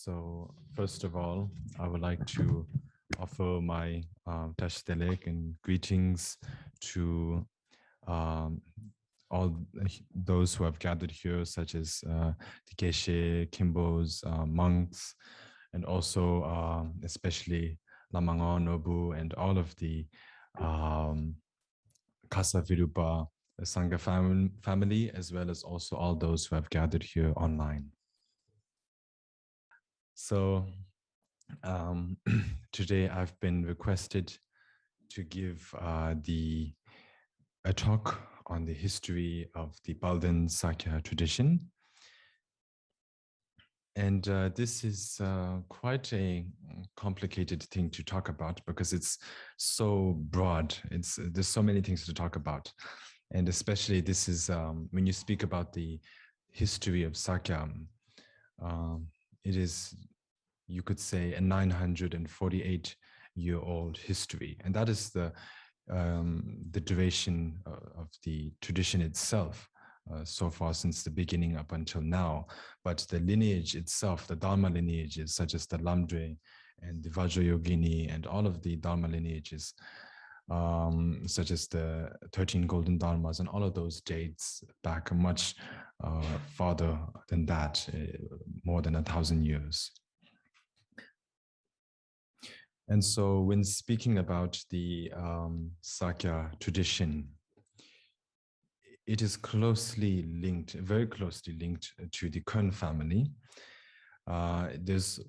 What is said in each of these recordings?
So first of all, I would like to offer my tashtelek and greetings to all those who have gathered here, such as the Geshe, Kimbos, monks, and also especially Lamangon, Nobu, and all of the Kasa Virupa Asanga family, as well as also all those who have gathered here online. So today I've been requested to give a talk on the history of the Baldan Sakya tradition. And this is quite a complicated thing to talk about because it's so broad. There's so many things to talk about. And especially this is when you speak about the history of Sakya, it is, you could say, a 948-year-old history. And that is the duration of the tradition itself. So far since the beginning up until now, but the lineage itself, the Dharma lineages, such as the Lamdre and the Vajra Yogini and all of the Dharma lineages, such as the 13 golden Dharmas, and all of those dates back much farther than that, more than 1,000 years. And so when speaking about the Sakya tradition, it is closely linked, very closely linked to the Kun family. There's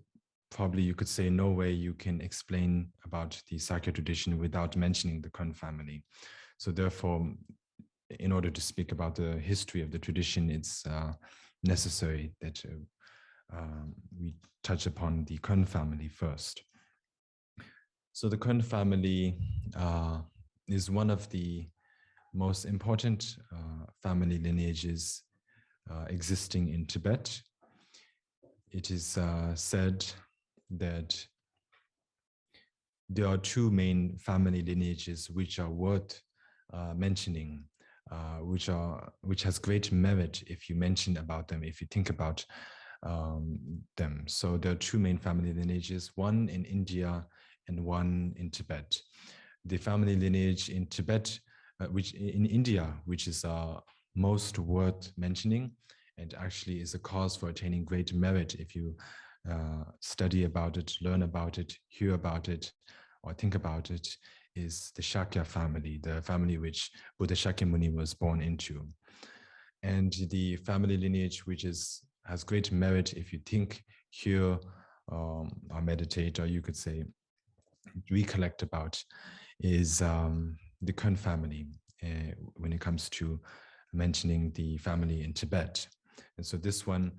probably, you could say, no way you can explain about the Sakya tradition without mentioning the Kun family. So therefore, in order to speak about the history of the tradition, it's necessary that we touch upon the Kun family first. So the Kun family is one of the most important family lineages existing in Tibet. It is said that there are two main family lineages which are worth mentioning, which has great merit if you mention about them, if you think about them. So there are two main family lineages, one in India and one in Tibet. The family lineage in Tibet, which in India, which is most worth mentioning, and actually is a cause for attaining great merit if you study about it, learn about it, hear about it, or think about it, is the Shakya family, the family which Buddha Shakimoni was born into. And the family lineage which has great merit if you think, hear, or meditate, or you could say recollect about, is the Kun family when it comes to mentioning the family in Tibet. And so this one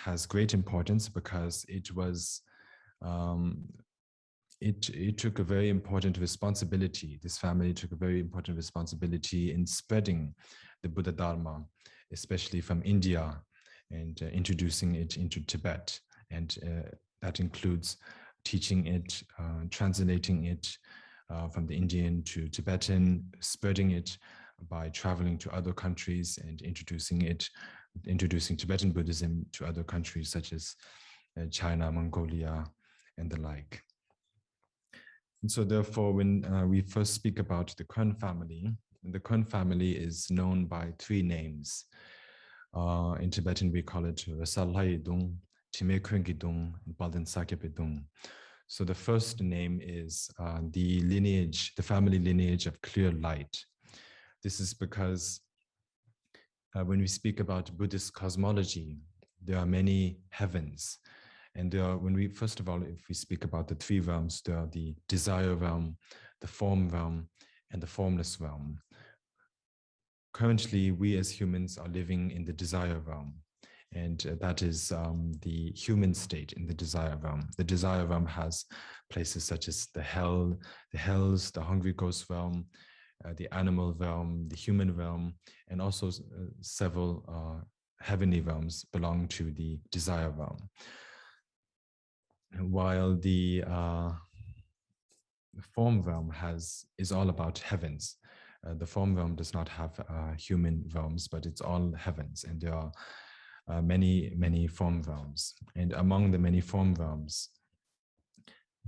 has great importance because it was it took a very important responsibility. This family took a very important responsibility in spreading the Buddha Dharma, especially from India, and introducing it into Tibet. And that includes teaching it, translating it from the Indian to Tibetan, spreading it by traveling to other countries and introducing Tibetan Buddhism to other countries such as China, Mongolia, and the like. And so therefore, when we first speak about the Kun family, the Kun family is known by three names. In Tibetan, we call it Rasalhaidung, Timekungidung, and Baldan Sakyapedung. So the first name is the family lineage of clear light. This is because when we speak about Buddhist cosmology, there are many heavens. And first of all, if we speak about the three realms, there are the desire realm, the form realm, and the formless realm. Currently, we as humans are living in the desire realm. And that is the human state in the desire realm. The desire realm has places such as the hells, the hungry ghost realm, the animal realm, the human realm, and also several heavenly realms belong to the desire realm. While the form realm is all about heavens. The form realm does not have human realms, but it's all heavens, and there are many form realms. And among the many form realms,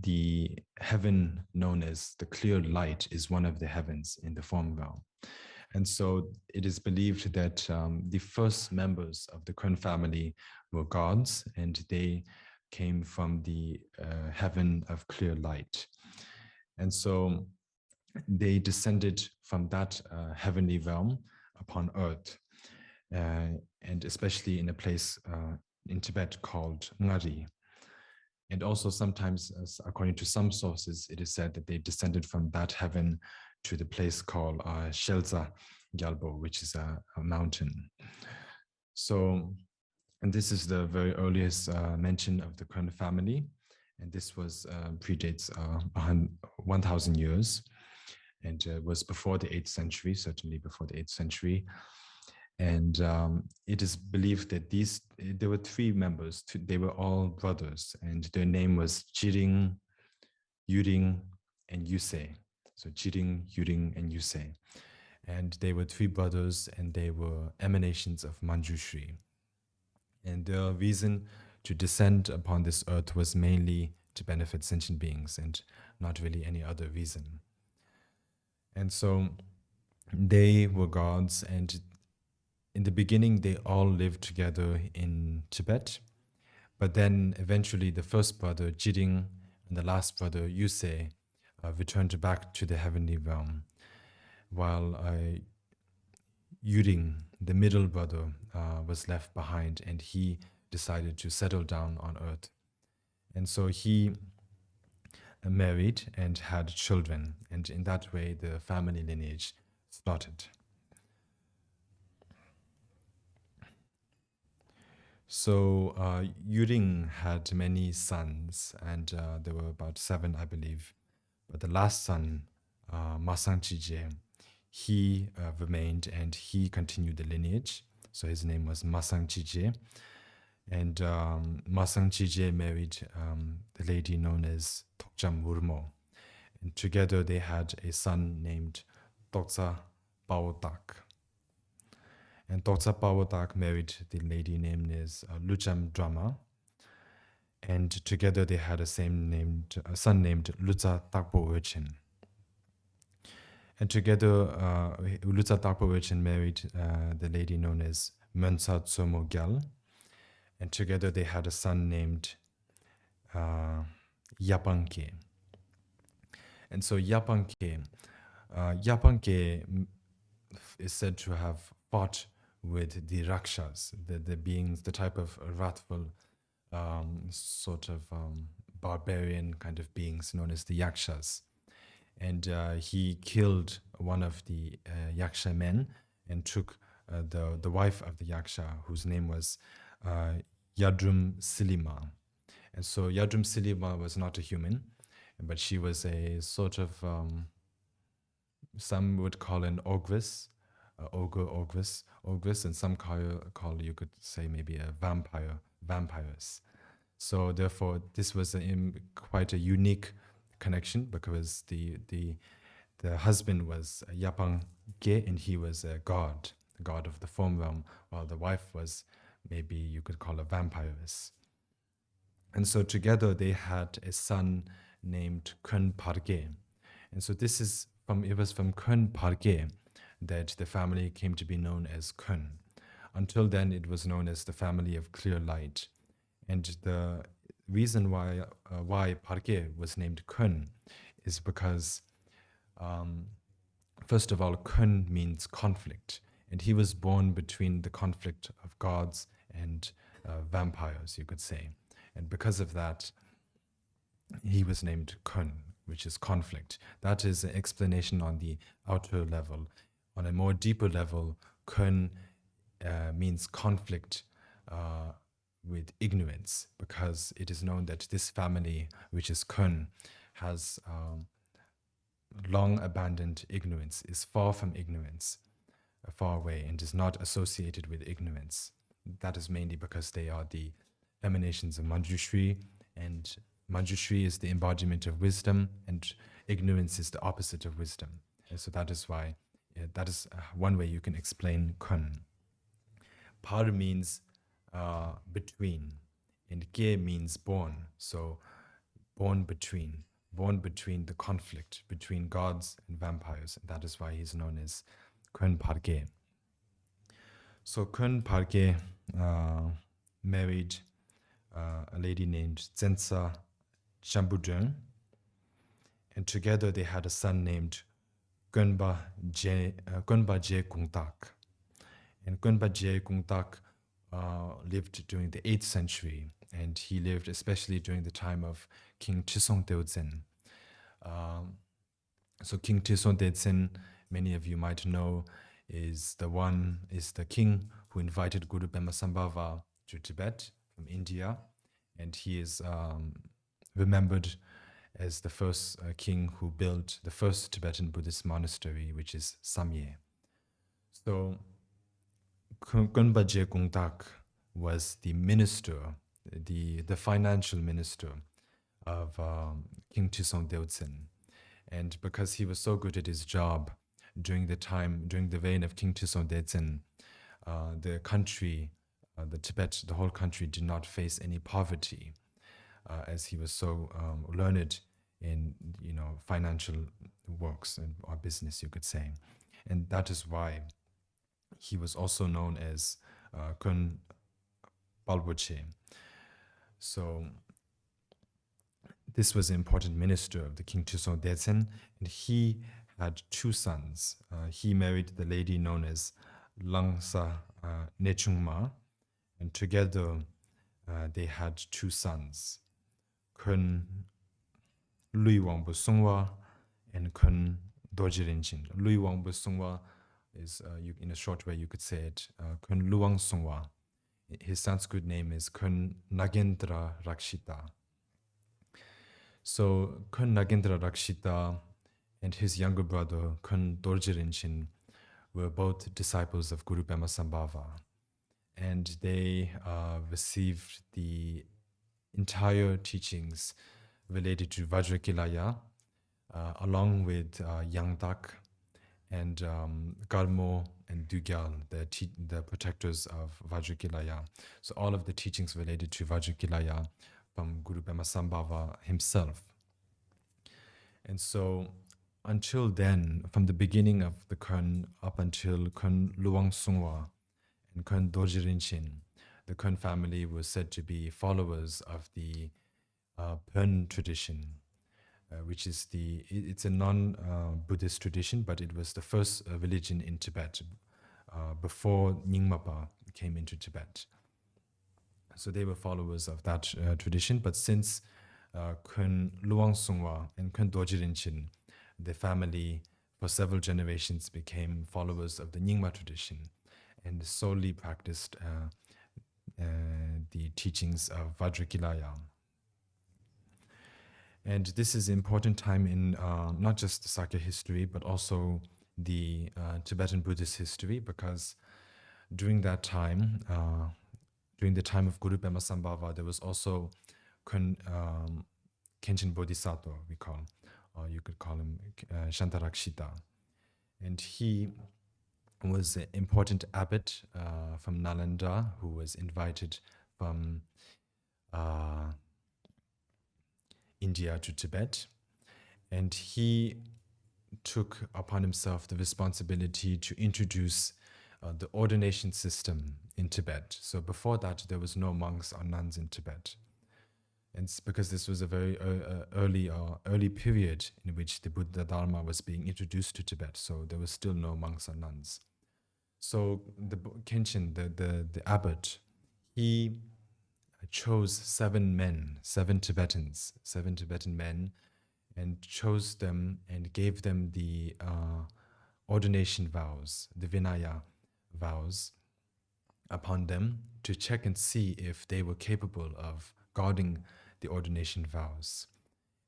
the heaven known as the clear light is one of the heavens in the form realm. And so it is believed that the first members of the Kun family were gods, and they came from the heaven of clear light. And so they descended from that heavenly realm upon earth, and especially in a place in Tibet called Ngari. And also sometimes, according to some sources, it is said that they descended from that heaven to the place called Shelza Gyalbo, which is a mountain. So, and this is the very earliest mention of the Kun family. And this was predates 1,000 years, and was before the 8th century, certainly before the 8th century. And it is believed that there were 3 members. They were all brothers, and their name was Jiring, Yuring, and Yusei. So Jiring, Yuring, and Yusei. And they were 3 brothers, and they were emanations of Manjushri. And the reason to descend upon this earth was mainly to benefit sentient beings, and not really any other reason. And so they were gods, and in the beginning, they all lived together in Tibet. But then eventually the first brother, Jiring, and the last brother, Yusei, returned back to the heavenly realm, while Yuring, the middle brother, was left behind, and he decided to settle down on earth. And so he married and had children, and in that way the family lineage started. So Yuring had many sons, and there were about 7, I believe. But the last son, Masang Chije, he remained, and he continued the lineage. So his name was Masang Chije. And Masang Chije married the lady known as Tokjam Murmo. And together they had a son named Toksa Paotak. And Toksa Paotak married the lady named as Lucham Drama. And together they had a son named Lutsa Takpo Urchin. And together, Lutsa Takpo Urchin married the lady known as Mensa Tsomo Gyal. And together they had a son named Yapanke. And so Yapanke is said to have fought with the Rakshas, the beings, the type of wrathful sort of barbarian kind of beings known as the Yakshas. And he killed one of the Yaksha men and took the wife of the Yaksha, whose name was Yadrum Silima. And so Yadrum Silima was not a human, but she was a sort of, some would call an ogress, ogress, and some call, you could say, maybe a vampires. So therefore, this was quite a unique connection, because the husband was Yapang Ge, and he was a god of the form realm, while the wife was, maybe you could call, a vampiress. And so together they had a son named Kun Parge. And so it was from Kun Parge that the family came to be known as Kun. Until then, it was known as the family of clear light. And the reason why Parge was named Kun is because, first of all, Kun means conflict. And he was born between the conflict of gods and vampires, you could say. And because of that, he was named Kun, which is conflict. That is an explanation on the outer level. On a more deeper level, Kun means conflict with ignorance, because it is known that this family, which is Kun, has long abandoned ignorance, is far from ignorance, far away, and is not associated with ignorance. That is mainly because they are the emanations of Manjushri, and Manjushri is the embodiment of wisdom, and ignorance is the opposite of wisdom. And so that is why, that is one way you can explain Kun. Par means between, and ge means born. So born between the conflict between gods and vampires. And that is why he's known as Kun Parge. So Kun Parge married a lady named Tsensa Shambudeng, and together they had a son named Gunba Je Kungtak. And Gunba Je Kungtak lived during the 8th century, and he lived especially during the time of King Chisong Deodzin. So King Chisong Deodzin, many of you might know, is the king who invited Guru Pema Sambhava to Tibet from India, and he is remembered as the first king who built the first Tibetan Buddhist monastery, which is Samye. So Gunpa Je Kungtak was the minister, the financial minister of King Chisong Deodzin. And because he was so good at his job during the reign of King Chisong Deodzin, the country, the whole country did not face any poverty, as he was so learned in financial works or business, you could say. And that is why he was also known as Kun Palboche. So this was an important minister of the King Chisong Deodzin, and he had 2 sons. He married the lady known as Langsa Nechungma, and together they had 2 sons, Kun Lui Wangbu Sungwa and Kun Dojirinchin. Lui Wangbu Sungwa is, in a short way, you could say it, Kun Luang Sungwa. His Sanskrit name is Kun Nagendra Rakshita. So Kun Nagendra Rakshita and his younger brother Kun Dorjirinchin were both disciples of Guru Pema Sambhava, and they received the entire teachings related to Vajrakilaya, along with Yangdak and Garmo and Dugyal, the protectors of Vajrakilaya. So all of the teachings related to Vajrakilaya from Guru Pema Sambhava himself. And so until then, from the beginning of the Kun up until Kun Luang Sungwa and Kun Dorjirinchin, the Kun family was said to be followers of the Pen tradition, which is it's a non-Buddhist tradition, but it was the first religion in Tibet before Nyingmapa came into Tibet. So they were followers of that tradition, but since Kun Luang Sungwa and Kun Dorjirinchin, the family for several generations became followers of the Nyingma tradition and solely practiced the teachings of Vajrakilaya. And this is an important time in not just the Sakya history, but also the Tibetan Buddhist history, because during that time, during the time of Guru Pema Sambhava, there was also Khenchen Bodhisattva, we call, or you could call him Shantarakshita. And he was an important abbot from Nalindra who was invited from India to Tibet. And he took upon himself the responsibility to introduce the ordination system in Tibet. So before that, there was no monks or nuns in Tibet. And it's because this was a very early period in which the Buddha Dharma was being introduced to Tibet. So there was still no monks or nuns. So the Khenchen, the abbot, he chose 7 Tibetan men, and chose them and gave them the ordination vows, the Vinaya vows, upon them to check and see if they were capable of guarding the ordination vows.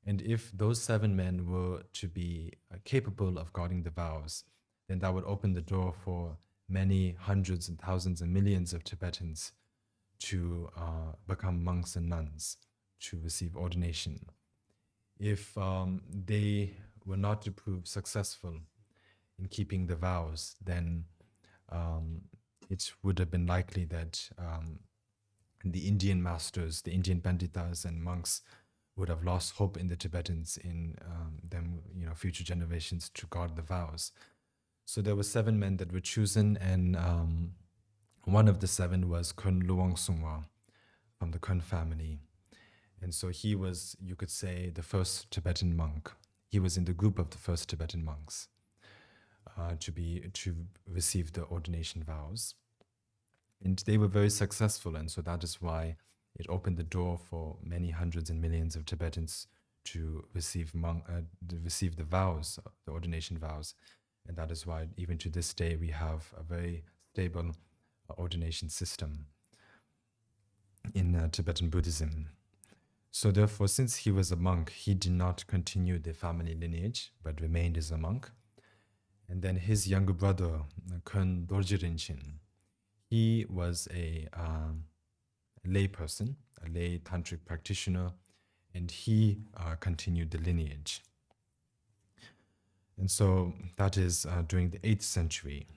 And if those 7 men were to be capable of guarding the vows, then that would open the door for many hundreds and thousands and millions of Tibetans to become monks and nuns, to receive ordination. If they were not to prove successful in keeping the vows, then it would have been likely that the Indian masters, the Indian panditas and monks would have lost hope in the Tibetans, in them, future generations to guard the vows. So there were 7 men that were chosen, and one of the 7 was Khön Luang Sungwa from the Khön family. And so he was, you could say, the first Tibetan monk. He was in the group of the first Tibetan monks to receive the ordination vows. And they were very successful, and so that is why it opened the door for many hundreds and millions of Tibetans to receive the vows, the ordination vows. And that is why even to this day we have a very stable ordination system in Tibetan Buddhism. So therefore, since he was a monk, he did not continue the family lineage, but remained as a monk. And then his younger brother, Khön Dorje Rinchen, he was a lay person, a lay tantric practitioner, and he continued the lineage. And so that is during the 8th century.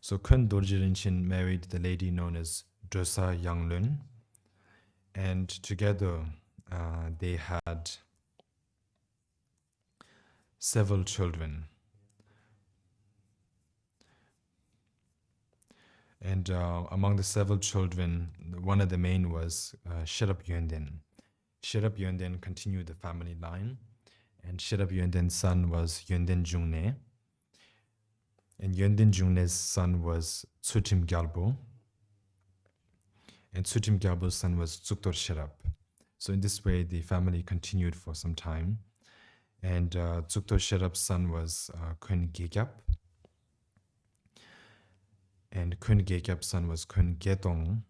So Khön Dorje Rinchen married the lady known as Dösa Yanglun, and together they had several children. And among the several children, one of the main was Sherab Yönden. Sherab Yönden continued the family line, and Sherab Yönden's son was Yönden Jungne, and Yönden Jungne's son was Tsutim Gyalpo, and Tsutim Gyalpo's son was Tsuktor Sherab. So in this way, the family continued for some time, and Tsuktor Sherab's son was Khön Gyegyap, and Khön Gyegyap's son was Khön Gyetong,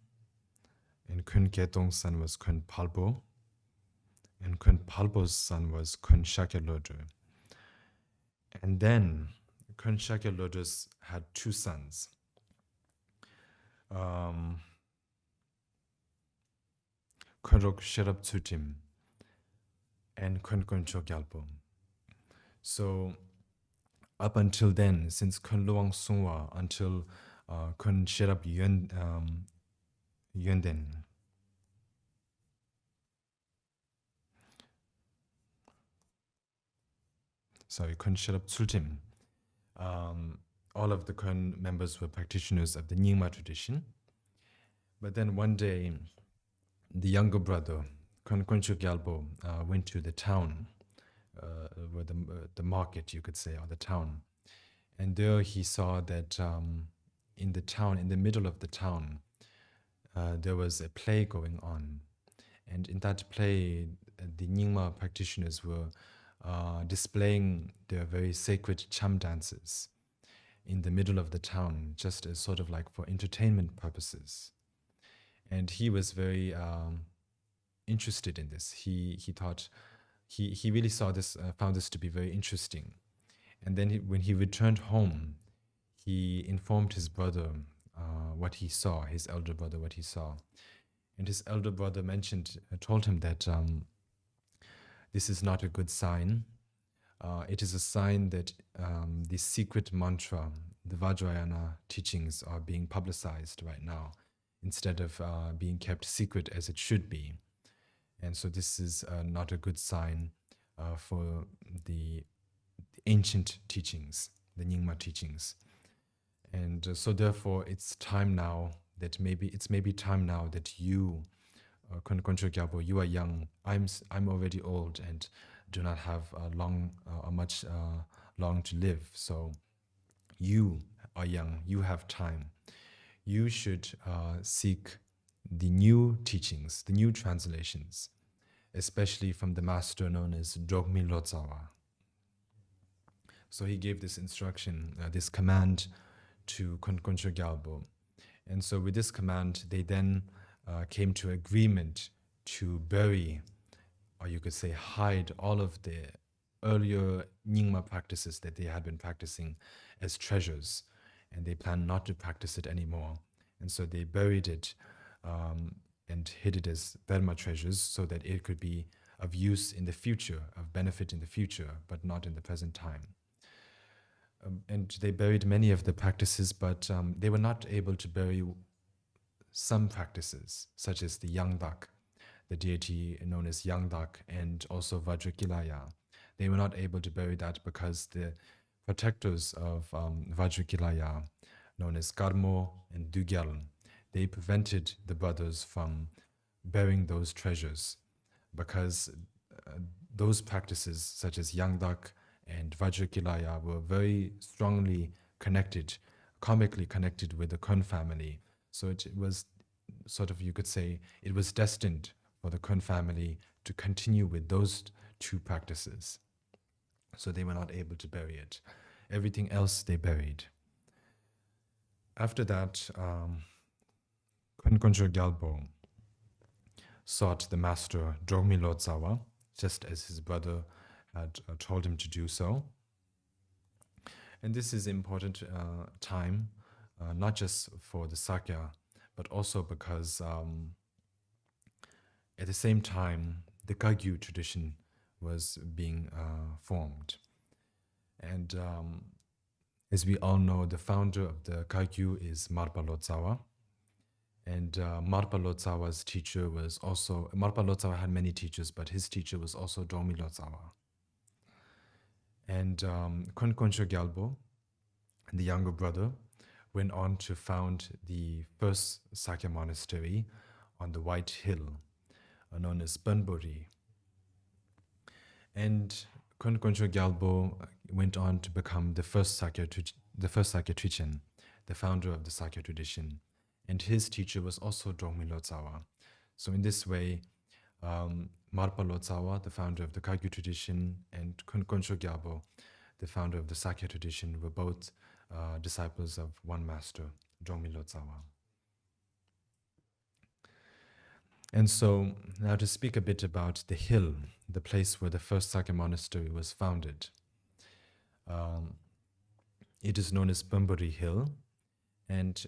and Khön Gyetong's son was Khön Palpo, and Khön Palpo's son was Khön Shakya Lodro. And then Khön Shakya Lodro had 2 sons. Khönrok Sherab Tsutim and Khön Koncho Gyalpo. So up until then, since Khön Luang Sungwa until Khön Sherab Yönden, Khön Sherab Tsultim, all of the Khön members were practitioners of the Nyingma tradition. But then one day, the younger brother, Khön Koncho Gyalpo, went to the town, where the market, you could say, or the town. And there he saw that in the town, in the middle of the town, there was a play going on. And in that play, the Nyingma practitioners were displaying their very sacred cham dances in the middle of the town, just as sort of like for entertainment purposes. And he was very interested in this. He thought, he really saw this, found this to be very interesting. And then when he returned home, he informed his brother what he saw, his elder brother what he saw. And his elder brother told him that this is not a good sign. It is a sign that the secret mantra, the Vajrayana teachings, are being publicized right now, instead of being kept secret as it should be. And so this is not a good sign for the ancient teachings, the Nyingma teachings. And so therefore it's time now that maybe time now that you, Khön Koncho Gyalpo, you are young, I'm already old and do not have much long to live. So you are young, you have time. You should seek the new teachings, the new translations, especially from the master known as Drogmi Lodzawa. So he gave this instruction, this command to Khön Koncho Gyalpo. And so with this command, they then came to agreement to bury, or you could say hide, all of the earlier Nyingma practices that they had been practicing as treasures. And they planned not to practice it anymore. And so they buried it and hid it as Dharma treasures so that it could be of use in the future, of benefit in the future, but not in the present time. And they buried many of the practices, but they were not able to bury some practices, such as the Yangdak, the deity known as Yangdak, and also Vajrakilaya. They were not able to bury that because the protectors of Vajrakilaya, known as Karmo and Dugyal, they prevented the brothers from burying those treasures because those practices, such as Yangdak and Vajrakilaya, were very strongly connected, karmically connected with the Kun family. So it was sort of, you could say, it was destined for the Kun family to continue with those two practices. So they were not able to bury it. Everything else they buried. After that, Kun Kuncho Gyalpo sought the master Drogmi Lodzawa, just as his brother had told him to do so. And this is important time, not just for the Sakya, but also because at the same time, the Kaikyu tradition was being formed. And as we all know, the founder of the Kaikyu is Marpa Lodzawa. And Marpa Lodzawa's teacher was also, Marpa Lodzawa had many teachers, but his teacher was also Drogmi Lodzawa. And Kun Kuncho Gyalpo, the younger brother, went on to found the first Sakya monastery on the White Hill, known as Banburi. And Kun Kuncho Gyalpo went on to become the first Sakya Trichin, the founder of the Sakya tradition. And his teacher was also Drogmi Lodzawa. So in this way, Marpa Lodzawa, the founder of the Kaikyu tradition, and Kun Kuncho Gyalpo, the founder of the Sakya tradition, were both disciples of one master, Drogmi Lodzawa. And so now to speak a bit about the hill, the place where the first Sakya monastery was founded. It is known as Bamburi Hill, and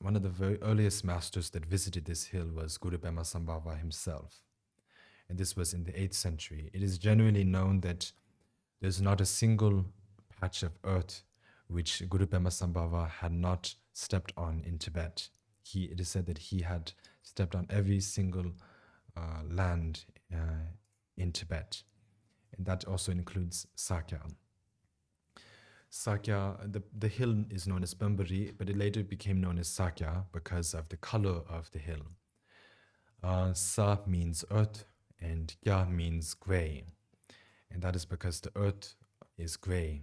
one of the very earliest masters that visited this hill was Guru Pema Sambhava himself. And this was in the 8th century. It is generally known that there's not a single patch of earth which Guru Pema Sambhava had not stepped on in Tibet. It is said that he had stepped on every single land in Tibet. And that also includes Sakya. Sakya, the hill is known as Bambari, but it later became known as Sakya because of the color of the hill. Sa means earth and Kya means gray. And that is because the earth is gray.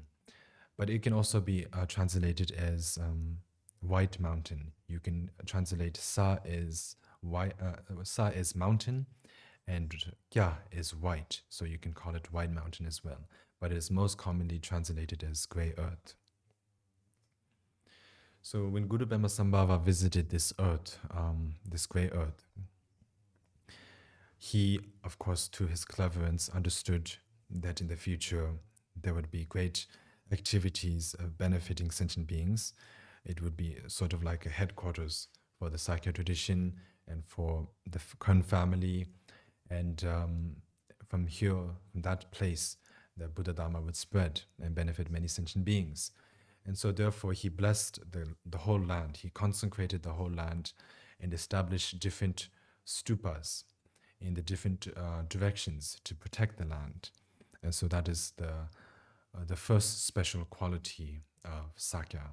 But it can also be translated as white mountain. You can translate Sa is mountain and Kya is white. So you can call it white mountain as well. But it is most commonly translated as grey earth. So when Guru Pema Sambhava visited this earth, this grey earth, he, of course, to his cleverance, understood that in the future there would be great activities of benefiting sentient beings. It would be sort of like a headquarters for the Sakya tradition and for the Kun family. And from that place, the Buddha Dharma would spread and benefit many sentient beings. And so therefore he blessed the whole land. He consecrated the whole land and established different stupas in the different directions to protect the land. And so that is the first special quality of Sakya.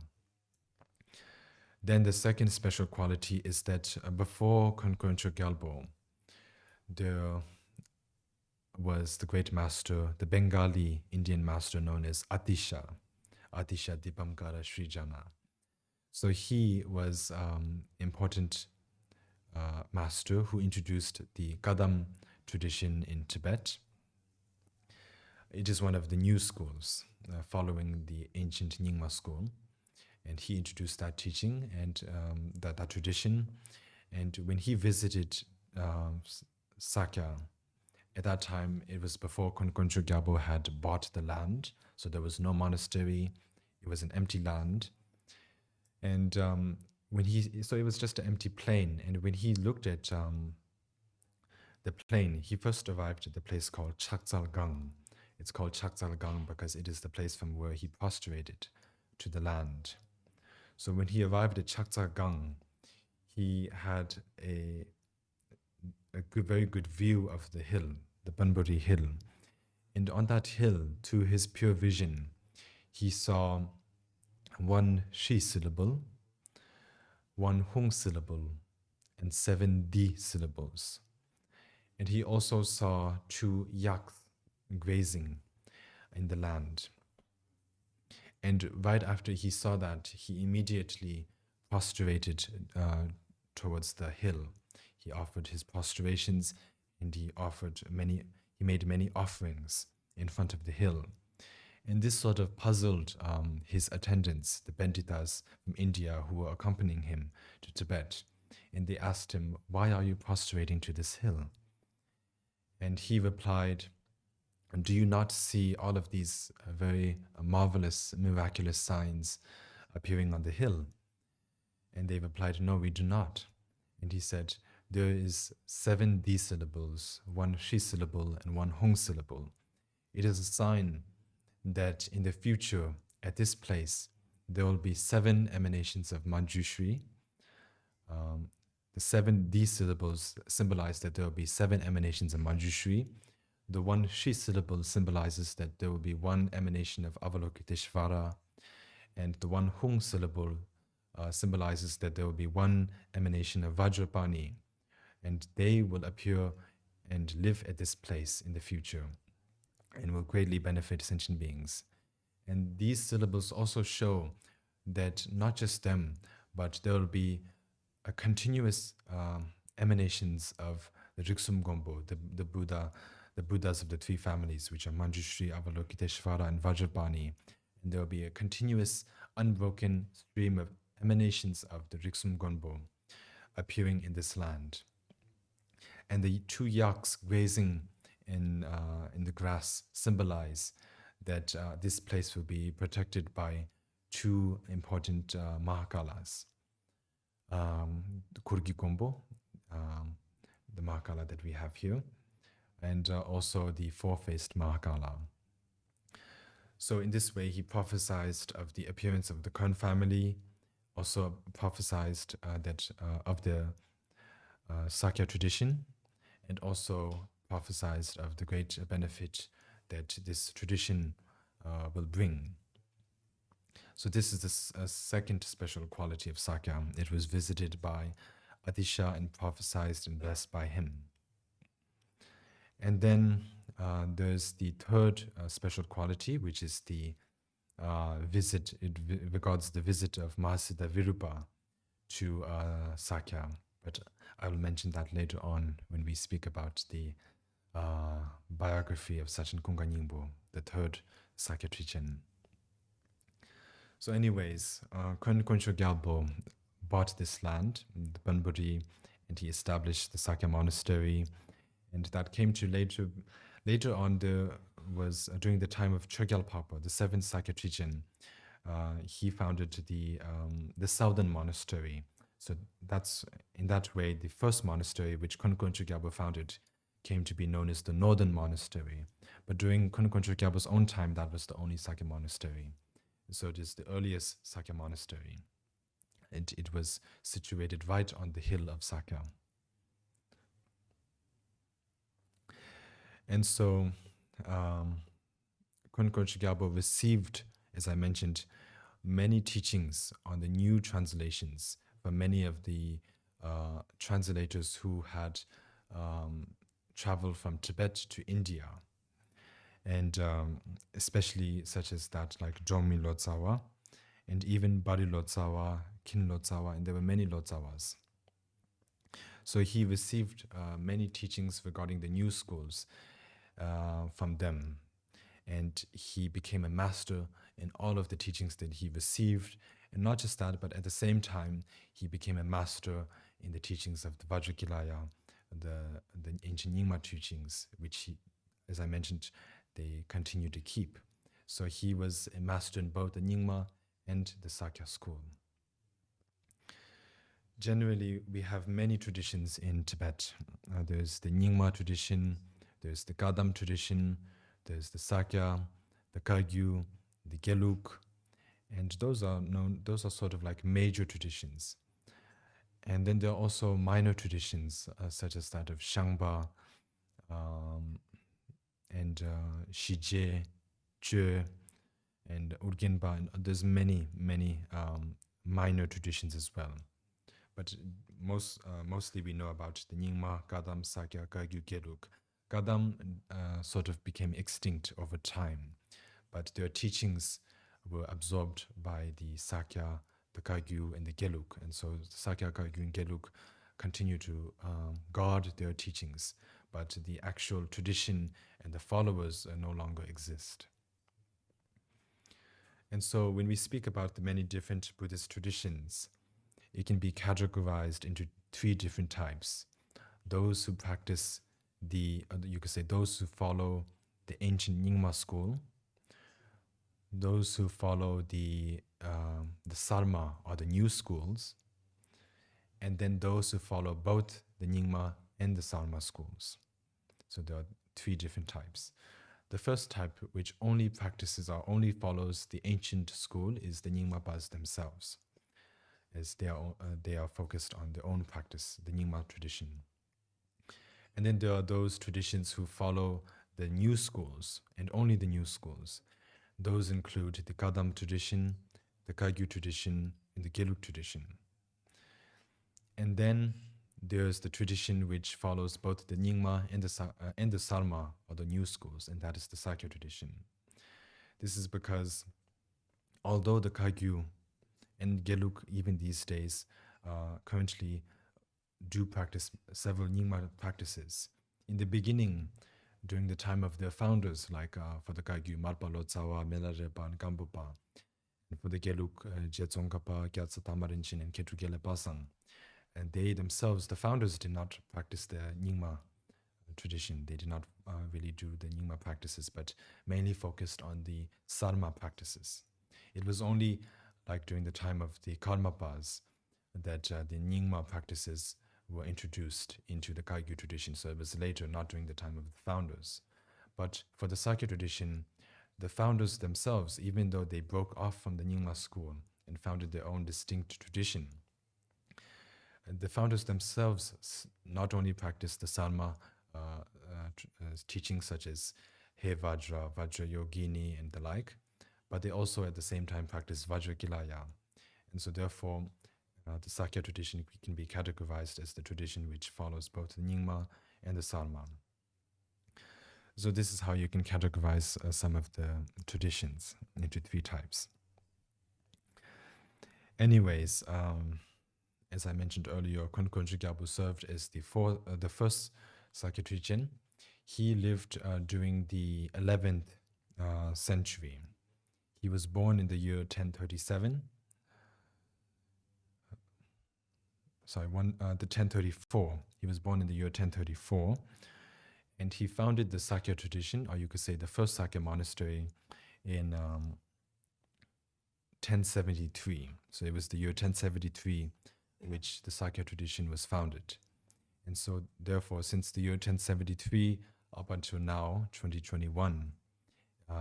Then the second special quality is that before Kun Kuncho Gyalpo, there was the great master, the Bengali Indian master known as Atisha Dipamkara Srijana. So he was important master who introduced the Kadam tradition in Tibet. It is one of the new schools following the ancient Nyingma school. And he introduced that teaching and that tradition. And when he visited Sakya, at that time, it was before Kun Kuncho Gyalpo had bought the land. So there was no monastery. It was an empty land. And so it was just an empty plain. And when he looked at the plain, he first arrived at the place called Chakzal Gang. It's called Chakzal Gang because it is the place from where he prostrated to the land. So when he arrived at Chakzal Gang, he had a very good view of the hill, the Banburi hill. And on that hill, to his pure vision, he saw one Shi syllable, one Hung syllable, and 7 Di syllables. And he also saw 2 yaks grazing in the land. And right after he saw that, he immediately prostrated towards the hill. He offered his prostrations, and he made many offerings in front of the hill. And this sort of puzzled his attendants, the Benditas from India who were accompanying him to Tibet. And they asked him, "Why are you prostrating to this hill?" And he replied, "Do you not see all of these very marvelous, miraculous signs appearing on the hill?" And they replied, "No, we do not." And he said, "There is 7 Di syllables, 1 Shi syllable, and 1 Hung syllable. It is a sign that in the future, at this place, there will be 7 emanations of Manjushri. The 7 Di syllables symbolize that there will be 7 emanations of Manjushri. The 1 Shi syllable symbolizes that there will be 1 emanation of Avalokiteshvara, and the 1 Hung syllable symbolizes that there will be 1 emanation of Vajrapani, and they will appear and live at this place in the future and will greatly benefit sentient beings. And these syllables also show that not just them, but there will be a continuous emanations of the Riksum Gombo, the Buddhas of the 3 families, which are Manjushri, Avalokiteshvara, and Vajrapani. And there will be a continuous, unbroken stream of emanations of the Riksum Gonbo appearing in this land. And the 2 yaks grazing in the grass symbolize that this place will be protected by 2 important Mahakalas. The Kurgi Gombo, the Mahakala that we have here, and also the 4-faced Mahakala. So in this way, he prophesied of the appearance of the Kern family, also prophesied that of the Sakya tradition, and also prophesied of the great benefit that this tradition will bring. So this is the second special quality of Sakya. It was visited by Adisha and prophesied and blessed by him. And then there's the third special quality, which is the visit. It regards the visit of Mahasiddha Virupa to Sakya. But I will mention that later on when we speak about the biography of Sachen Kunga Nyingbo, the third Sakya tradition. So anyways, Kön Köncho Gyalpo bought this land, the Banburi, and he established the Sakya Monastery. And that came to later on, there was during the time of Chogyalpapa, the 7th Sakya tradition, he founded the Southern Monastery. So that's in that way the first monastery which Kön Köncho Gyalpo founded came to be known as the Northern Monastery. But during Kön Köncho Gyalpo's own time, that was the only Sakya monastery. So it is the earliest Sakya monastery. And it was situated right on the hill of Sakya. And so Kön Köncho Gyalpo received, as I mentioned, many teachings on the new translations from many of the translators who had traveled from Tibet to India. And especially such as that like Jongmi Lotsawa, and even Bari Lotsawa, Kin Lotsawa, and there were many Lotsawas. So he received many teachings regarding the new schools from them. And he became a master in all of the teachings that he received. And not just that, but at the same time, he became a master in the teachings of the Vajrakilaya, the ancient Nyingma teachings, which he, as I mentioned, they continue to keep. So he was a master in both the Nyingma and the Sakya school. Generally, we have many traditions in Tibet. There's the Nyingma tradition, there's the Gadam tradition, there's the Sakya, the Kaikyu, the Geluk, and those are sort of like major traditions. And then there are also minor traditions, such as that of Shangba, and Shije, Je, and Urgenba, and there's many minor traditions as well. But mostly we know about the Nyingma, Gadam, Sakya, Kaikyu, Gelug. Gadam sort of became extinct over time, but their teachings were absorbed by the Sakya, the Kaikyu, and the Gelug. And so the Sakya, Kaikyu, and Gelug continue to guard their teachings, but the actual tradition and the followers no longer exist. And so when we speak about the many different Buddhist traditions, it can be categorized into three different types. Those who practice you could say those who follow the ancient Nyingma school, those who follow the Sarma or the new schools, and then those who follow both the Nyingma and the Sarma schools. So there are three different types. The first type, which only practices or only follows the ancient school, is the Nyingmapas themselves, as they are focused on their own practice, the Nyingma tradition. And then there are those traditions who follow the new schools, and only the new schools. Those include the Kadam tradition, the Kaikyu tradition, and the Gelug tradition. And then there's the tradition which follows both the Nyingma and the Sarma, or the new schools, and that is the Sakya tradition. This is because although the Kaikyu and Gelug, even these days, currently do practice several Nyingma practices, in the beginning, during the time of their founders, like for the Kaikyu, Marpa Lotsawa, Melarepa, and Gambupa, and for the Gelug, Jetsongkapa, Gyatsa Tamarinchin, and Ketugele Pasang, and they themselves, the founders, did not practice the Nyingma tradition. They did not really do the Nyingma practices, but mainly focused on the Sarma practices. It was only like during the time of the Karmapas that the Nyingma practices were introduced into the Kaikyu tradition. So it was later, not during the time of the founders. But for the Sakya tradition, the founders themselves, even though they broke off from the Nyingma school and founded their own distinct tradition, the founders themselves not only practiced the Sarma teachings such as He Vajra, Vajra Yogini, and the like, but they also at the same time practiced Vajra Kilaya. And so therefore, the Sakya tradition can be categorized as the tradition which follows both the Nyingma and the Sarma. So this is how you can categorize some of the traditions into three types. Anyways, as I mentioned earlier, Konkonju Gyalpo served as the first Sakya teacher. He lived during the 11th century. He was born in the year 1037. The 1034. He was born in the year 1034. And he founded the Sakya tradition, or you could say the first Sakya monastery, in 1073. So it was the year 1073 which the Sakya tradition was founded. And so therefore, since the year 1073 up until now, 2021,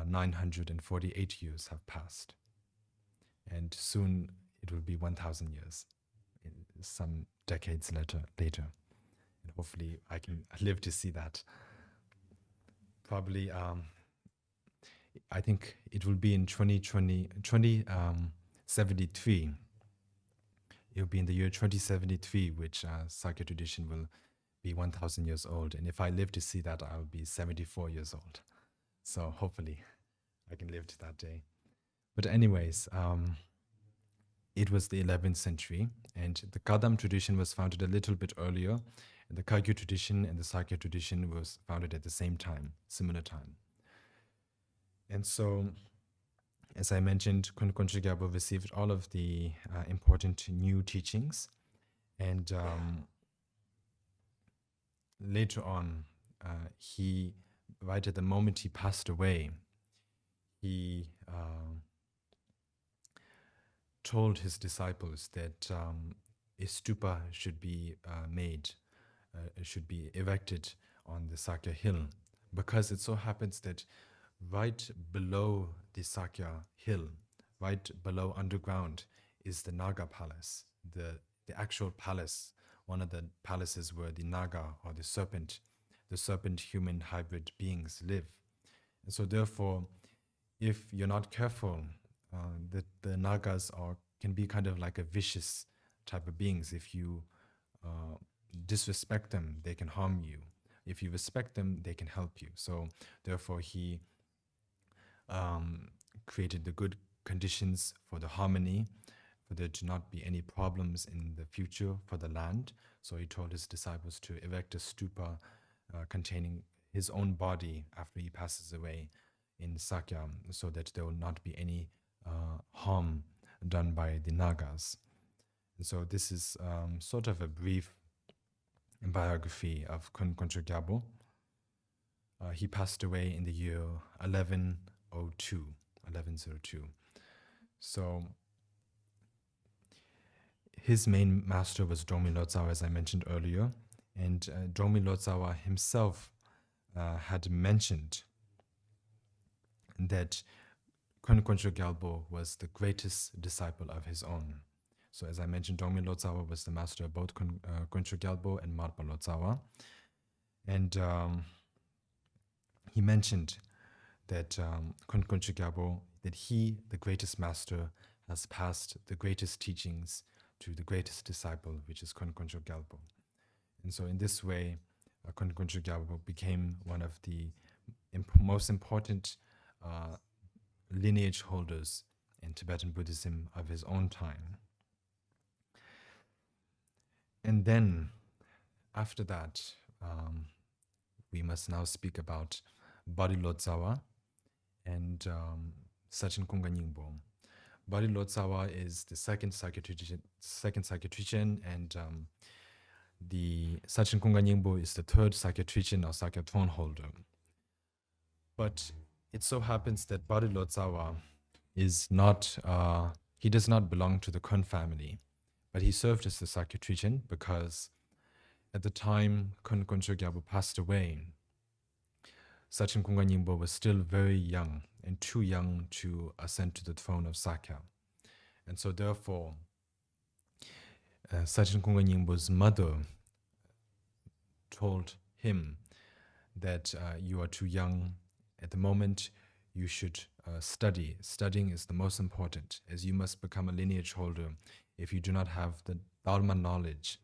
948 years have passed. And soon it will be 1,000 years, some decades later. And hopefully I can live to see that. Probably, I think it will be in 2073. It will be in the year 2073, which Sakya tradition will be 1,000 years old. And if I live to see that, I'll be 74 years old. So hopefully I can live to that day. But anyways, it was the 11th century, and the Kadam tradition was founded a little bit earlier. And the Kaikyu tradition and the Sakya tradition was founded at the same time, similar time. And so, as I mentioned, Konkonju Gyalpo received all of the important new teachings. And later on, right at the moment he passed away, he told his disciples that a stupa should be should be erected on the Sakya hill, because it so happens that right below the Sakya hill, right below underground, is the Naga Palace, the the actual palace, one of the palaces where the Naga or the serpent human hybrid beings live. And so therefore, if you're not careful, the Nagas can be kind of like a vicious type of beings. If you disrespect them, they can harm you. If you respect them, they can help you. So therefore, he created the good conditions for the harmony, for there to not be any problems in the future for the land. So he told his disciples to erect a stupa containing his own body after he passes away in Sakya, so that there will not be any harm done by the Nagas. And so this is sort of a brief biography of Konkoncho Gyabo. He passed away in the year 1102. So his main master was Dromyi Lotsawa, as I mentioned earlier, and Dromyi Lotsawa himself had mentioned that Konkoncho Gyalpo was the greatest disciple of his own. So as I mentioned, Dromyi Lotsawa was the master of both Koncho Gyalpo and Marpa Lotsawa. And he mentioned that Konkoncho Gyalpo, that he, the greatest master, has passed the greatest teachings to the greatest disciple, which is Konkoncho Gyalpo. And so in this way, Konkoncho Gyalpo became one of the most important lineage holders in Tibetan Buddhism of his own time. And then, after that, we must now speak about Bari Lotsawa and Sachen Kunga Nyingbo. Bari Lotsawa is the second Sakya tradition, and the Sachen Kunga Nyingbo is the third Sakya tradition or Sakya throne holder. But it so happens that Bari Lotsawa is not, he does not belong to the Kun family, but he served as the Sakya tradition because at the time Konkoncho Gyalpo passed away, Sachen Kunga Nyingbo was still very young and too young to ascend to the throne of Sakya. And so therefore, Sachen Kunga Nyingbo's mother told him that you are too young. At the moment, you should study. Studying is the most important, as you must become a lineage holder. If you do not have the Dharma knowledge,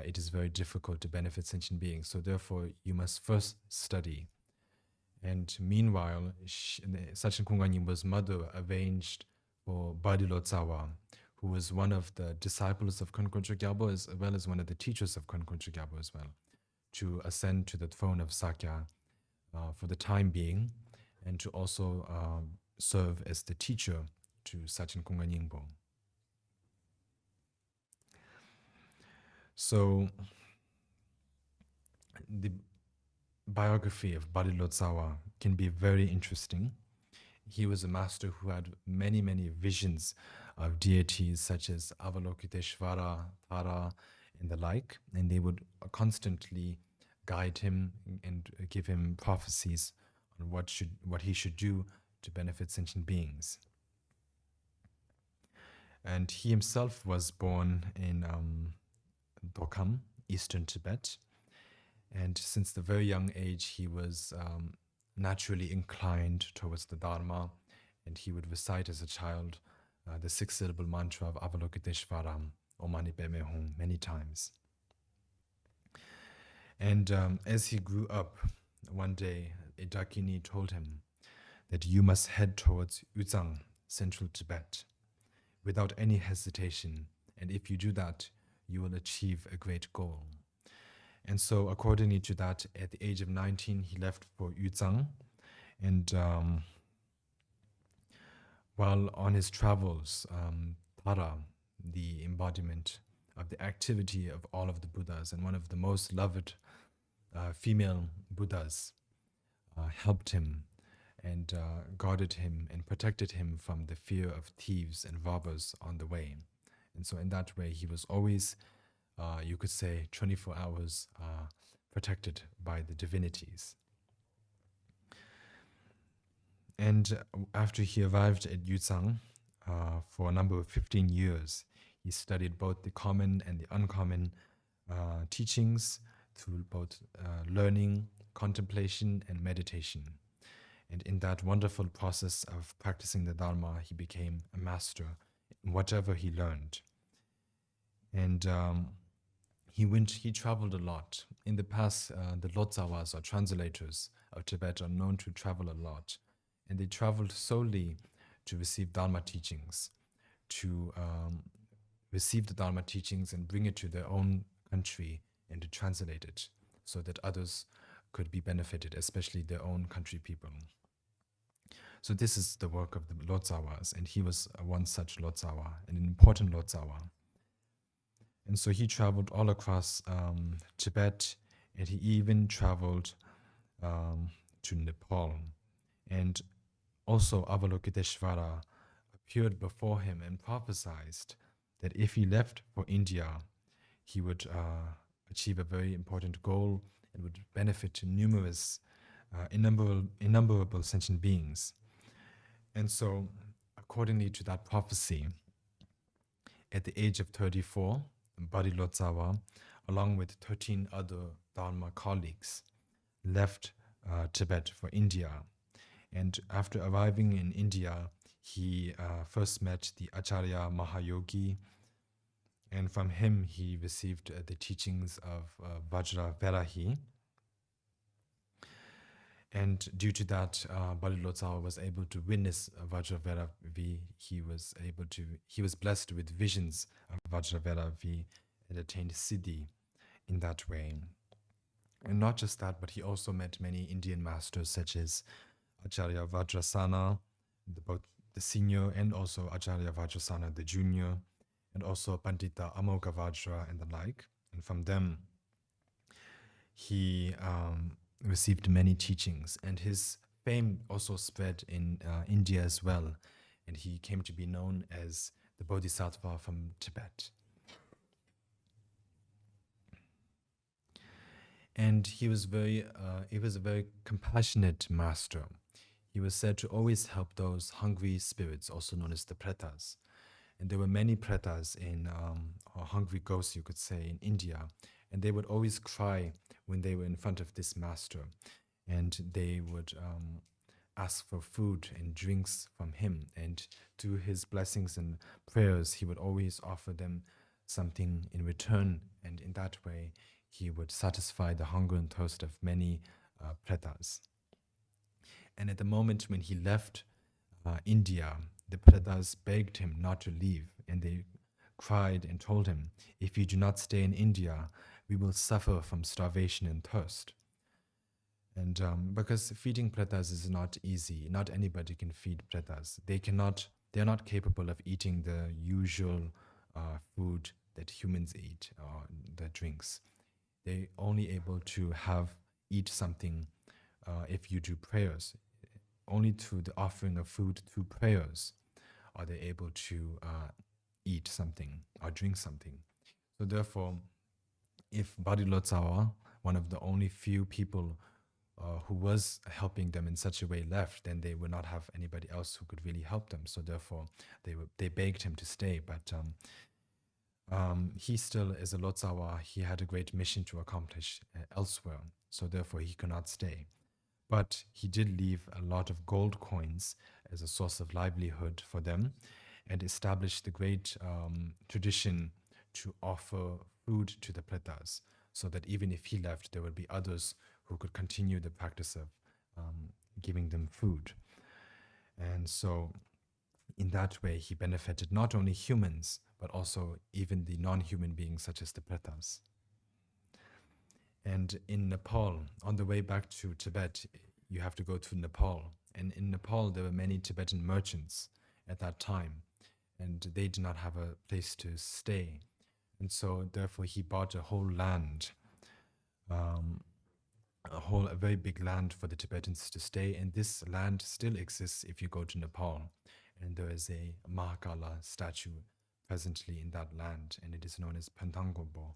it is very difficult to benefit sentient beings. So therefore, you must first study. And meanwhile, Sachen Kunga Nyingbo's mother arranged for Bari Lotsawa, who was one of the disciples of Konkoncho Gyalpo, as well as one of the teachers of Konkoncho Gyalpo as well, to ascend to the throne of Sakya for the time being, and to also serve as the teacher to Sachen Kunga Nyingbo. So the biography of Bari Lotsawa can be very interesting. He was a master who had many, many visions of deities such as Avalokiteshvara, Tara, and the like, and they would constantly guide him and give him prophecies on what he should do to benefit sentient beings. And he himself was born in Dokam, eastern Tibet. And since the very young age, he was naturally inclined towards the Dharma, and he would recite as a child the six-syllable mantra of Avalokiteshvaram, Om Mani Padme Hum, many times. And as he grew up, one day, a Dakini told him that you must head towards Uzang, central Tibet, without any hesitation. And if you do that, you will achieve a great goal. And so accordingly to that, at the age of 19, he left for Yuzhang. And while on his travels, Tara, the embodiment of the activity of all of the Buddhas and one of the most loved female Buddhas, helped him and guarded him and protected him from the fear of thieves and robbers on the way. And so in that way, he was always, you could say, 24 hours protected by the divinities. And after he arrived at Yuzhang for a number of 15 years, He studied both the common and the uncommon teachings through both learning, contemplation, and meditation. And in that wonderful process of practicing the Dharma, he became a master in whatever he learned. And he traveled a lot. In the past, the Lotsawas or translators of Tibet are known to travel a lot. And they traveled solely to receive Dharma teachings, to receive the Dharma teachings and bring it to their own country and to translate it so that others could be benefited, especially their own country people. So this is the work of the Lotsawas, and he was one such Lotsawa, an important Lotsawa. And so he traveled all across Tibet, and he even traveled to Nepal. And also Avalokiteshvara appeared before him and prophesied that if he left for India, he would achieve a very important goal and would benefit numerous, innumerable sentient beings. And so, accordingly to that prophecy, at the age of 34, Bari Lotsawa, along with 13 other Dharma colleagues, left Tibet for India. And after arriving in India, he first met the Acharya Mahayogi, and from him he received the teachings of Vajra Verahi. And due to that, Bali Lotsawa was able to witness Vajravaravi. He was blessed with visions of Vajravaravi and attained Siddhi in that way. And not just that, but he also met many Indian masters such as Acharya Vajrasana, both the senior, and also Acharya Vajrasana, the junior, and also Pandita Amoga Vajra and the like. And from them, he received many teachings, and his fame also spread in India as well, and he came to be known as the Bodhisattva from Tibet. And he was a very compassionate master. He was said to always help those hungry spirits, also known as the pretas. And there were many pretas or hungry ghosts, you could say, in India, and they would always cry when they were in front of this master, and they would ask for food and drinks from him, and through his blessings and prayers he would always offer them something in return, and in that way he would satisfy the hunger and thirst of many pretas. And at the moment when he left India, the pretas begged him not to leave, and they cried and told him, "If you do not stay in India, we will suffer from starvation and thirst." And because feeding pretas is not easy, not anybody can feed pretas. They're not capable of eating the usual food that humans eat, or the drinks. They're only able to eat something if you do prayers. Only through the offering of food through prayers are they able to eat something or drink something. So therefore, if Bari Lotsawa, one of the only few people who was helping them in such a way, left, then they would not have anybody else who could really help them. So therefore, they begged him to stay. But he still, as a Lotsawa, he had a great mission to accomplish elsewhere. So therefore, he could not stay. But he did leave a lot of gold coins as a source of livelihood for them, and established the great tradition to offer food to the pretas, so that even if he left, there would be others who could continue the practice of giving them food. And so in that way, he benefited not only humans, but also even the non-human beings such as the pretas. And in Nepal, on the way back to Tibet, you have to go to Nepal. And in Nepal, there were many Tibetan merchants at that time, and they did not have a place to stay. And so therefore he bought a whole land, a very big land for the Tibetans to stay. And this land still exists if you go to Nepal. And there is a Mahakala statue presently in that land, and it is known as Pantangombo.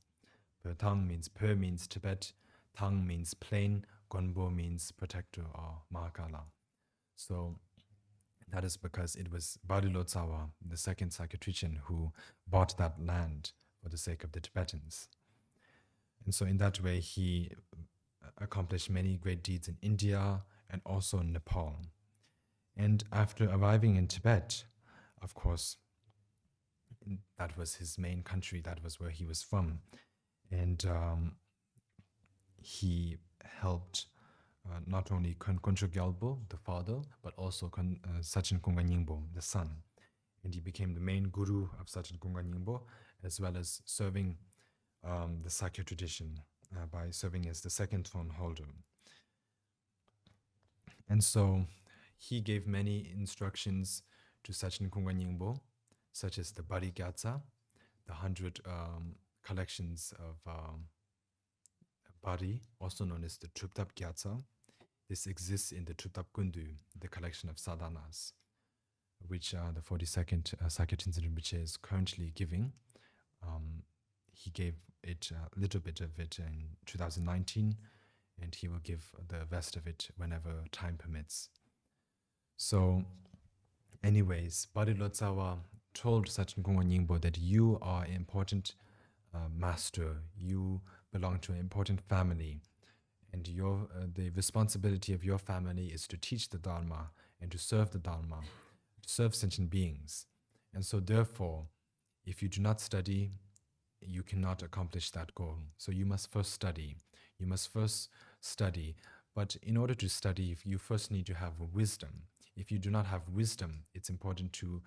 Pertang means Per means Tibet, Tang means plain, Gonbo means protector or Mahakala. So That is because it was Barilotsawa, the second Sakya Trichin, who bought that land for the sake of the Tibetans. And so in that way, he accomplished many great deeds in India and also in Nepal. And after arriving in Tibet, of course, that was his main country, that was where he was from. And he helped not only Koncho Gyalpo, the father, but also Sachin Kunga Nyingpo, the son. And he became the main guru of Sachin Kunga Nyingpo, as well as serving the Sakya tradition by serving as the second throne holder. And so he gave many instructions to Sachin Kunga Nyingpo, such as the Bari Gyatsa, the 100 collections of Bari, also known as the Truptap Gyatsa. This exists in the Truptap Kundu, the collection of sadhanas, which the 42nd Sakya Tenzin Rinpoche is currently giving. He gave it a little bit of it in 2019, and he will give the rest of it whenever time permits. So, anyways, Barilotsawa told Sachin Kunga Nyingpo that you are an important master, you belong to an important family, and the responsibility of your family is to teach the Dharma and to serve the Dharma, to serve sentient beings. And so therefore, if you do not study, you cannot accomplish that goal. So you must first study. You must first study. But in order to study, you first need to have wisdom. If you do not have wisdom, it's important to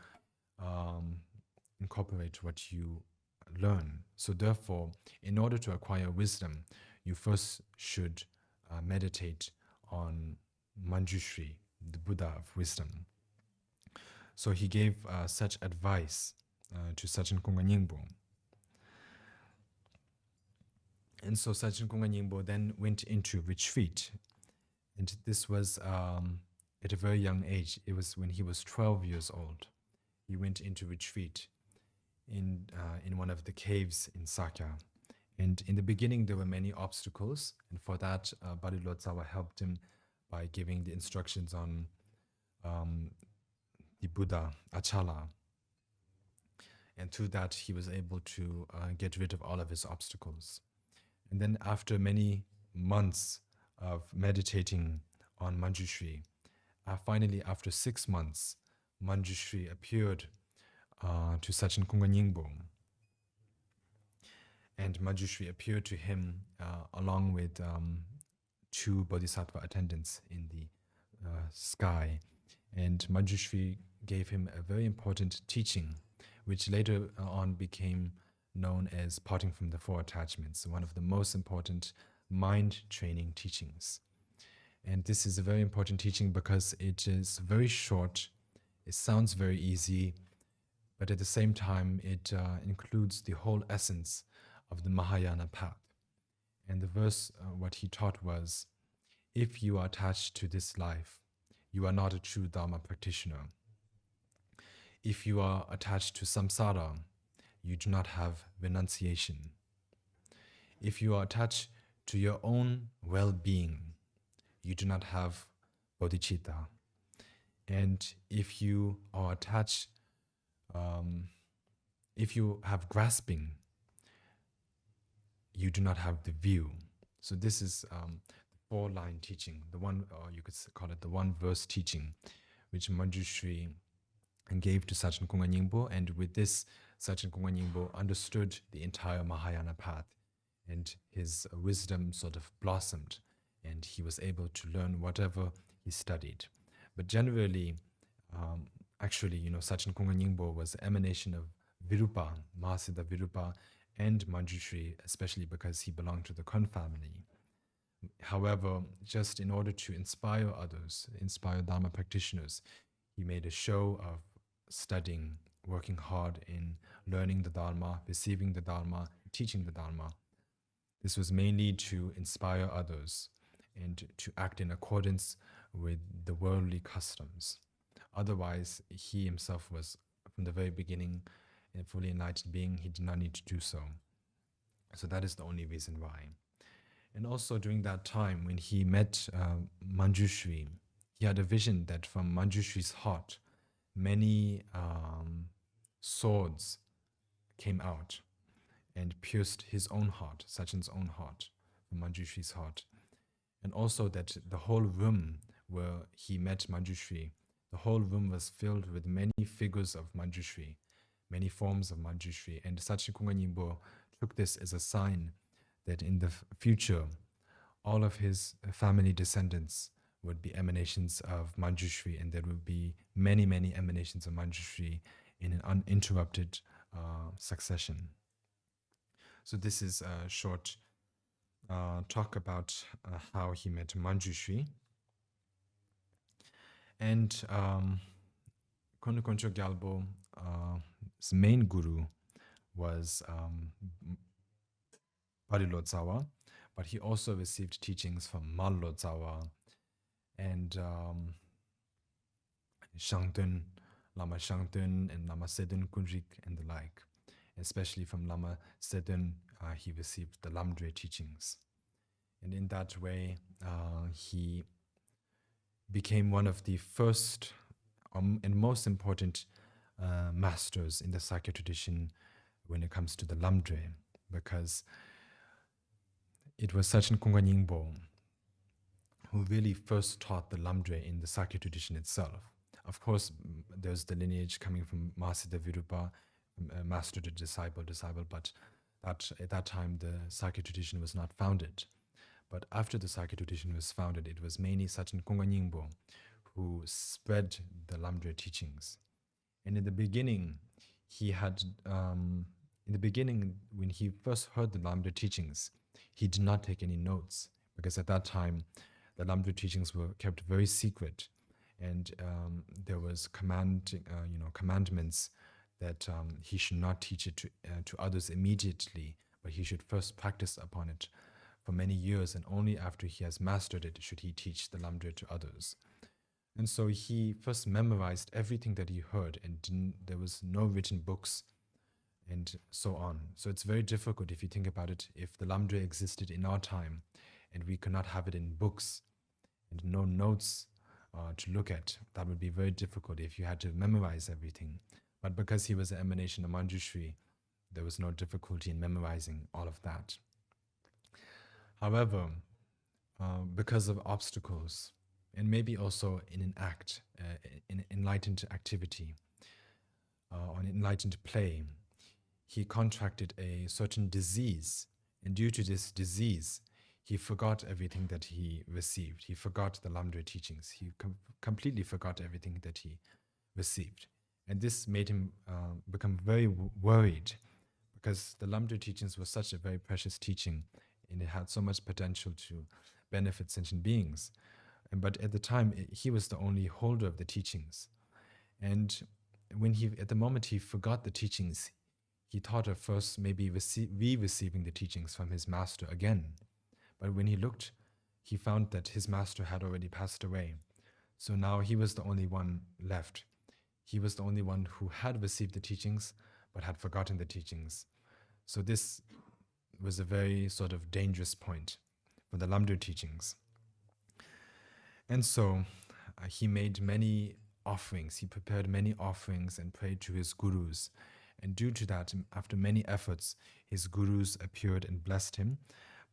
incorporate what you learn. So therefore, in order to acquire wisdom, you first should meditate on Manjushri, the Buddha of wisdom. So he gave such advice to Sachin Kunga Nyingpo. And so Sachin Kunga Nyingpo then went into retreat. And this was at a very young age. It was when he was 12 years old. He went into retreat in one of the caves in Sakya. And in the beginning, there were many obstacles. And for that, Barilotsawa helped him by giving the instructions on the Buddha, Achala. And through that, he was able to get rid of all of his obstacles. And then after many months of meditating on Manjushri, finally after 6 months, Manjushri appeared to Sachin Kunga Nyingpo. And Manjushri appeared to him along with 2 bodhisattva attendants in the sky. And Manjushri gave him a very important teaching, which later on became known as parting from the 4 attachments, one of the most important mind training teachings. And this is a very important teaching because it is very short, it sounds very easy, but at the same time it includes the whole essence of the Mahayana path. And the verse, what he taught was, if you are attached to this life, you are not a true Dharma practitioner. If you are attached to samsara, you do not have renunciation. If you are attached to your own well-being, you do not have bodhicitta. And if you are attached, if you have grasping, you do not have the view. So this is the 4-line teaching, the one, or you could call it the 1-verse teaching, which Manjushri gave to Sachin Kunga Nyingpo, and with this, Sachin Kunga Nyingpo understood the entire Mahayana path, and his wisdom sort of blossomed, and he was able to learn whatever he studied. But generally, actually, Sachin Kunga Nyingpo was the emanation of Virupa, Mahasiddha Virupa, and Manjushri, especially because he belonged to the Kun family. However, just in order to inspire others, inspire Dharma practitioners, he made a show of studying, working hard in learning the Dharma, receiving the Dharma, teaching the Dharma. This was mainly to inspire others and to act in accordance with the worldly customs. Otherwise, he himself was, from the very beginning, a fully enlightened being. He did not need to do so. So that is the only reason why. And also during that time, when he met Manjushri, he had a vision that from Manjushri's heart, many swords came out and pierced his own heart, Sachin's own heart, Manjushri's heart. And also that the whole room where he met Manjushri, the whole room was filled with many figures of Manjushri, many forms of Manjushri. And Sachin Kunga Nyingbo took this as a sign that in the future, all of his family descendants would be emanations of Manjushri, and there would be many, many emanations of Manjushri in an uninterrupted succession. So this is a short talk about how he met Manjushri. And Kono Koncho Gyalbo's main guru was Parilodzawa, but he also received teachings from Malodzawa and Shangten, Lama Shangten and Lama Sedun Kunrik and the like. Especially from Lama Sedun, he received the Lamdre teachings. And in that way, he became one of the first and most important masters in the Sakya tradition when it comes to the Lamdre, because it was Sachin Kunga Nyingbo who really first taught the Lamdre in the Sakya tradition itself. Of course, there's the lineage coming from Mahasiddha Virupa, master to disciple, but at that time the Sakya tradition was not founded. But after the Sakya tradition was founded, it was mainly Sachin Kunga Nyingbo who spread the Lamdre teachings. And in the beginning, when he first heard the Lamdre teachings, he did not take any notes, because at that time, the Lamdre teachings were kept very secret, and there was commandments that he should not teach it to others immediately, but he should first practice upon it for many years, and only after he has mastered it should he teach the Lamdre to others. And so he first memorized everything that he heard, and there was no written books and so on. So it's very difficult if you think about it. If the Lamdre existed in our time and we could not have it in books and no notes to look at, that would be very difficult if you had to memorize everything. But because he was an emanation of Manjushri, there was no difficulty in memorizing all of that. However, because of obstacles, and maybe also in an act, in enlightened activity, on enlightened play, he contracted a certain disease. And due to this disease, he forgot everything that he received. He forgot the Lamdre teachings. He completely forgot everything that he received. And this made him become very worried, because the Lamdre teachings were such a very precious teaching, and it had so much potential to benefit sentient beings. But at the time, he was the only holder of the teachings. And at the moment he forgot the teachings, he thought of first maybe re-receiving the teachings from his master again. But when he looked, he found that his master had already passed away. So now he was the only one left. He was the only one who had received the teachings, but had forgotten the teachings. So this was a very sort of dangerous point for the Lamdre teachings. And so he made many offerings. He prepared many offerings and prayed to his gurus. And due to that, after many efforts, his gurus appeared and blessed him.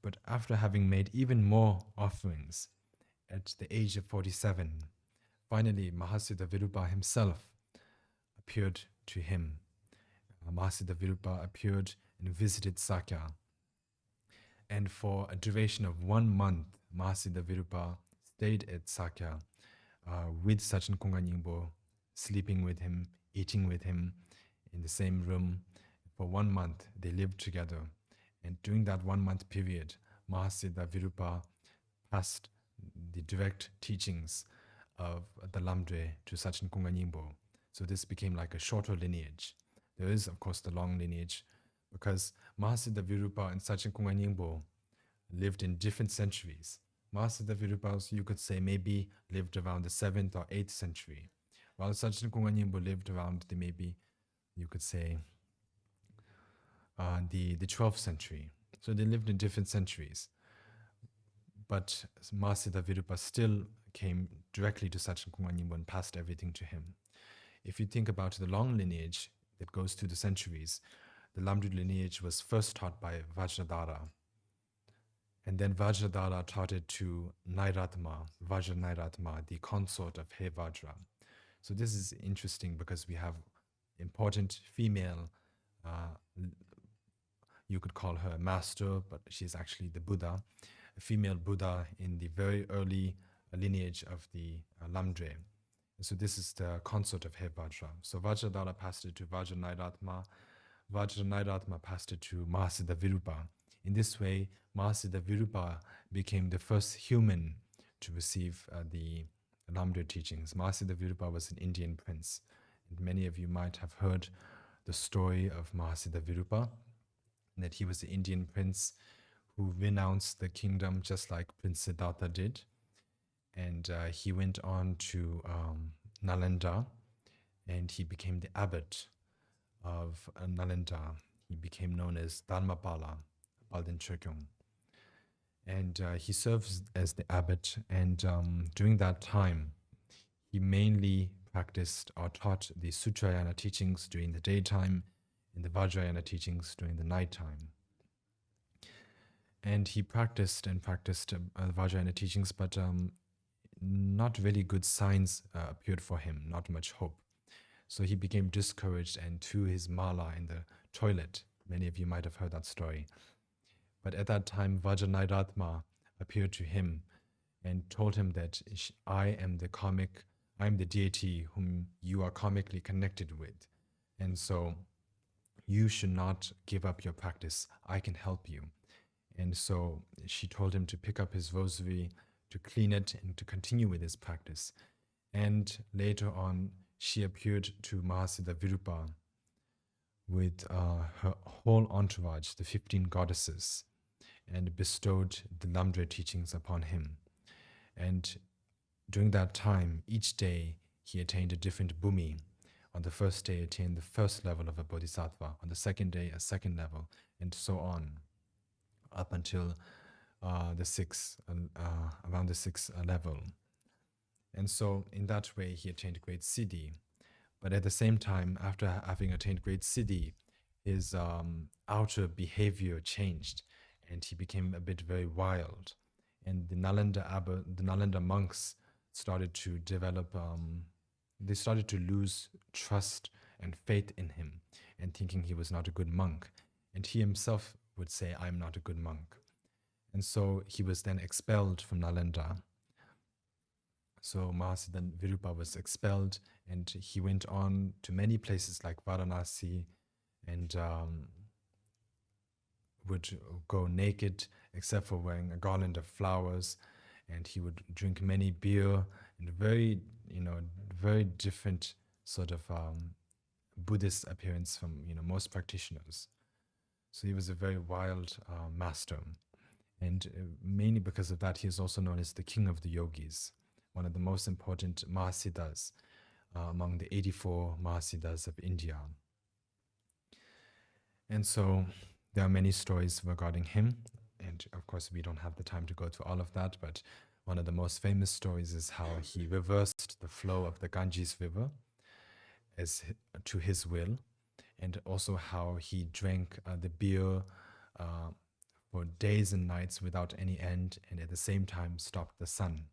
But after having made even more offerings, at the age of 47, finally Mahasiddha Virupa himself appeared to him. Mahasiddha Virupa appeared and visited Sakya. And for a duration of 1 month, Mahasiddha Virupa stayed at Sakya with Sachin Kunga Nyingbo, sleeping with him, eating with him in the same room. For 1 month, they lived together. And during that 1 month period, Mahasiddha Virupa passed the direct teachings of the Lamdre to Sachin Kunga Nyingbo. So this became like a shorter lineage. There is, of course, the long lineage, because Mahasiddha Virupa and Sachin Kunga Nyingbo lived in different centuries. Mahasiddha Virupa, you could say, maybe lived around the 7th or 8th century, while Sachin Kunga Nyingbo lived around you could say, the 12th century. So they lived in different centuries. But Mahasiddha Virupa still came directly to Sachin Kunga Nyingbo and passed everything to him. if you think about the long lineage that goes through the centuries, the Lamdru lineage was first taught by Vajradhara. And then Vajradhara taught it to Nairatma, Vajra Nairatma, the consort of He Vajra. So this is interesting because we have important female, you could call her master, but she's actually the Buddha, a female Buddha in the very early lineage of the Lamdre. So this is the consort of He Vajra. So Vajradhara passed it to Vajra Nairatma. Vajra Nairatma passed it to Mahasiddha Virupa. In this way, Mahasiddha Virupa became the first human to receive the Lamdre teachings. Mahasiddha Virupa was an Indian prince. And many of you might have heard the story of Mahasiddha Virupa, that he was the Indian prince who renounced the kingdom just like Prince Siddhartha did. And he went on to Nalindra, and he became the abbot of Nalindra. He became known as Dharmapala, Palden Chokyong. And he serves as the abbot, and during that time, he mainly practiced or taught the Sutrayana teachings during the daytime and the Vajrayana teachings during the nighttime. And he practiced Vajrayana teachings, but not really good signs appeared for him, not much hope. So he became discouraged and threw his mala in the toilet. Many of you might have heard that story. But at that time, Vajranairatma appeared to him and told him that I am the deity whom you are karmically connected with. And so you should not give up your practice. I can help you. And so she told him to pick up his rosary, to clean it, and to continue with his practice. And later on, she appeared to Mahasiddha Virupa with her whole entourage, the 15 goddesses, and bestowed the Lamdre teachings upon him. And during that time, each day, he attained a different bhumi. On the first day, attained the first level of a bodhisattva. On the second day, a second level, and so on, up until around the sixth level. And so in that way, he attained great siddhi. But at the same time, after having attained great siddhi, his outer behavior changed, and he became a bit very wild. And the Nalindra monks started to develop, they started to lose trust and faith in him, and thinking he was not a good monk. And he himself would say, I'm not a good monk. And so he was then expelled from Nalindra. So Mahasiddha Virupa was expelled, and he went on to many places like Varanasi, and would go naked except for wearing a garland of flowers, and he would drink many beer and very different sort of Buddhist appearance from most practitioners. So he was a very wild master, and mainly because of that, he is also known as the king of the yogis, one of the most important Mahasiddhas among the 84 Mahasiddhas of India. And so there are many stories regarding him, and of course we don't have the time to go through all of that, but one of the most famous stories is how he reversed the flow of the Ganges River to his will, and also how he drank the beer for days and nights without any end, and at the same time stopped the sun.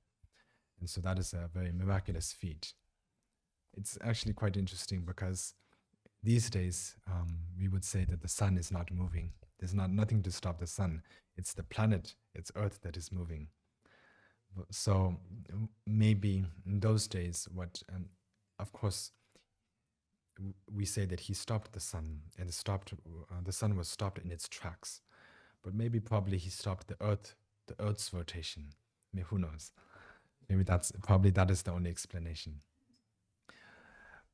And so that is a very miraculous feat. It's actually quite interesting because these days we would say that the sun is not moving. There's nothing to stop the sun. It's the planet, it's Earth that is moving. So maybe in those days, of course, we say that he stopped the sun, and the sun was stopped in its tracks. But probably he stopped the Earth's rotation. I mean, who knows? Maybe that is the only explanation.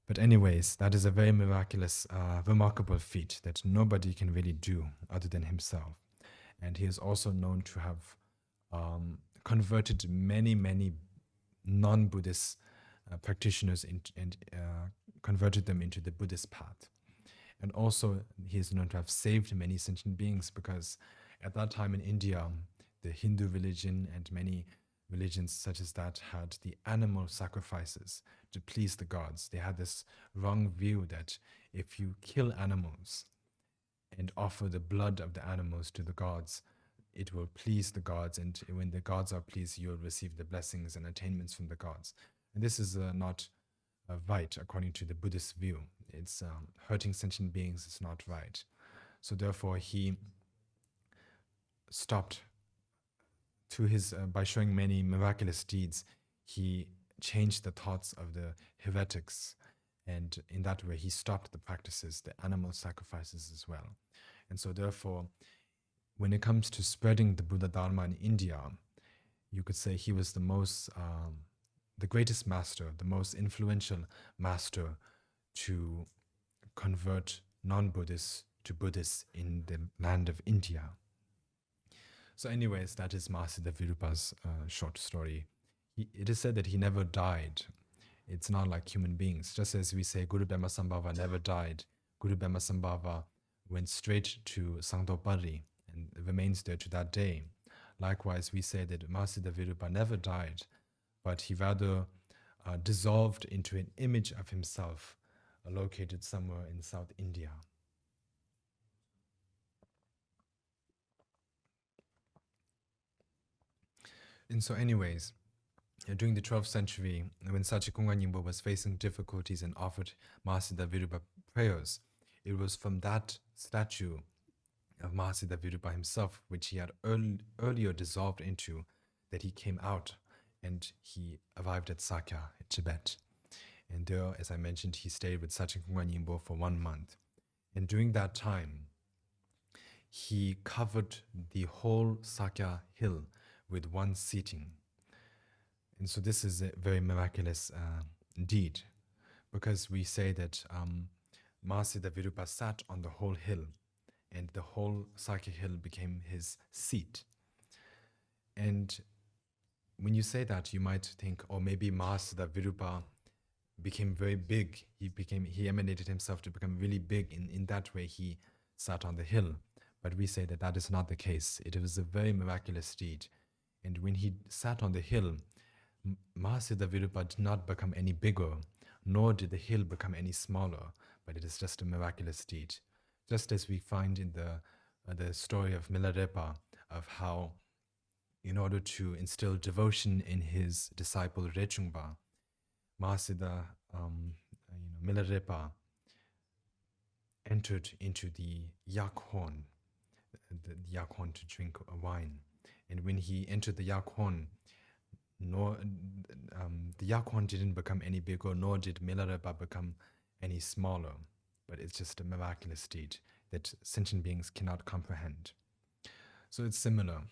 But anyways, that is a very miraculous, remarkable feat that nobody can really do other than himself. And he is also known to have converted many, many non-Buddhist practitioners and converted them into the Buddhist path. And also, he is known to have saved many sentient beings, because at that time in India, the Hindu religion and many religions such as that had the animal sacrifices to please the gods. They had this wrong view that if you kill animals and offer the blood of the animals to the gods, it will please the gods, and when the gods are pleased, you'll receive the blessings and attainments from the gods. And this is not right according to the Buddhist view. It's hurting sentient beings is not right. So therefore, he stopped to his by showing many miraculous deeds. He changed the thoughts of the heretics, and in that way, he stopped the practices, the animal sacrifices as well. And so, therefore, when it comes to spreading the Buddha Dharma in India, you could say he was the greatest master, the most influential master to convert non-Buddhists to Buddhists in the land of India. So anyways, that is Mahasiddha Virupa's short story. It is said that he never died. It's not like human beings. Just as we say Guru Bema Sambhava never died, Guru Bema Sambhava went straight to Sangdopari and remains there to that day. Likewise, we say that Mahasiddha Virupa never died, but he rather dissolved into an image of himself located somewhere in South India. And so anyways, during the 12th century, when Sachikunga Nyingpo was facing difficulties and offered Mahasiddha Virupa prayers, it was from that statue of Mahasiddha Virupa himself, which he had earlier dissolved into, that he came out and he arrived at Sakya, Tibet. And there, as I mentioned, he stayed with Sachikunga Nyingpo for 1 month. And during that time, he covered the whole Sakya hill with one seating. And so this is a very miraculous deed, because we say that Mahasiddha Virupa sat on the whole hill, and the whole Sakya hill became his seat. And when you say that, you might think, oh, maybe Mahasiddha Virupa became very big. He emanated himself to become really big. In that way, he sat on the hill. But we say that that is not the case. It was a very miraculous deed. And when he sat on the hill, Mahasiddha Virupa did not become any bigger, nor did the hill become any smaller, but it is just a miraculous deed. Just as we find in the story of Milarepa, of how, in order to instill devotion in his disciple Rechungpa, Mahasiddha Milarepa entered into the yak horn, the yak horn to drink wine. And when he entered the yak horn, the yak horn didn't become any bigger, nor did Milarepa become any smaller. But it's just a miraculous deed that sentient beings cannot comprehend. So it's similar.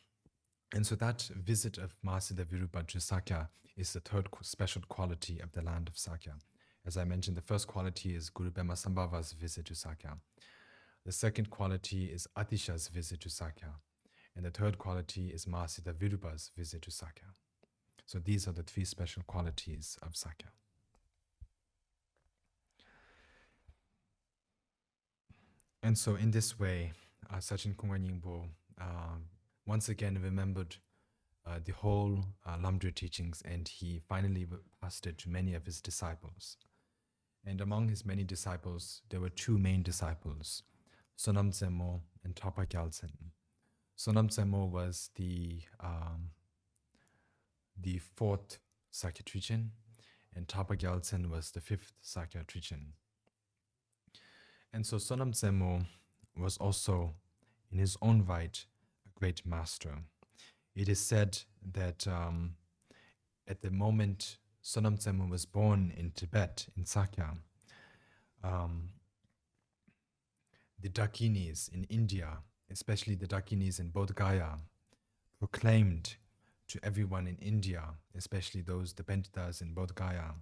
And so that visit of Mahasiddha Virupa to Sakya is the third special quality of the land of Sakya. As I mentioned, the first quality is Guru Bema Sambhava's visit to Sakya. The second quality is Atisha's visit to Sakya. And the third quality is Mahasiddha Virupa's visit to Sakya. So these are the three special qualities of Sakya. And so in this way, Sachin Kunga Nyingpo once again remembered the whole Lamdra teachings, and he finally passed it to many of his disciples. And among his many disciples, there were two main disciples, Sonam Tsemmo and Tapa Gyaltsen. Sonam Tsemmo was the fourth Sakya Trichin, and Tapa Gyaltsen was the fifth Sakya Trichin. And so Sonam Tsemmo was also, in his own right, a great master. It is said that at the moment Sonam Tsemmo was born in Tibet, in Sakya, the Dakinis in India, especially the Dakinis in Bodh Gaya, proclaimed to everyone in India, especially those Dependitas in Bodh Gaya,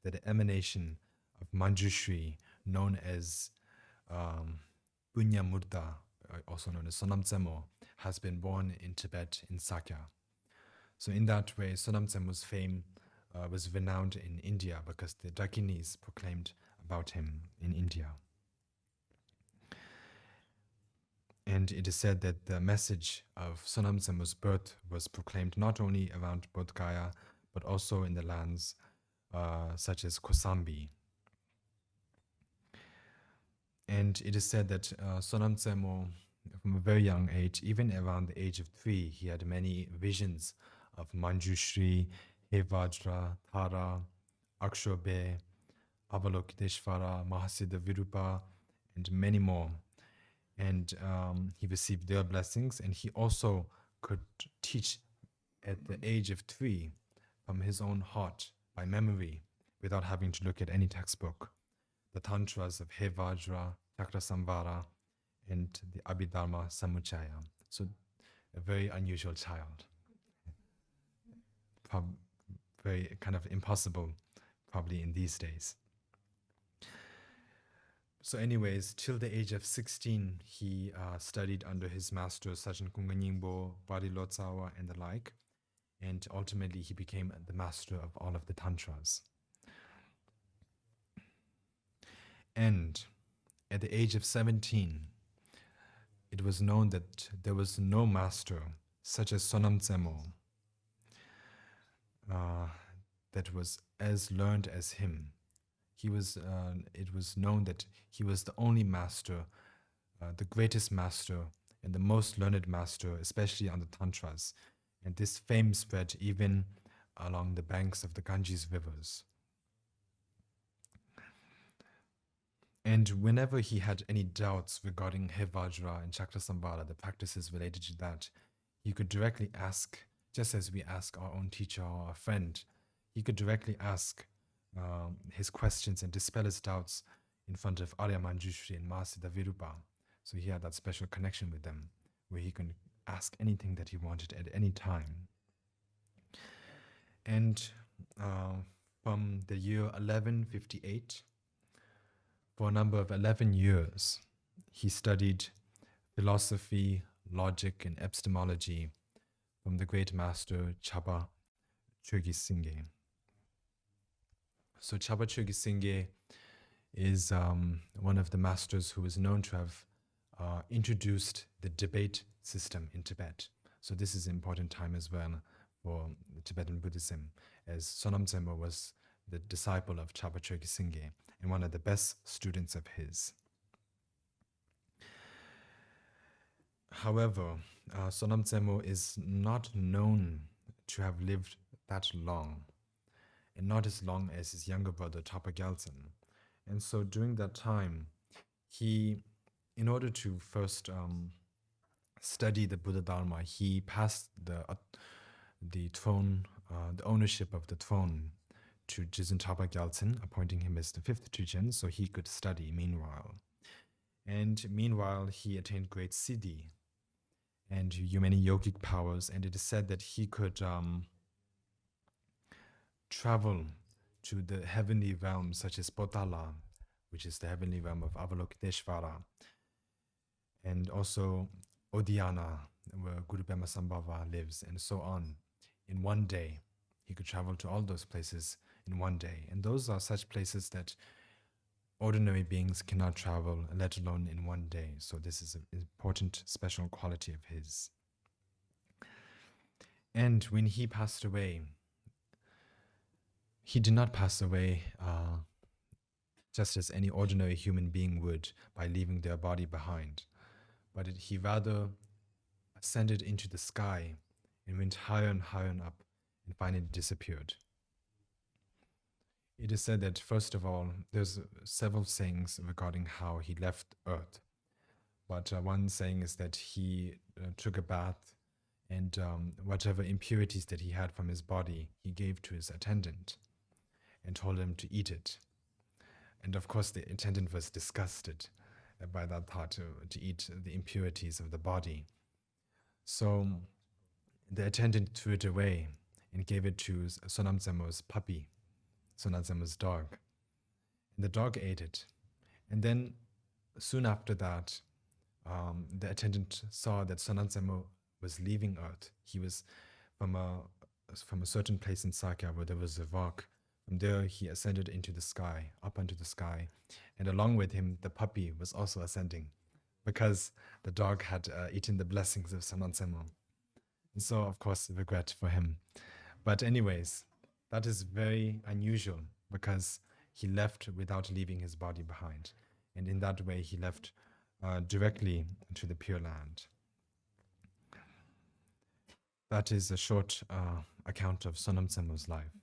that the emanation of Manjushri, known as Punya Murta, also known as Sonam Tsemmo, has been born in Tibet, in Sakya. So in that way, Sonam Tsemmo's fame was renowned in India because the Dakinis proclaimed about him in India. And it is said that the message of Sonam Tsemo's birth was proclaimed not only around Bodh Gaya, but also in the lands such as Kosambi. And it is said that Sonam Tsemo, from a very young age, even around the age of 3, he had many visions of Manjushri, Vajra, Tara, Akshobe, Avalokiteshvara, Mahasiddha Virupa, and many more. And he received their blessings, and he also could teach at the age of 3 from his own heart by memory without having to look at any textbook. The tantras of Vajra, Chakrasamvara, and the Abhidharma Samuchaya. So a very unusual child. Very kind of impossible, probably in these days. So anyways, till the age of 16, he studied under his master Sajin Kunga Nyingbo, Bari Lotsawa, and the like. And ultimately, he became the master of all of the tantras. And at the age of 17, it was known that there was no master such as Sonam Tsemo that was as learned as him. It was known that he was the only master, the greatest master, and the most learned master, especially on the tantras. And this fame spread even along the banks of the Ganges rivers. And whenever he had any doubts regarding Vajra and Chakrasamvara, the practices related to that, he could directly ask, just as we ask our own teacher or our friend, he could directly ask his questions and dispel his doubts in front of Arya Manjushri and Mahasiddha Virupa. So he had that special connection with them, where he could ask anything that he wanted at any time. And from the year 1158, for a number of 11 years, he studied philosophy, logic, and epistemology from the great master Chaba Chögyal Singye. So Chaba Chögyal Singye is one of the masters who is known to have introduced the debate system in Tibet. So this is an important time as well for Tibetan Buddhism, as Sonam Tsemo was the disciple of Chaba Chögyal Singye and one of the best students of his. However, Sonam Tsemo is not known to have lived that long, and not as long as his younger brother Tapa Gyaltsen. And so during that time, he, in order to first study the Buddha Dharma, he passed the throne, the ownership of the throne to Jizun Tapa Gyaltsen, appointing him as the 5th Trijin, so he could study meanwhile. And meanwhile, he attained great siddhi and many yogic powers, and it is said that he could travel to the heavenly realms such as Potala, which is the heavenly realm of Avalokiteshvara, and also Odhyana, where Guru Pema Sambhava lives, and so on. In one day, he could travel to all those places in one day. And those are such places that ordinary beings cannot travel, let alone in one day. So this is an important special quality of his. And when he passed away, he did not pass away just as any ordinary human being would by leaving their body behind, but he rather ascended into the sky and went higher and higher up and finally disappeared. It is said that, first of all, there's several sayings regarding how he left Earth. But one saying is that he took a bath and whatever impurities that he had from his body, he gave to his attendant and told him to eat it. And of course, the attendant was disgusted by that thought to eat the impurities of the body. So the attendant threw it away and gave it to Sonam Tsemo's puppy, Sonam Tsemo's dog. And the dog ate it. And then soon after that, the attendant saw that Sonam Tsemo was leaving Earth. He was from a certain place in Sakya where there was a rock. From there, he ascended into the sky, up into the sky. And along with him, the puppy was also ascending because the dog had eaten the blessings of Sanan Semo. And so, of course, regret for him. But anyways, that is very unusual because he left without leaving his body behind. And in that way, he left directly to the Pure Land. That is a short account of Sonam Tsemo's life.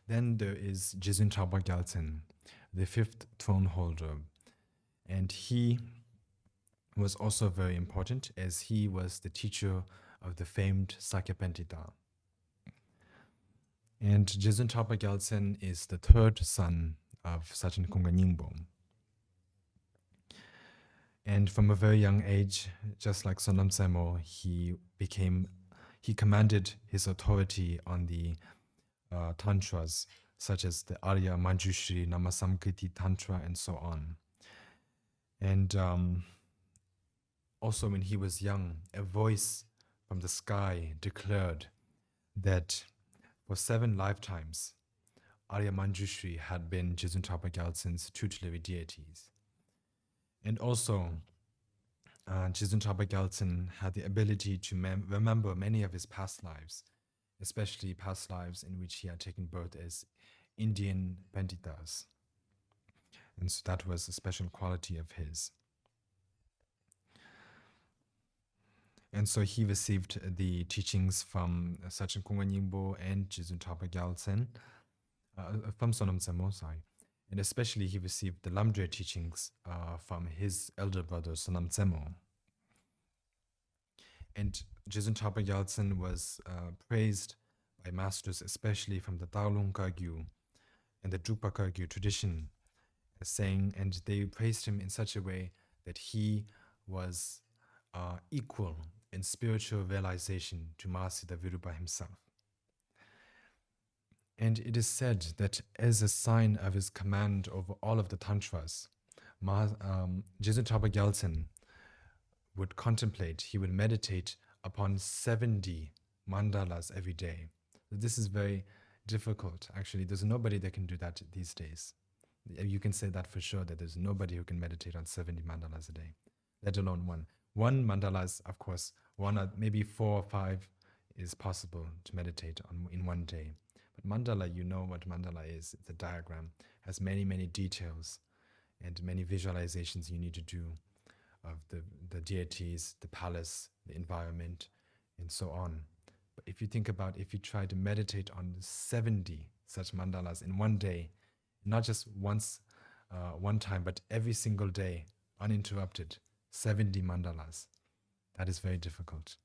Then there is Jizun Traba Gyaltsen, the fifth throne holder. And he was also very important as he was the teacher of the famed Sakya Pentita. And Jizun Traba Gyaltsen is the third son of Sachen Kunga Nyingbo. And from a very young age, just like Sonam Tsemo, he commanded his authority on the tantras, such as the Arya, Manjushri, Namasamkriti Tantra, and so on. And also when he was young, a voice from the sky declared that for 7 lifetimes, Arya Manjushri had been Jizun Traba Gyaltsen's tutelary deities. And also, Jizun Traba Gyaltsen had the ability to remember many of his past lives, especially past lives in which he had taken birth as Indian Panditas. And so that was a special quality of his. And so he received the teachings from Sachen Kunga Nyingbo and Jizun Traba Gyaltsen, from Sonam Tsemo, sorry. And especially he received the Lamdre teachings from his elder brother, Sonam Tsemo. And Jizun Traba Gyaltsen was praised by masters, especially from the Darlung Kaikyu and the Drukpa Kaikyu tradition, saying, and they praised him in such a way that he was equal in spiritual realization to Mahasiddha Virupa himself. And it is said that as a sign of his command over all of the tantras, Jizun Traba Gyaltsen would contemplate, he would meditate upon 70 mandalas every day. This is very difficult, actually. There's nobody that can do that these days. You can say that for sure, that there's nobody who can meditate on 70 mandalas a day, let alone one. One mandalas, of course, maybe 4 or 5 is possible to meditate on in one day. But mandala, you know what mandala is. It's a diagram, has many, many details and many visualizations you need to do of the deities, the palace, the environment, and so on. But if you think about, if you try to meditate on 70 such mandalas in one day, not just once, one time, but every single day, uninterrupted, 70 mandalas. That is very difficult.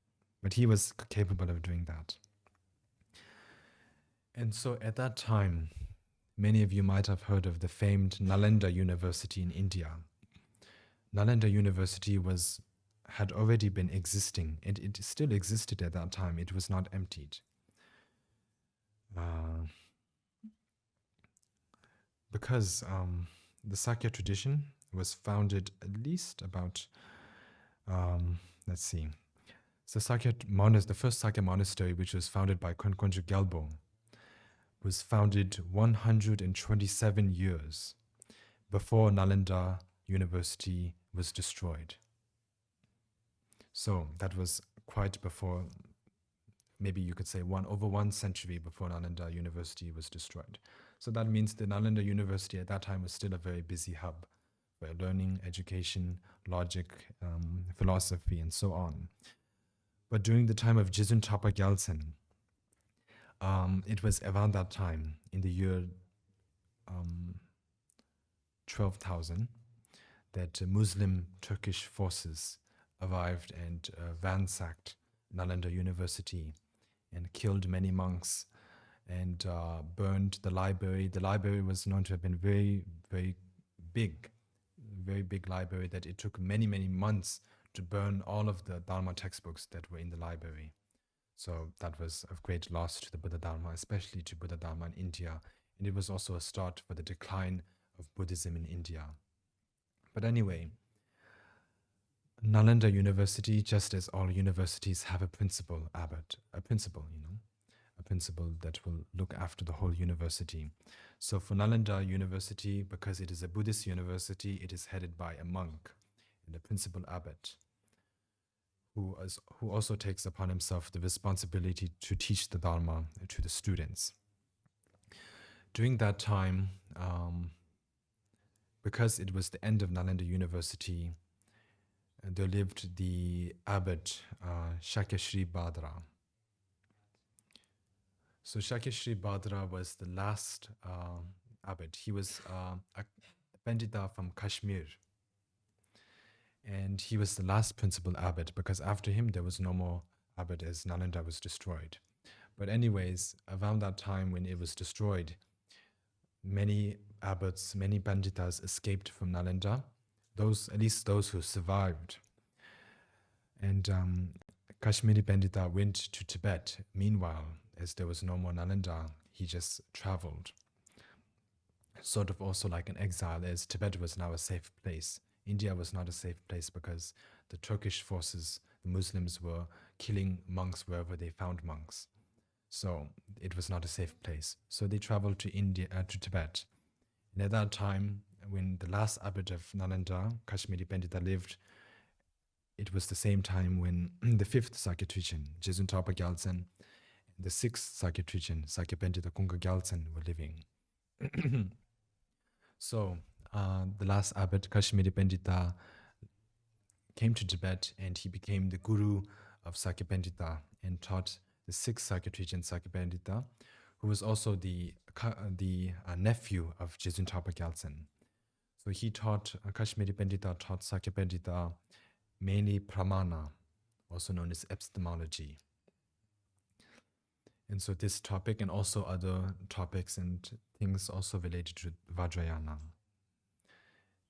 But he was capable of doing that. And so at that time, many of you might have heard of the famed Nalindra University in India. Nalindra University had already been existing, and it still existed at that time. It was not emptied. Because the Sakya tradition was founded at least about, let's see. So the first Sakya monastery, which was founded by Konkonjo Gyalpo, was founded 127 years before Nalindra University was destroyed. So that was quite before, maybe you could say over 1 century before Nalindra University was destroyed. So that means the Nalindra University at that time was still a very busy hub for learning, education, logic, philosophy, and so on. But during the time of Jizun Traba Gyaltsen, it was around that time, in the year 12,000, that Muslim Turkish forces arrived and ransacked Nalindra University and killed many monks and burned the library. The library was known to have been very, very big library, that it took many, many months to burn all of the Dharma textbooks that were in the library. So that was of great loss to the Buddha Dharma, especially to Buddha Dharma in India. And it was also a start for the decline of Buddhism in India. But anyway, Nalindra University, just as all universities, have a principal that will look after the whole university. So for Nalindra University, because it is a Buddhist university, it is headed by a monk. and the principal abbot, who also takes upon himself the responsibility to teach the Dharma to the students. During that time, because it was the end of Nalindra University, there lived the abbot Shakya Bhadra. So Shakya Bhadra was the last abbot. He was a Pandita from Kashmir. And he was the last principal abbot, because after him there was no more abbot as Nalindra was destroyed. But anyways, around that time when it was destroyed, many abbots, many Panditas escaped from Nalindra, at least those who survived. And Kashmiri Pandita went to Tibet. Meanwhile, as there was no more Nalindra, he just traveled. Sort of also like an exile, as Tibet was now a safe place. India was not a safe place because the Turkish forces, the Muslims, were killing monks wherever they found monks. So it was not a safe place. So they traveled to India, to Tibet. And at that time, when the last abbot of Nalindra, Kashmiri Pandita, lived, it was the same time when the fifth Sakya tradition, Jesun Trapa Gyaltsen, and the sixth Sakya tradition, Sakya Pandita Kunga Gyaltsen, were living. So the last abbot, Kashmiri Pandita, came to Tibet, and he became the guru of Sakya Pandita and taught the sixth Sakya tradition, Sakya Pandita, who was also the nephew of Jesun Trapa Gyaltsen. So he taught, Kashmiri Pandita taught Sakya Pandita mainly pramana, also known as epistemology. And so this topic and also other topics and things also related to Vajrayana.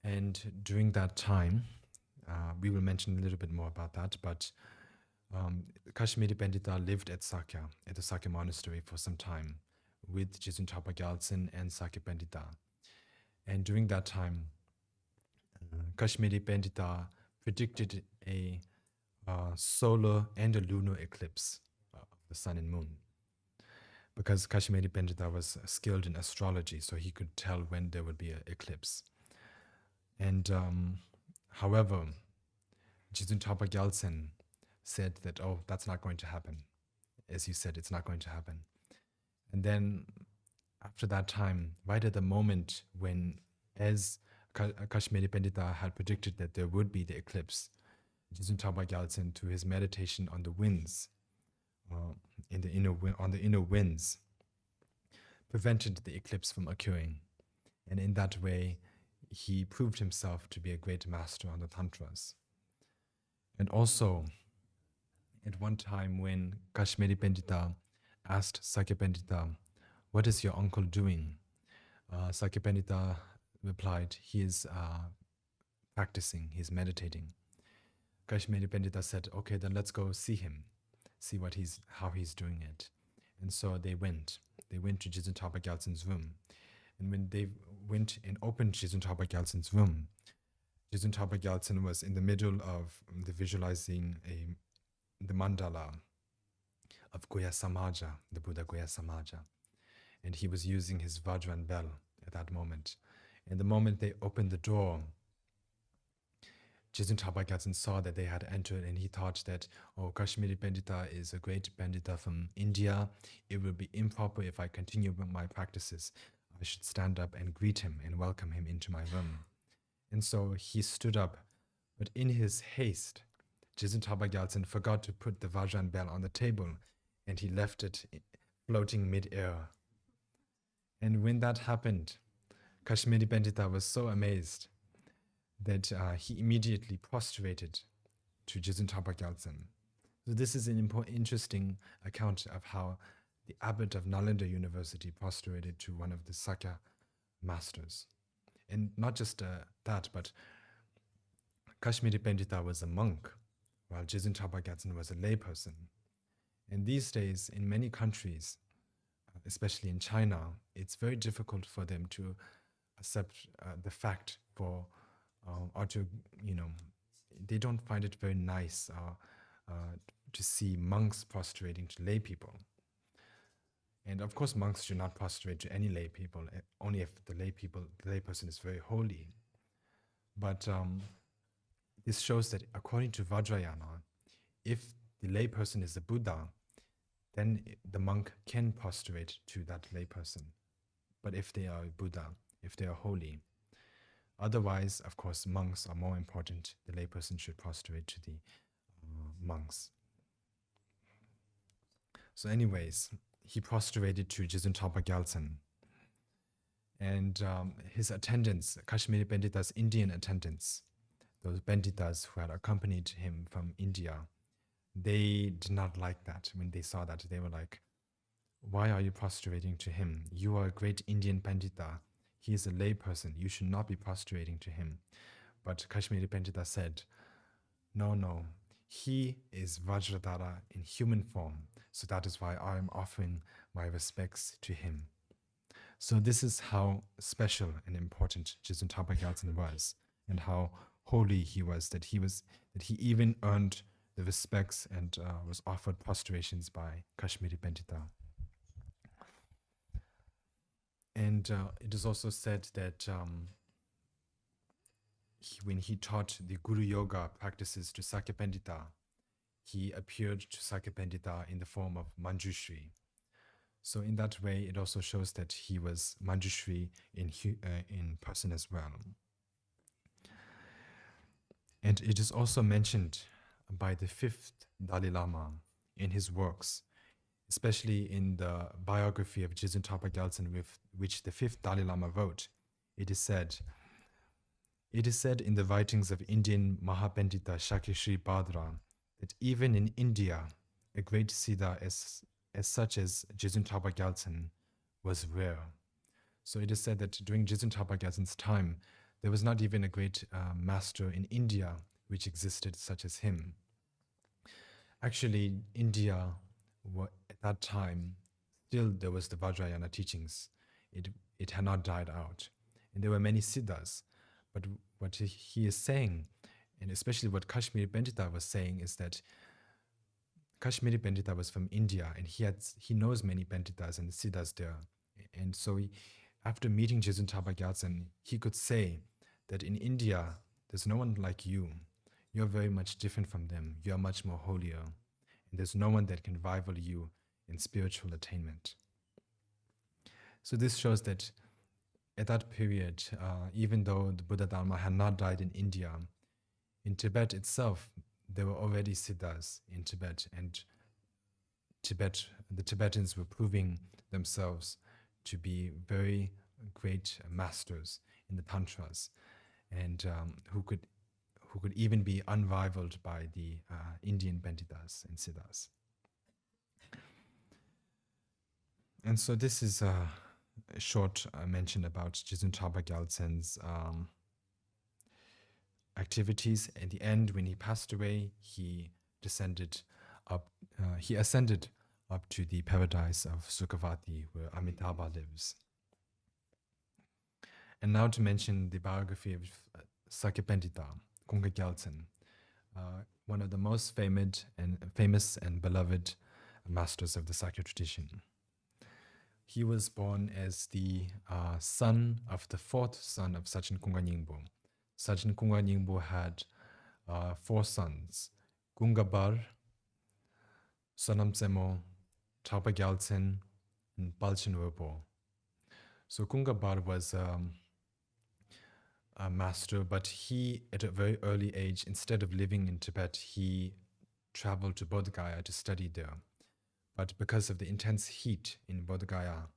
And during that time, we will mention a little bit more about that, but Kashmiri Pandita lived at Sakya, at the Sakya Monastery for some time with Jesun Trapa Gyaltsen and Sakya Pandita. And during that time, Kashmiri Pandita predicted a solar and a lunar eclipse of the sun and moon. Because Kashmiri Pandita was skilled in astrology, so he could tell when there would be an eclipse. And however, Jesun Trapa Gyaltsen said that, oh, that's not going to happen. As you said, it's not going to happen. And then after that time, right at the moment when, as Kashmiri Pandita had predicted that there would be the eclipse, Jesun Trapa Gyaltsen, to his meditation on the winds, on the inner winds, prevented the eclipse from occurring. And in that way, he proved himself to be a great master on the Tantras. And also, at one time when Kashmiri Pandita asked Sakya Pandita, "What is your uncle doing?" Sakya Pandita replied, "He is practicing, he's meditating." Kashmiri Pandita said, "Okay, then let's go see him, see how he's doing it." And so they went to Jesun Trapa Gyaltsen's room. And when they went and opened Jesun Trapa Gyaltsen's room, Jesun Trapa Gyaltsen was in the middle of the visualizing the mandala of Goya Samaja, the Buddha Goya Samaja. And he was using his Vajra bell at that moment. And the moment they opened the door, Jesun Trapa Gyaltsen saw that they had entered, and he thought that, oh, Kashmiri Pandita is a great Pandita from India. It will be improper if I continue with my practices. I should stand up and greet him and welcome him into my room. And so he stood up, but in his haste, Jesun Trapa Gyaltsen forgot to put the Vajra bell on the table, and he left it floating mid-air. And when that happened, Kashmiri Pandita was so amazed that he immediately prostrated to Jesun Trapa Gyaltsen. So this is an interesting account of how the abbot of Nalindra University prostrated to one of the Sakya masters. And not just that, but Kashmiri Pandita was a monk, while Jesun Trapa Gyaltsen was a layperson. And these days, in many countries, especially in China, it's very difficult for them to accept the fact or to, they don't find it very nice to see monks prostrating to lay people. And of course, monks should not prostrate to any lay people, only if the layperson is very holy. But this shows that according to Vajrayana, if the layperson is the Buddha, then the monk can prostrate to that layperson. But if they are Buddha, if they are holy, otherwise, of course, monks are more important. The layperson should prostrate to the monks. So anyways, he prostrated to Jizuntapa Gyaltsen. And his attendants, Kashmiri Panditas' Indian attendants, those Panditas who had accompanied him from India, they did not like that. When they saw that, they were like, why are you prostrating to him? You are a great Indian Pandita. He is a lay person. You should not be prostrating to him. But Kashmiri Pandita said, no, he is Vajradhara in human form. So that is why I am offering my respects to him. So this is how special and important Jizuntapa Gyaltsen was, and how holy he was, that he even earned the respects and was offered prostrations by Kashmiri Pandita. And it is also said that when he taught the Guru Yoga practices to Sakya Pandita, he appeared to Sakya Pandita in the form of Manjushri. So in that way, it also shows that he was Manjushri in person as well. And it is also mentioned by the fifth Dalai Lama in his works, especially in the biography of Jizuntapa Gyaltsen, which the fifth Dalai Lama wrote. It is said in the writings of Indian Mahapandita Shakya Bhadra that even in India, a great Siddha as such as Jizuntapa Gyaltsen was rare. So it is said that during Jizuntapa Gyaltsen's time, there was not even a great master in India which existed such as him. Actually, India, at that time, still there was the Vajrayana teachings. It had not died out. And there were many Siddhas. But what he is saying, and especially what Kashmiri Pandita was saying, is that Kashmiri Pandita was from India, and he knows many Panditas and Siddhas there. And so after meeting Jizuntapa Gyaltsen, he could say that in India, there's no one like you. You're very much different from them. You are much more holier. And there's no one that can rival you in spiritual attainment. So this shows that at that period, even though the Buddha Dharma had not died in India, in Tibet itself, there were already Siddhas in Tibet, and the Tibetans were proving themselves to be very great masters in the Tantras, and who could even be unrivaled by the Indian Panditas and Siddhas. And so this is a short mention about Jizuntapa Gyaltsen's activities. At the end, when he passed away, he ascended up to the paradise of Sukhavati, where Amitabha lives. And now to mention the biography of Sakya Pandita, Kunga Gyaltsen, one of the most famous and beloved masters of the Sakya tradition. He was born as the son of the fourth son of Sachen Kunga Nyingbo. Sachen Kunga Nyingbo had 4 sons: Gungabar, Sonam Tsemo, Taupa Gyaltsen, and Palchen Werpo. So Gungabar was a master, but he, at a very early age, instead of living in Tibet, he traveled to Bodh Gaya to study there. But because of the intense heat in Bodh Gaya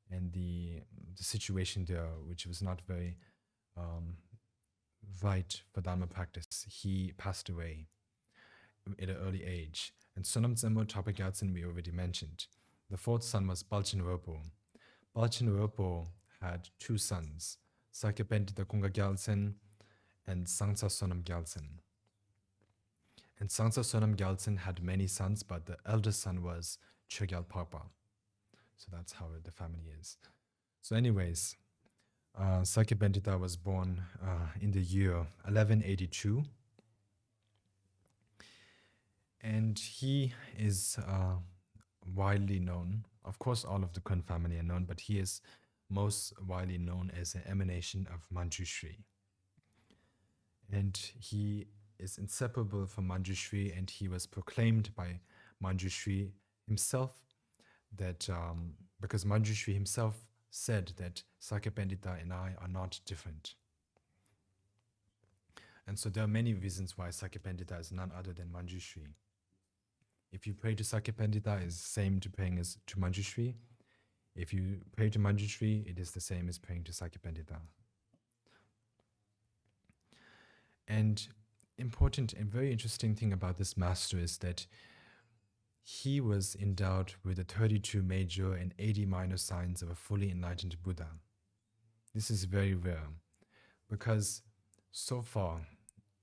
and the situation there, which was not very right for Dharma practice, he passed away at an early age. And Sonam Tsemo Taupa Gyaltsen we already mentioned. The 4th son was Palchen Werpo. Palchen Werpo had 2 sons, Sakya Pandita Kunga Gyaltsen and Sangsa Sonam Gyaltsen. And Sangsa Sonam Gyaltsen had many sons, but the eldest son was Chogyal Parpa. So that's how the family is. So anyways, Sakya Pandita was born in the year 1182. And he is widely known. Of course, all of the Kun family are known, but he is most widely known as an emanation of Manjushri. And he is inseparable from Manjushri, and he was proclaimed by Manjushri himself that because Manjushri himself said that Sakya Pandita and I are not different. And so there are many reasons why Sakya Pandita is none other than Manjushri. If you pray to Sakya Pandita, it's the same to praying as to Manjushri. If you pray to Manjushri, it is the same as praying to Sakya Pandita. And important and very interesting thing about this master is that he was endowed with the 32 major and 80 minor signs of a fully enlightened Buddha. This is very rare because so far,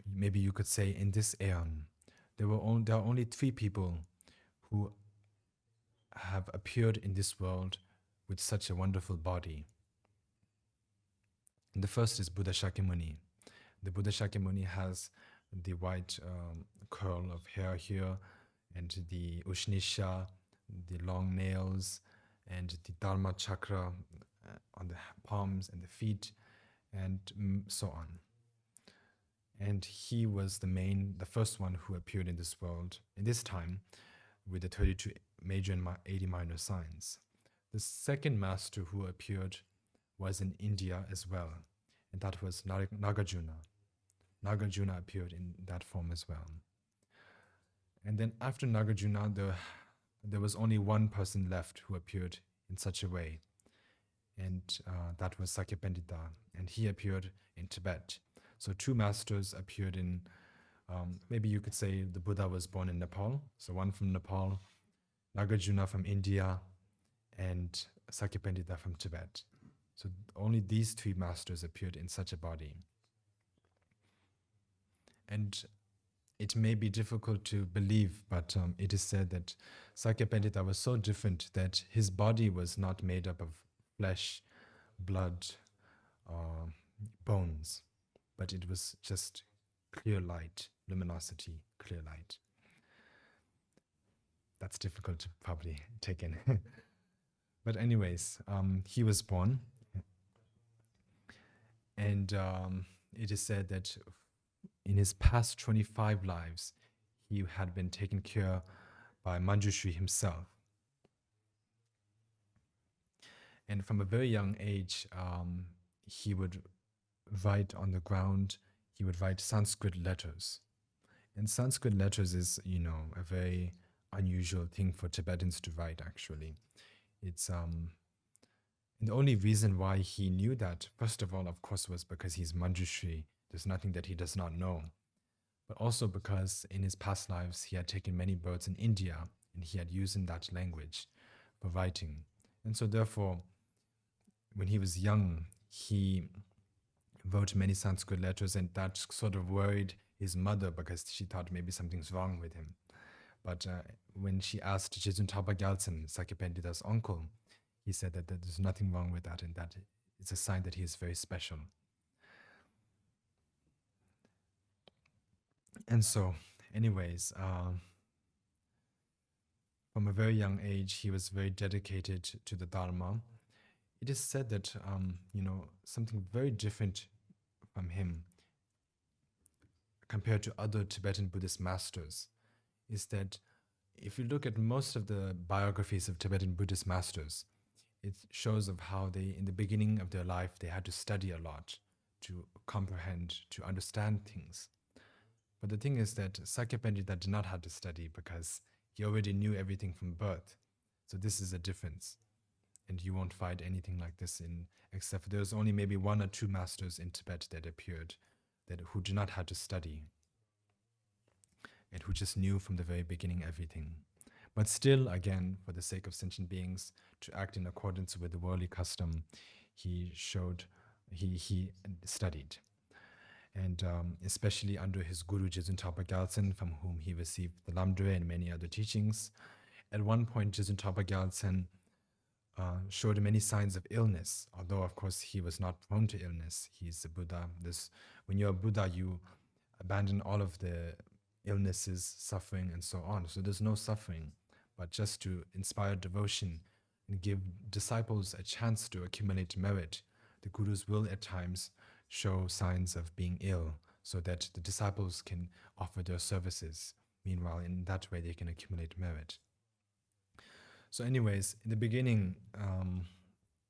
maybe you could say in this aeon, there are only 3 people who have appeared in this world with such a wonderful body. And the first is Buddha Shakimoni. The Buddha Shakimoni has the white curl of hair here, and the Ushnisha, the long nails, and the Dharma chakra on the palms and the feet, and so on. And he was the first one who appeared in this world, in this time, with the 32 major and 80 minor signs. The second master who appeared was in India as well, and that was Nagarjuna. Nagarjuna appeared in that form as well. And then after Nagarjuna, there was only one person left who appeared in such a way, and that was Sakya Pandita, and he appeared in Tibet. So 2 masters appeared in, maybe you could say the Buddha was born in Nepal, so one from Nepal, Nagarjuna from India, and Sakya Pandita from Tibet. So only these 3 masters appeared in such a body. And it may be difficult to believe, but it is said that Sakya Pandita was so different that his body was not made up of flesh, blood, bones, but it was just clear light, luminosity, clear light. That's difficult to probably take in. But anyways, he was born, and it is said that in his past 25 lives, he had been taken care by Manjushri himself. And from a very young age, he would write on the ground, he would write Sanskrit letters. And Sanskrit letters is, a very unusual thing for Tibetans to write, actually. It's and the only reason why he knew that, first of all, of course, was because he's Manjushri. There's nothing that he does not know. But also because in his past lives, he had taken many births in India, and he had used that language for writing. And so therefore, when he was young, he wrote many Sanskrit letters, and that sort of worried his mother because she thought maybe something's wrong with him. But when she asked Jizun Taba Gyaltsen, Sakya Pandita's uncle, he said that there's nothing wrong with that, and that it's a sign that he is very special. And so, anyways, from a very young age, he was very dedicated to the Dharma. It is said that, something very different from him compared to other Tibetan Buddhist masters is that if you look at most of the biographies of Tibetan Buddhist masters, it shows of how they, in the beginning of their life, they had to study a lot to comprehend, to understand things. But the thing is that Sakya Pandita did not have to study because he already knew everything from birth. So this is a difference. And you won't find anything like this except for there's only maybe 1 or 2 masters in Tibet that appeared who did not have to study and who just knew from the very beginning everything. But still, again, for the sake of sentient beings, to act in accordance with the worldly custom, he studied. And especially under his guru Jizun Tapa Gyaltsen, from whom he received the Lamdre and many other teachings. At one point, Jizun Tapa Gyaltsen showed many signs of illness, although of course he was not prone to illness. He's a Buddha. When you're a Buddha, you abandon all of the illnesses, suffering, and so on. So there's no suffering, but just to inspire devotion and give disciples a chance to accumulate merit, the gurus will at times show signs of being ill so that the disciples can offer their services. Meanwhile, in that way, they can accumulate merit. So anyways, in the beginning,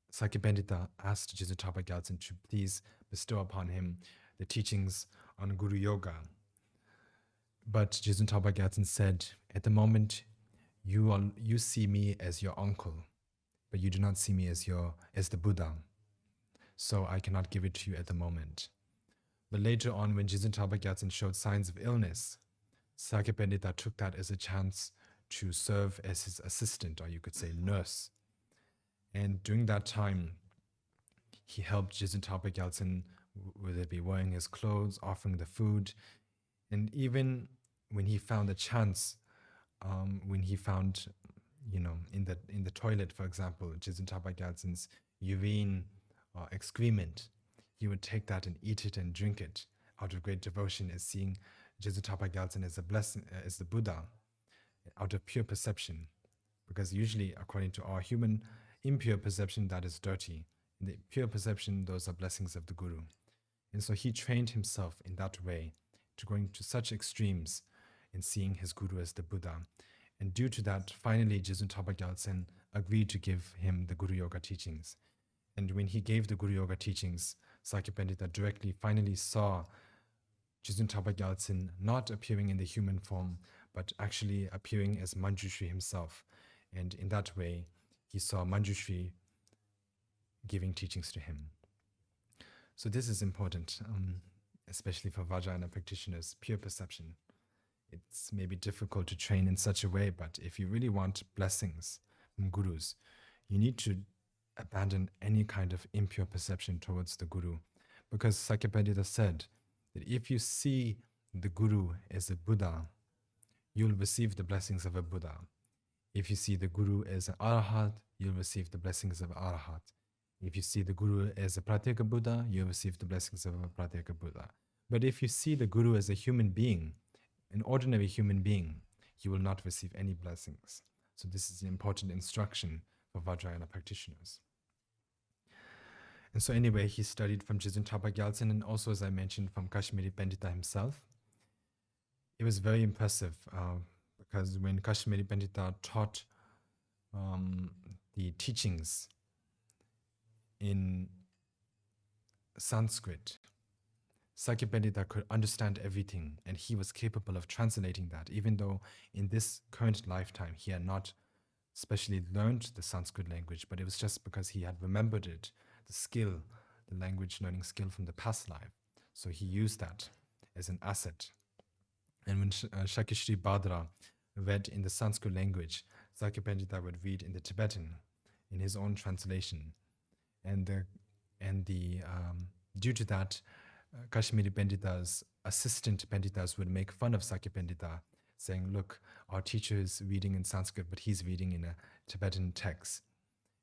Sakya Pandita asked Jesus Tapa Gyaltsen to please bestow upon him the teachings on Guru Yoga. But Jesus Tapa Gyaltsen said, at the moment, you see me as your uncle, but you do not see me as the Buddha. So I cannot give it to you at the moment. But later on, when Jesus Tapa Gyaltsen showed signs of illness, Sakya Pandita took that as a chance to serve as his assistant, or you could say nurse. And during that time, he helped Jesus Tapa Gyaltsen, whether it be wearing his clothes, offering the food, and even when he found a chance, when he found, in the toilet, for example, Jesus Tapa Gyaltsen's urine or excrement, he would take that and eat it and drink it out of great devotion, as seeing Jesus Tapa Gyaltsen as a blessing, as the Buddha, out of pure perception. Because usually, according to our human impure perception, that is dirty. In the pure perception, those are blessings of the Guru. And so he trained himself in that way, to going to such extremes in seeing his Guru as the Buddha. And due to that, finally, Jesus Tapa Gyaltsen agreed to give him the Guru Yoga teachings. And when he gave the Guru Yoga teachings, Sakya Pandita directly finally saw Jesus Tapa Gyaltsen not appearing in the human form, but actually appearing as Manjushri himself. And in that way, he saw Manjushri giving teachings to him. So this is important, especially for Vajrayana practitioners, pure perception. It's maybe difficult to train in such a way, but if you really want blessings from gurus, you need to abandon any kind of impure perception towards the Guru. Because Sakya Pandita said that if you see the Guru as a Buddha, you'll receive the blessings of a Buddha. If you see the Guru as an Arahat, you'll receive the blessings of Arahat. If you see the Guru as a Pratyeka Buddha, you'll receive the blessings of a Pratyeka Buddha. But if you see the Guru as a human being, an ordinary human being, you will not receive any blessings. So this is an important instruction for Vajrayana practitioners. And so anyway, he studied from Jizun Tapa Gyaltsen, and also, as I mentioned, from Kashmiri Pandita himself. It was very impressive because when Kashmiri Pandita taught the teachings in Sanskrit, Sakya Pandita could understand everything, and he was capable of translating that, even though in this current lifetime he had not specially learned the Sanskrit language, but it was just because he had remembered it, the skill, the language learning skill from the past life. So he used that as an asset. And when Shakishri Bhadra read in the Sanskrit language, Sakya Pandita would read in the Tibetan, in his own translation. And due to that, Kashmiri Pandita's assistant Panditas would make fun of Sakya Pandita, saying, look, our teacher is reading in Sanskrit, but he's reading in a Tibetan text.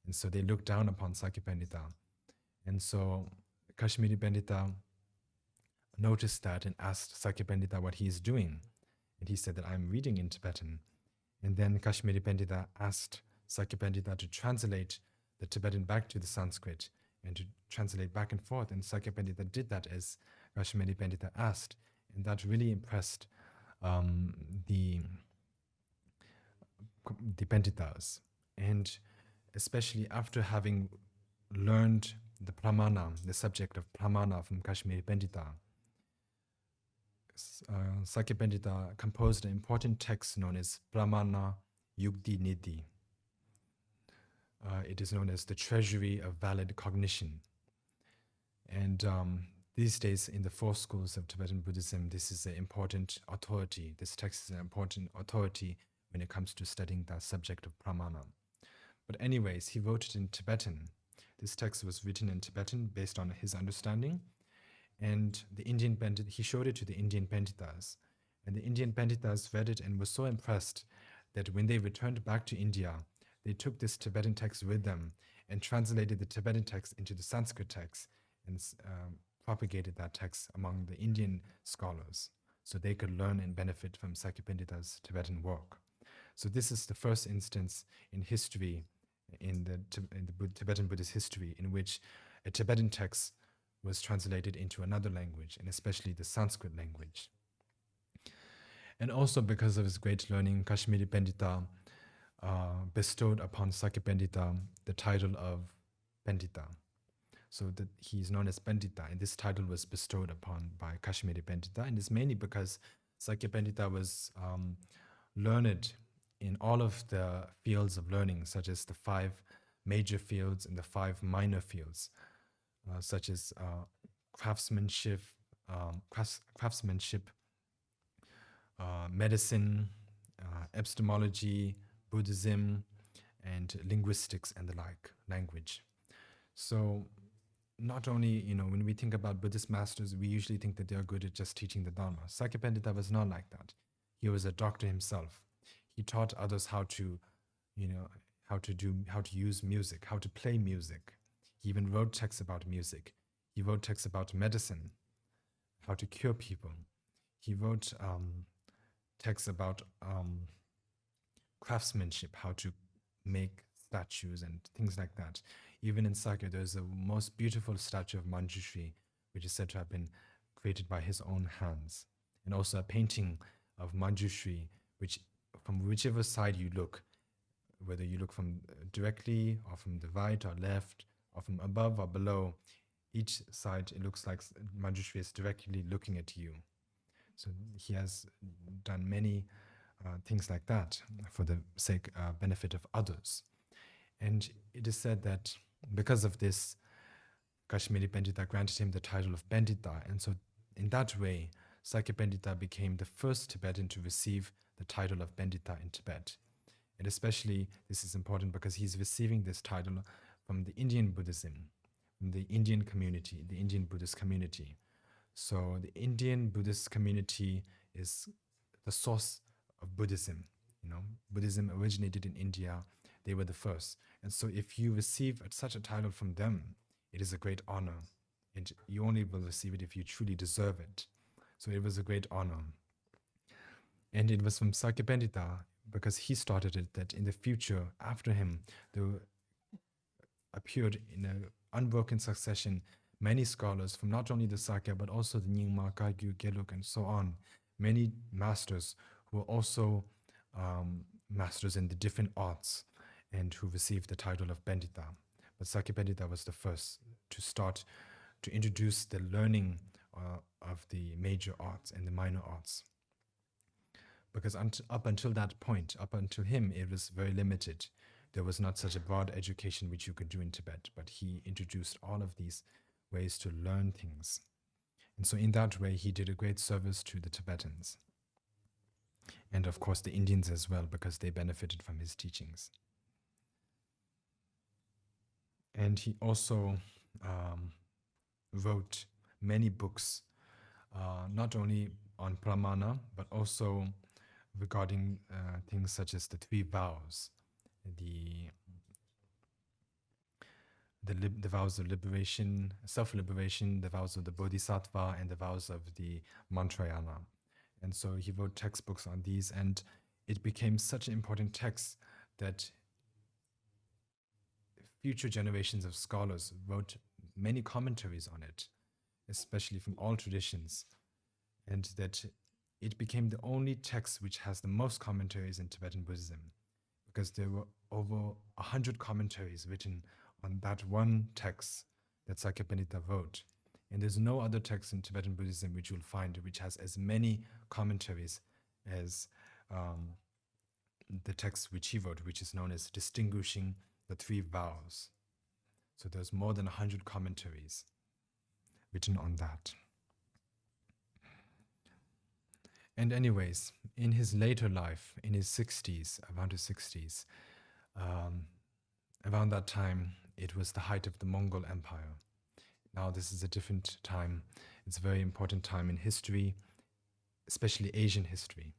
And so they looked down upon Sakya Pandita. And so Kashmiri Pandita noticed that and asked Sakya Pandita what he is doing. And he said that I'm reading in Tibetan. And then Kashmiri Pandita asked Sakya Pandita to translate the Tibetan back to the Sanskrit and to translate back and forth. And Sakya Pandita did that as Kashmiri Pandita asked. And that really impressed the Panditas. And especially after having learned the pramana, the subject of pramana from Kashmiri Pandita, Sakya Pandita composed an important text known as Pramana Yukti Nidhi. It is known as the treasury of valid cognition. And these days in the four schools of Tibetan Buddhism, this is an important authority. This text is an important authority when it comes to studying the subject of pramana. But anyways, he wrote it in Tibetan. This text was written in Tibetan based on his understanding. And the Indian Pandit, he showed it to the Indian Panditas. And the Indian Panditas read it and were so impressed that when they returned back to India, they took this Tibetan text with them and translated the Tibetan text into the Sanskrit text and propagated that text among the Indian scholars so they could learn and benefit from Sakya Pandita's Tibetan work. So this is the first instance in history, in the Tibetan Buddhist history, in which a Tibetan text was translated into another language, and especially the Sanskrit language. And also because of his great learning, Kashmiri Pandita bestowed upon Sakya Pandita the title of Pandita. So that he is known as Pandita, and this title was bestowed upon by Kashmiri Pandita, and it's mainly because Sakya Pandita was learned in all of the fields of learning, such as the 5 major fields and the 5 minor fields, such as craftsmanship, medicine, epistemology, Buddhism, and linguistics and the like, language. So not only, when we think about Buddhist masters, we usually think that they are good at just teaching the Dharma. Sakya Pandita was not like that. He was a doctor himself. He taught others how to use music, how to play music. He even wrote texts about music. He wrote texts about medicine, how to cure people. He wrote texts about craftsmanship, how to make statues and things like that. Even in Sakya, there's a most beautiful statue of Manjushri, which is said to have been created by his own hands. And also a painting of Manjushri, which from whichever side you look, whether you look from directly or from the right or left or from above or below, each side it looks like Manjushri is directly looking at you. So he has done many things like that for the benefit of others. And it is said that because of this, Kashmiri Pandita granted him the title of Pandita. And so in that way, Sakya Pandita became the first Tibetan to receive the title of Pandita in Tibet. And especially this is important because he's receiving this title from the Indian Buddhism, from the Indian community, the Indian Buddhist community. So the Indian Buddhist community is the source of Buddhism. Buddhism originated in India. They were the first. And so if you receive such a title from them, it is a great honor. And you only will receive it if you truly deserve it. So it was a great honor. And it was from Sakya Pandita, because he started it, that in the future, after him, there appeared in an unbroken succession many scholars from not only the Sakya, but also the Nyingma, Kaikyu, Gelug, and so on. Many masters who were also masters in the different arts and who received the title of Pandita. But Sakya Pandita was the first to start to introduce the learning of the major arts and the minor arts. Because up until that point, up until him, it was very limited. There was not such a broad education which you could do in Tibet, but he introduced all of these ways to learn things. And so in that way, he did a great service to the Tibetans. And of course, the Indians as well, because they benefited from his teachings. And he also wrote many books, not only on pramana, but also regarding things such as the 3 vows, the vows of liberation, self-liberation, the vows of the bodhisattva, and the vows of the mantrayana. And so he wrote textbooks on these, and it became such an important text that future generations of scholars wrote many commentaries on it, especially from all traditions, and that it became the only text which has the most commentaries in Tibetan Buddhism, because there were over 100 commentaries written on that one text that Sakya Pandita wrote. And there's no other text in Tibetan Buddhism which you'll find which has as many commentaries as the text which he wrote, which is known as Distinguishing the 3 Vows. So there's more than 100 commentaries written on that. And anyways, in his later life, in his 60s, around his 60s, around that time, it was the height of the Mongol Empire. Now this is a different time. It's a very important time in history, especially Asian history.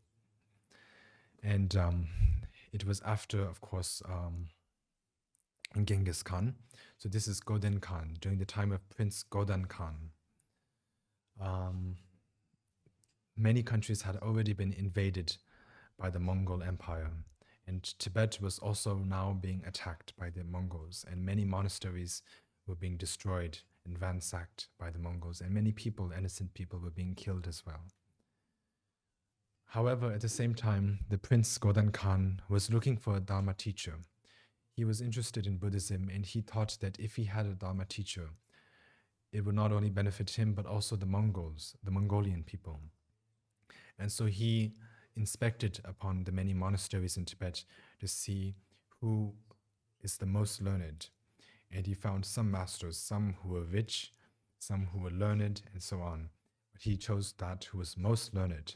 And it was after, of course, Genghis Khan. So this is Goden Khan, during the time of Prince Godan Khan. Many countries had already been invaded by the Mongol Empire, and Tibet was also now being attacked by the Mongols, and many monasteries were being destroyed and ransacked by the Mongols, and many people, innocent people, were being killed as well. However, at the same time, the Prince Godan Khan was looking for a Dharma teacher. He was interested in Buddhism, and he thought that if he had a Dharma teacher, it would not only benefit him, but also the Mongols, the Mongolian people. And so he inspected upon the many monasteries in Tibet to see who is the most learned. And he found some masters, some who were rich, some who were learned, and so on. But he chose that who was most learned.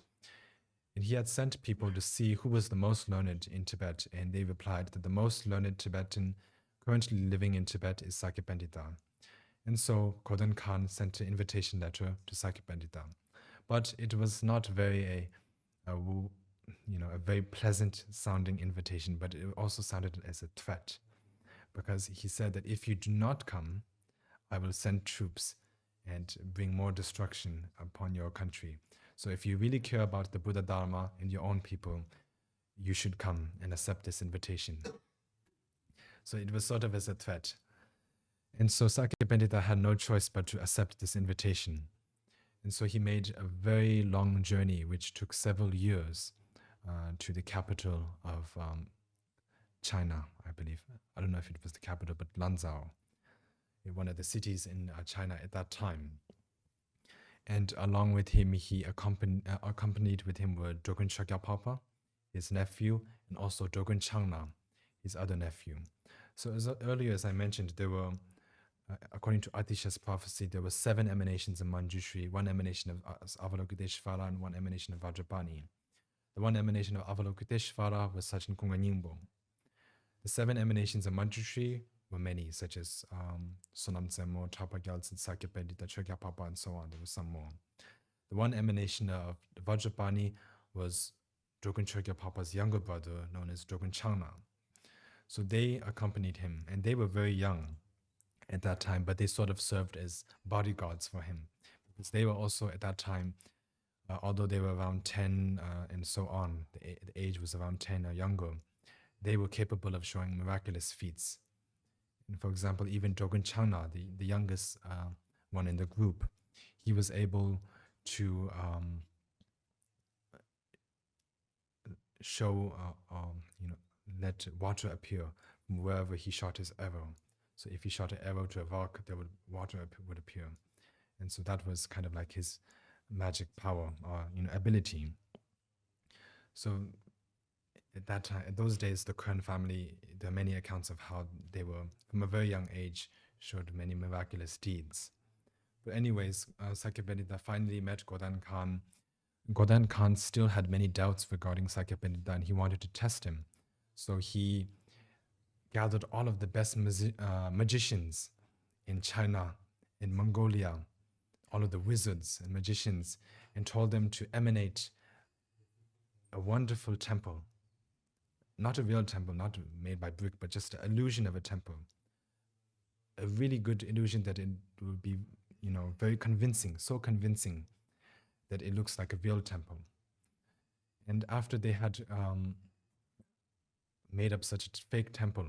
And he had sent people to see who was the most learned in Tibet, and they replied that the most learned Tibetan currently living in Tibet is Sakya Pandita. And so Godan Khan sent an invitation letter to Sakya Pandita. But it was not very a very pleasant sounding invitation, but it also sounded as a threat, because he said that if you do not come, I will send troops and bring more destruction upon your country. So if you really care about the Buddha Dharma and your own people, you should come and accept this invitation. So it was sort of as a threat. And so Sakya Pandita had no choice but to accept this invitation. And so he made a very long journey, which took several years, to the capital of China, I believe. I don't know if it was the capital, but Lanzhou, one of the cities in China at that time. And along with him, he accompanied with him were Dogen Shakipapa, his nephew, and also Dogen Changna, his other nephew. So earlier, as I mentioned, there were, according to Atisha's prophecy, there were 7 emanations of Manjushri, 1 emanation of Avalokiteshvara, and 1 emanation of Vajrapani. The 1 emanation of Avalokiteshvara was Sachin Kunga Nyingbo. The 7 emanations of Manjushri were many, such as Sonam Tsemo, Tapa Gyaltsen, Sakya Pandita, Shakipapa, and so on. There was some more. The 1 emanation of Vajrapani was Dogen Shakyapapa's younger brother, known as Dogen Changna. So they accompanied him, and they were very young at that time, but they sort of served as bodyguards for him, because they were also at that time, although they were around 10 and so on, the age was around 10 or younger, they were capable of showing miraculous feats. And for example, even Dogen Changna, the youngest one in the group, he was able to let water appear from wherever he shot his arrow. So if he shot an arrow to a rock, water would appear. And so that was kind of like his magic power or ability. So at that time, at those days, the Kern family, there are many accounts of how they were, from a very young age, showed many miraculous deeds. But anyways, Sakya Pandita finally met Godan Khan. Godan Khan still had many doubts regarding Sakya Pandita, and he wanted to test him. So he gathered all of the best magicians in China, in Mongolia, all of the wizards and magicians, and told them to emanate a wonderful temple. Not a real temple, not made by brick, but just an illusion of a temple. A really good illusion that it will be, very convincing, so convincing that it looks like a real temple. And after they had made up such a fake temple,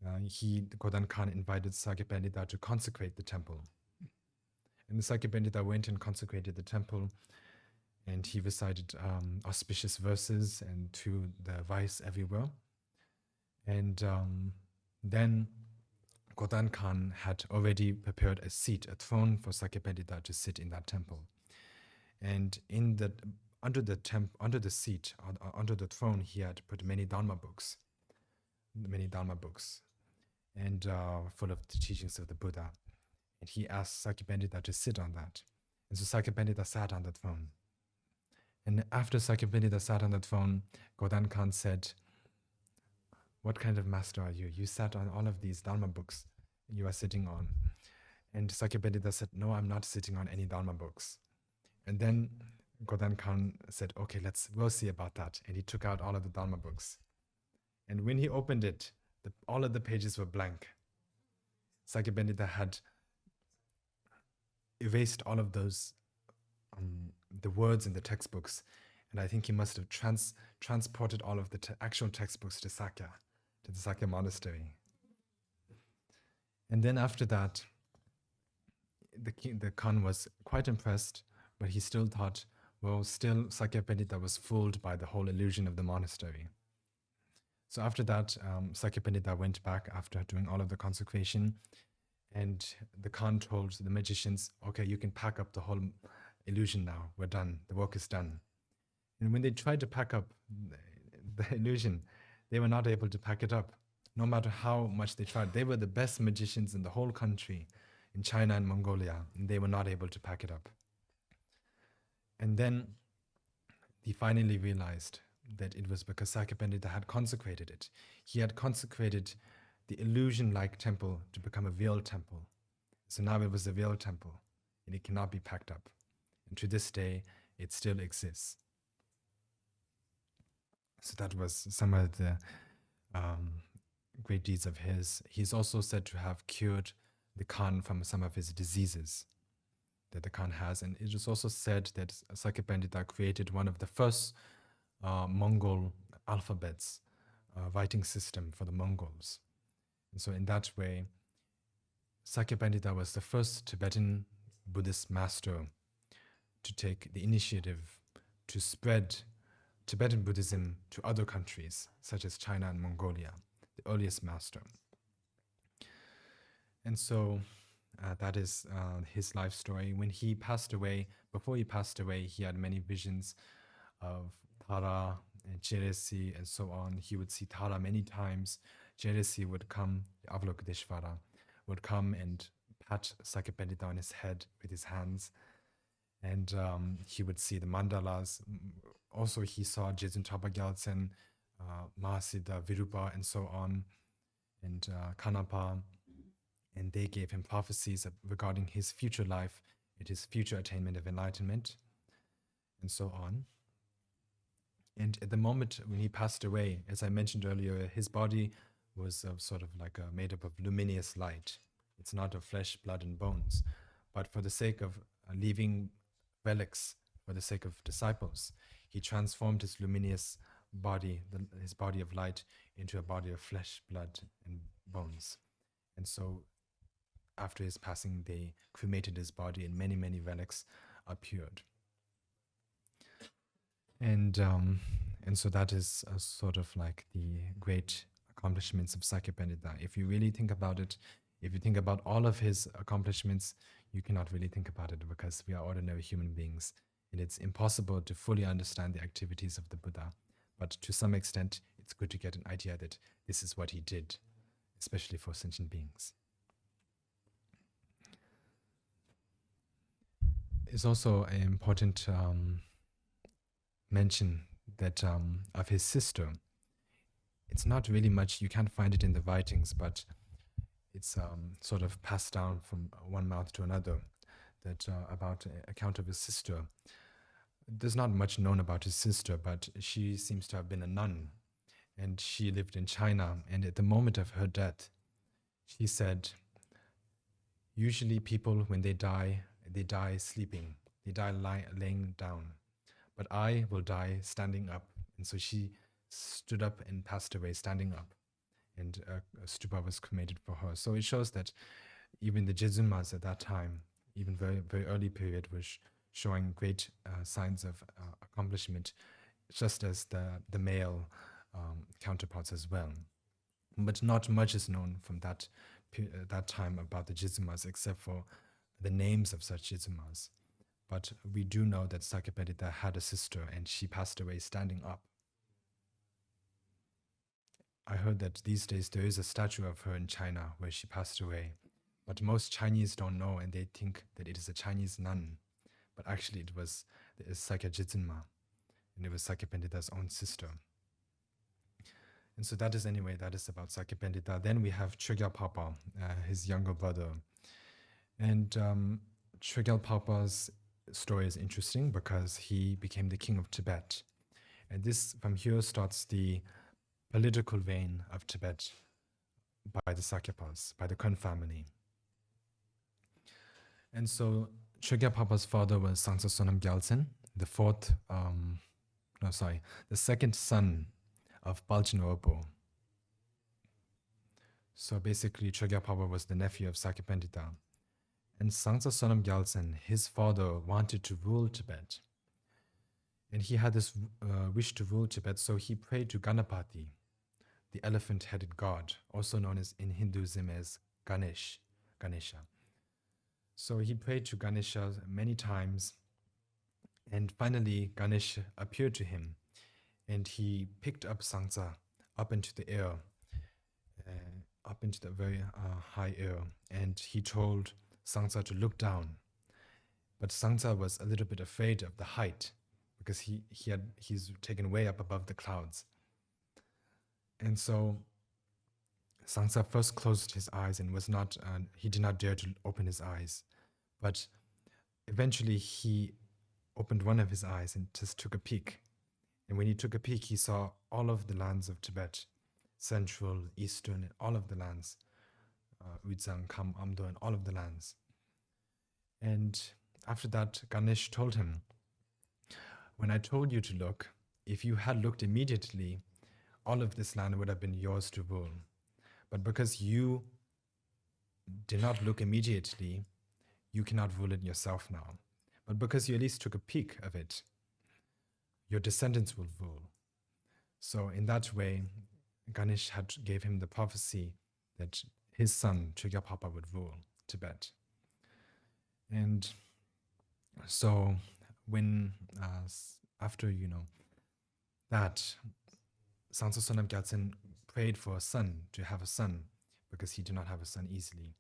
Godan Khan invited Sakya Pandita to consecrate the temple. And the Sakya Pandita went and consecrated the temple, and he recited auspicious verses and to the rice everywhere. And then Godan Khan had already prepared a seat, a throne for Sakya Pandita to sit in that temple. And under the seat, under the throne, he had put many Dharma books, and full of the teachings of the Buddha. And he asked Sakya Pandita to sit on that. And so Sakya Pandita sat on the throne. And after Sakya Pandita sat on the throne, Godan Khan said, "What kind of master are you? You sat on all of these Dharma books you are sitting on." And Sakya Pandita said, "No, I'm not sitting on any Dharma books." And then Godan Khan said, "Okay, we'll see about that." And he took out all of the Dharma books. And when he opened it, all of the pages were blank. Sakya Pandita had erased all of those, the words in the textbooks. And I think he must have transported all of the actual textbooks to the Sakya monastery. And then after that, the Khan was quite impressed, but he still thought, well, still Sakya Pandita was fooled by the whole illusion of the monastery. So after that, Sakya Pandita went back after doing all of the consecration, and the Khan told the magicians, okay, you can pack up the whole illusion now. We're done. The work is done. And when they tried to pack up the illusion, they were not able to pack it up, no matter how much they tried. They were the best magicians in the whole country, in China and Mongolia, and they were not able to pack it up. And then he finally realized that it was because Sakya Pandita had consecrated it. He had consecrated the illusion-like temple to become a real temple. So now it was a real temple, and it cannot be packed up. And to this day, it still exists. So that was some of the great deeds of his. He's also said to have cured the Khan from some of his diseases that the Khan has. And it is also said that Sakya Pandita created one of the first Mongol alphabets, writing system for the Mongols. And so in that way, Sakya Pandita was the first Tibetan Buddhist master to take the initiative to spread Tibetan Buddhism to other countries, such as China and Mongolia, the earliest master. And so that is his life story. When he passed away, before he passed away, he had many visions of Tara and Cheresi and so on. He would see Tara many times. Cheresi would come, Avalokiteshvara, would come and pat Sakya Pandita on his head with his hands. And he would see the mandalas. Also, he saw Jezun Traba Gyaltsen, Mahasiddha, Virupa, and so on, and Kanapa. And they gave him prophecies regarding his future life and his future attainment of enlightenment, and so on. And at the moment when he passed away, as I mentioned earlier, his body was sort of like made up of luminous light. It's not of flesh, blood, and bones. But for the sake of leaving relics, for the sake of disciples, he transformed his luminous body, his body of light, into a body of flesh, blood, and bones. And so after his passing, they cremated his body, and many, many relics appeared. And so that is sort of like the great accomplishments of Sakya Pandita. If you really think about it, if you think about all of his accomplishments, you cannot really think about it because we are ordinary human beings, and it's impossible to fully understand the activities of the Buddha. But to some extent, it's good to get an idea that this is what he did, especially for sentient beings. It's also an important mention that of his sister. It's not really much, you can't find it in the writings, but it's sort of passed down from one mouth to another, that about an account of his sister. There's not much known about his sister, but she seems to have been a nun, and she lived in China. And at the moment of her death, she said, usually people, when they die sleeping, they die laying down, but I will die standing up. And so she stood up and passed away standing up, and a stupa was cremated for her. So it shows that even the Jezumas at that time, even very, very early period, was showing great signs of accomplishment, just as the male counterparts as well. But not much is known from that time about the Jezumas, except for the names of such Jezumas. But we do know that Sakya Pandita had a sister, and she passed away standing up. I heard that these days there is a statue of her in China where she passed away. But most Chinese don't know, and they think that it is a Chinese nun. But actually it was Sakya Jitsunma, and it was Sakya Pandita's own sister. And so that is about Sakya Pandita. Then we have Sugarpapa, his younger brother. And Sugarpapa's story is interesting because he became the king of Tibet. And this, from here, starts the political reign of Tibet by the Sakyapas, by the Kun family. And so Sugarpapa's father was Sangsa Sonam Gyaltsen, the second son of Palchen Orpo. So basically, Sugarpapa was the nephew of Sakya Pandita. And Sangsa Sonam Gyaltsen, his father, wanted to rule Tibet. And he had this wish to rule Tibet, so he prayed to Ganapati, the elephant-headed god, also known as in Hinduism as Ganesha. So he prayed to Ganesha many times, and finally Ganesh appeared to him, and he picked up Sangsa up into the air, up into the very high air, and he told Sangsa to look down. But Sangsa was a little bit afraid of the height because he's taken way up above the clouds. And so Sangsa first closed his eyes and he did not dare to open his eyes. But eventually he opened one of his eyes and just took a peek. And when he took a peek, he saw all of the lands of Tibet, central, eastern, all of the lands, Uyezang, Kam, Amdo, and all of the lands. And after that, Ganesh told him, when I told you to look, if you had looked immediately, all of this land would have been yours to rule. But because you did not look immediately, you cannot rule it yourself now. But because you at least took a peek of it, your descendants will rule. So in that way, Ganesh gave him the prophecy that his son, Sugarpapa, would rule Tibet. And so when, after, that, Sangsa Sonam Gyaltsen prayed for a son, to have a son, because he did not have a son easily.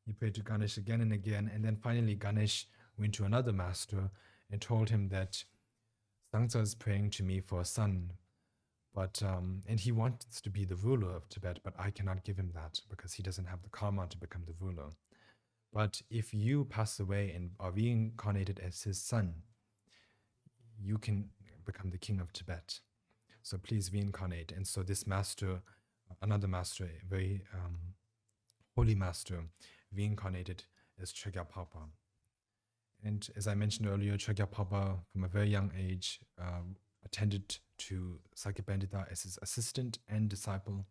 He prayed to Ganesh again and again, and then finally Ganesh went to another master and told him that Sangsa is praying to me for a son, but and he wants to be the ruler of Tibet, but I cannot give him that because he doesn't have the karma to become the ruler. But if you pass away and are reincarnated as his son, you can become the king of Tibet. So please reincarnate. And so this master, another master, a very holy master, reincarnated as Sugarpapa. And as I mentioned earlier, Sugarpapa, from a very young age, attended to Sakya Pandita as his assistant and disciple,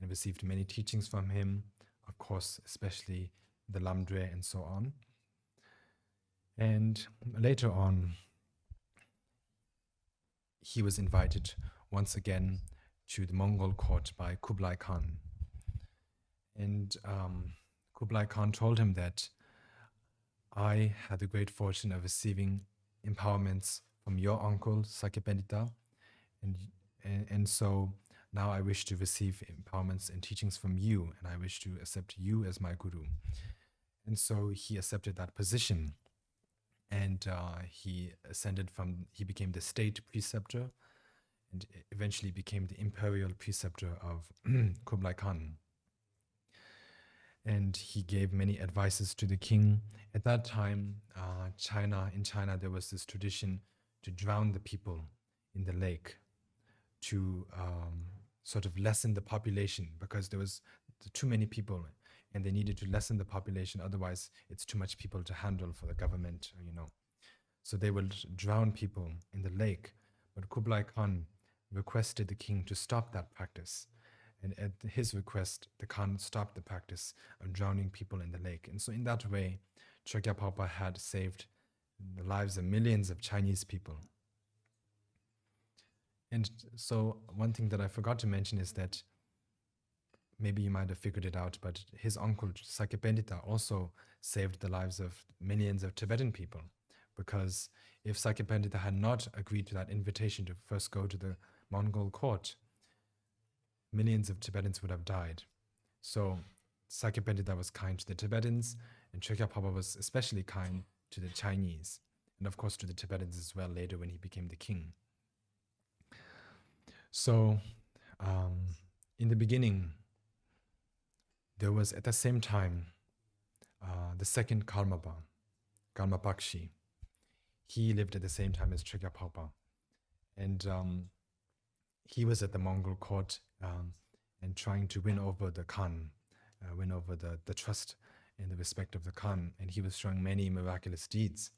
and received many teachings from him, of course, especially the Lamdre and so on. And later on, he was invited once again to the Mongol court by Kublai Khan. And Kublai Khan told him that I had the great fortune of receiving empowerments from your uncle, Sakya Pandita, and so now I wish to receive empowerments and teachings from you, and I wish to accept you as my guru. And so he accepted that position, and he became the state preceptor, and eventually became the imperial preceptor of Kublai Khan. And he gave many advices to the king. At that time, in China, there was this tradition to drown the people in the lake to sort of lessen the population, because there was too many people and they needed to lessen the population. Otherwise, it's too much people to handle for the government, So they would drown people in the lake. But Kublai Khan requested the king to stop that practice. And at his request, the Khan stopped the practice of drowning people in the lake. And so in that way, Sugarpapa had saved the lives of millions of Chinese people. And so one thing that I forgot to mention is that maybe you might have figured it out, but his uncle, Sakya Pandita, also saved the lives of millions of Tibetan people. Because if Sakya Pandita had not agreed to that invitation to first go to the Mongol court, millions of Tibetans would have died. So Sakya Pandita was kind to the Tibetans, and Sugarpapa was especially kind to the Chinese, and of course to the Tibetans as well later when he became the king. So in the beginning, there was at the same time the second Karmapakshi. He lived at the same time as Sugarpapa, and he was at the Mongol court and trying to win over the Khan, win over the trust and the respect of the Khan, and he was showing many miraculous deeds.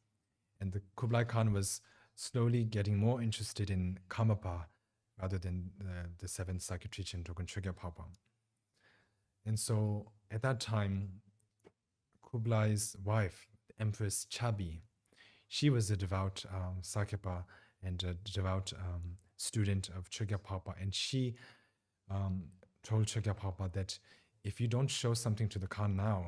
And the Kublai Khan was slowly getting more interested in Karmapa rather than the seventh Sakya Trichin Dogon Sugarpapa. And so at that time, Kublai's wife, Empress Chabi, she was a devout Sakyapa and a devout student of Sugarpapa, and she told Shakipapa that if you don't show something to the Khan now,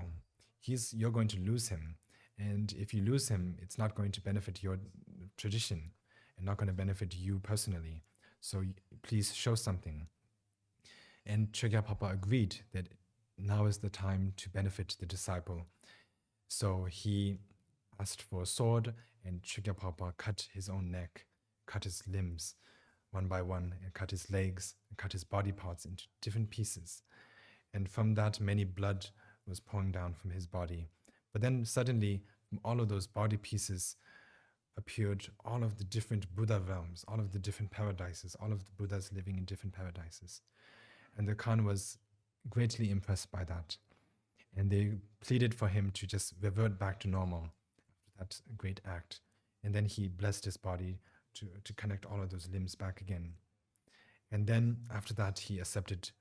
you're going to lose him. And if you lose him, it's not going to benefit your tradition and not going to benefit you personally. So please show something. And Shakipapa agreed that now is the time to benefit the disciple. So he asked for a sword, and Shakipapa cut his own neck, cut his limbs one by one, and cut his legs, and cut his body parts into different pieces. And from that, many blood was pouring down from his body. But then suddenly, from all of those body pieces appeared all of the different Buddha realms, all of the different paradises, all of the Buddhas living in different paradises. And the Khan was greatly impressed by that. And they pleaded for him to just revert back to normal after that great act. And then he blessed his body to connect all of those limbs back again. And then after that, he accepted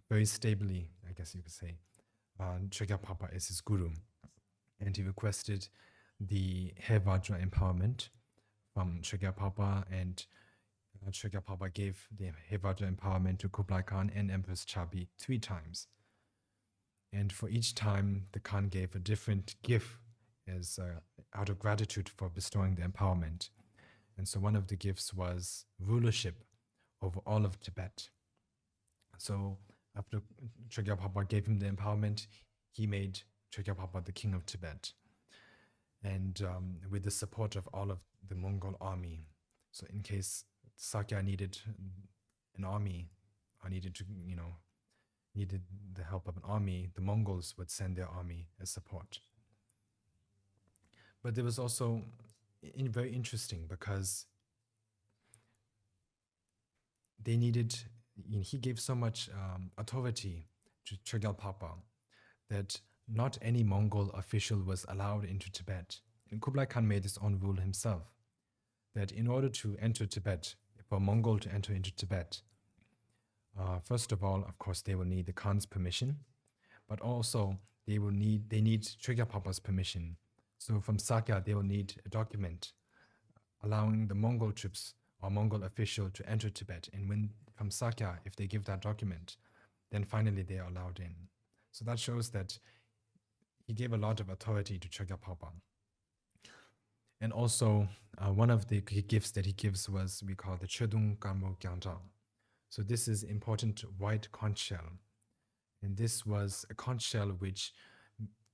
very stably, I guess you could say, Shakipapa as his guru. And he requested the He Vajra empowerment from Shakipapa, and Shakipapa gave the He Vajra empowerment to Kublai Khan and Empress Chabi 3 times. And for each time, the Khan gave a different gift as out of gratitude for bestowing the empowerment. And so one of the gifts was rulership over all of Tibet. So after Shakipapa gave him the empowerment, he made Shakipapa the king of Tibet. And with the support of all of the Mongol army. So in case Sakya needed an army, or needed the help of an army, the Mongols would send their army as support. But there was also very interesting, because they needed, he gave so much authority to Shakipapa that not any Mongol official was allowed into Tibet. And Kublai Khan made his own rule himself, that in order to enter Tibet, for a Mongol to enter into Tibet, first of all, of course, they will need the Khan's permission, but also they need Shakapapa's permission. So from Sakya, they will need a document allowing the Mongol troops or Mongol official to enter Tibet. And when from Sakya, if they give that document, then finally they are allowed in. So that shows that he gave a lot of authority to Shakipapa. And also, one of the gifts that he gives was, we call the Chedung Gambo Gyangzhang. So this is important white conch shell. And this was a conch shell which,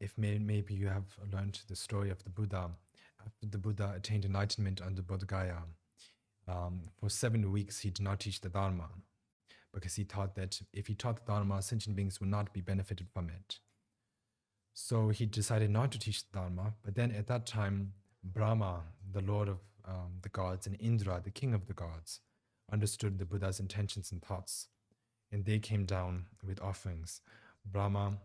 if maybe you have learned the story of the Buddha, after the Buddha attained enlightenment under Bodh Gaya, for 7 weeks he did not teach the Dharma, because he thought that if he taught the Dharma, sentient beings would not be benefited from it. So he decided not to teach the Dharma, but then at that time, Brahma, the lord of the gods, and Indra, the king of the gods, understood the Buddha's intentions and thoughts, and they came down with offerings. Brahma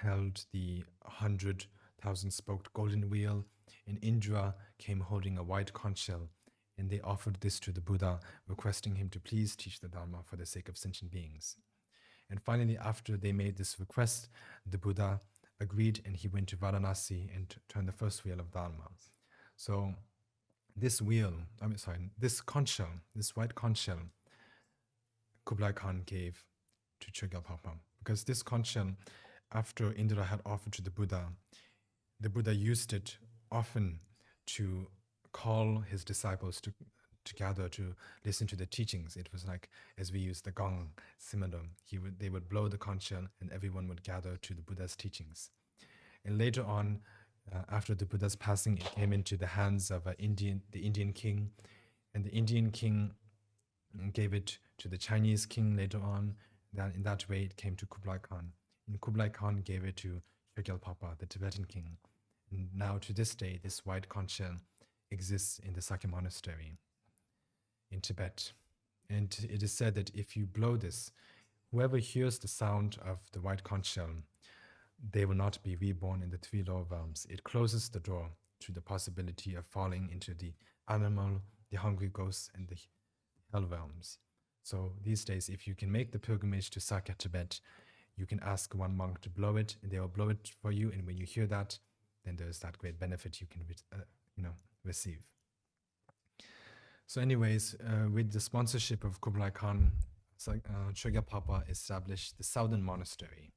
held the 100,000 spoked golden wheel, and Indra came holding a white conch shell, and they offered this to the Buddha, requesting him to please teach the Dharma for the sake of sentient beings. And finally, after they made this request, the Buddha agreed, and he went to Varanasi and turned the first wheel of Dharma. So this conch shell, this white conch shell, Kublai Khan gave to Shakipapa, because this conch shell, after Indra had offered to the Buddha used it often to call his disciples to gather to listen to the teachings. It was like, as we use the gong, similar. They would blow the conch shell, and everyone would gather to the Buddha's teachings. And later on, after the Buddha's passing, it came into the hands of the Indian king, and the Indian king gave it to the Chinese king later on. Then in that way, it came to Kublai Khan. And Kublai Khan gave it to Shakilpapa, the Tibetan king. And now to this day, this white conch shell exists in the Sakya Monastery in Tibet. And it is said that if you blow this, whoever hears the sound of the white conch shell, they will not be reborn in the 3 lower realms. It closes the door to the possibility of falling into the animal, the hungry ghosts, and the hell realms. So these days, if you can make the pilgrimage to Sakya, Tibet, you can ask one monk to blow it, and they will blow it for you. And when you hear that, then there's that great benefit you can receive. So anyways, with the sponsorship of Kublai Khan, Sugarpapa established the Southern Monastery,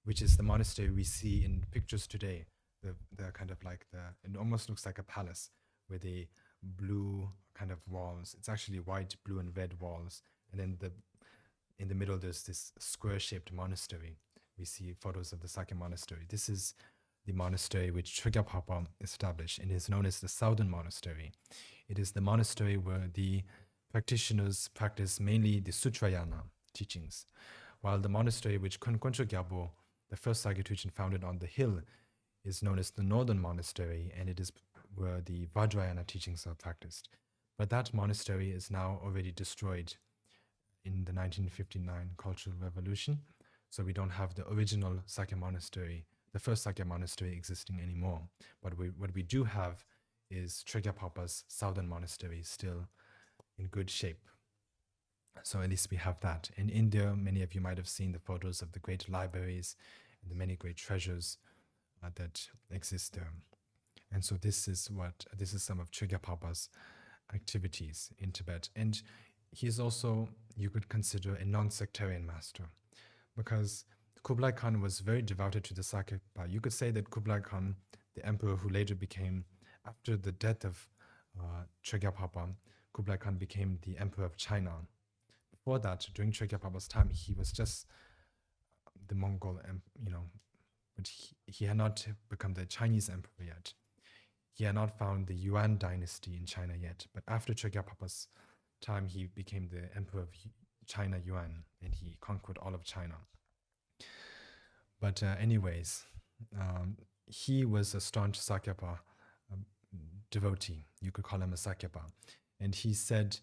which is the monastery we see in pictures today. The kind of like it almost looks like a palace with the blue kind of walls. It's actually white, blue, and red walls. And then in the middle, there's this square-shaped monastery. We see photos of the Sakya monastery. This is the monastery which Sugarpapa established, and is known as the Southern Monastery. It is the monastery where the practitioners practice mainly the Sutrayana teachings, while the monastery which Konkoncho Gyabo, the first Sakya teaching founded on the hill, is known as the Northern Monastery, and it is where the Vajrayana teachings are practiced. But that monastery is now already destroyed in the 1959 Cultural Revolution, so we don't have the original Sakya monastery, the first Sakya monastery, existing anymore. But what we do have is Sugarpapa's Southern Monastery, still in good shape. So at least we have that. In India, many of you might have seen the photos of the great libraries and the many great treasures that exist there. And so this is some of Sugarpapa's activities in Tibet. And he is also, you could consider, a non-sectarian master, because Kublai Khan was very devoted to the Sakya. You could say that Kublai Khan, the emperor who later became, after the death of Sugarpapa, Kublai Khan became the emperor of China. Before that, during Sugarpapa's time, he was just the Mongol, but he had not become the Chinese emperor yet. He had not found the Yuan dynasty in China yet. But after Sugarpapa's time, he became the emperor of China Yuan, and he conquered all of China. But anyways, he was a staunch Sakyapa devotee. You could call him a Sakyapa. And he said,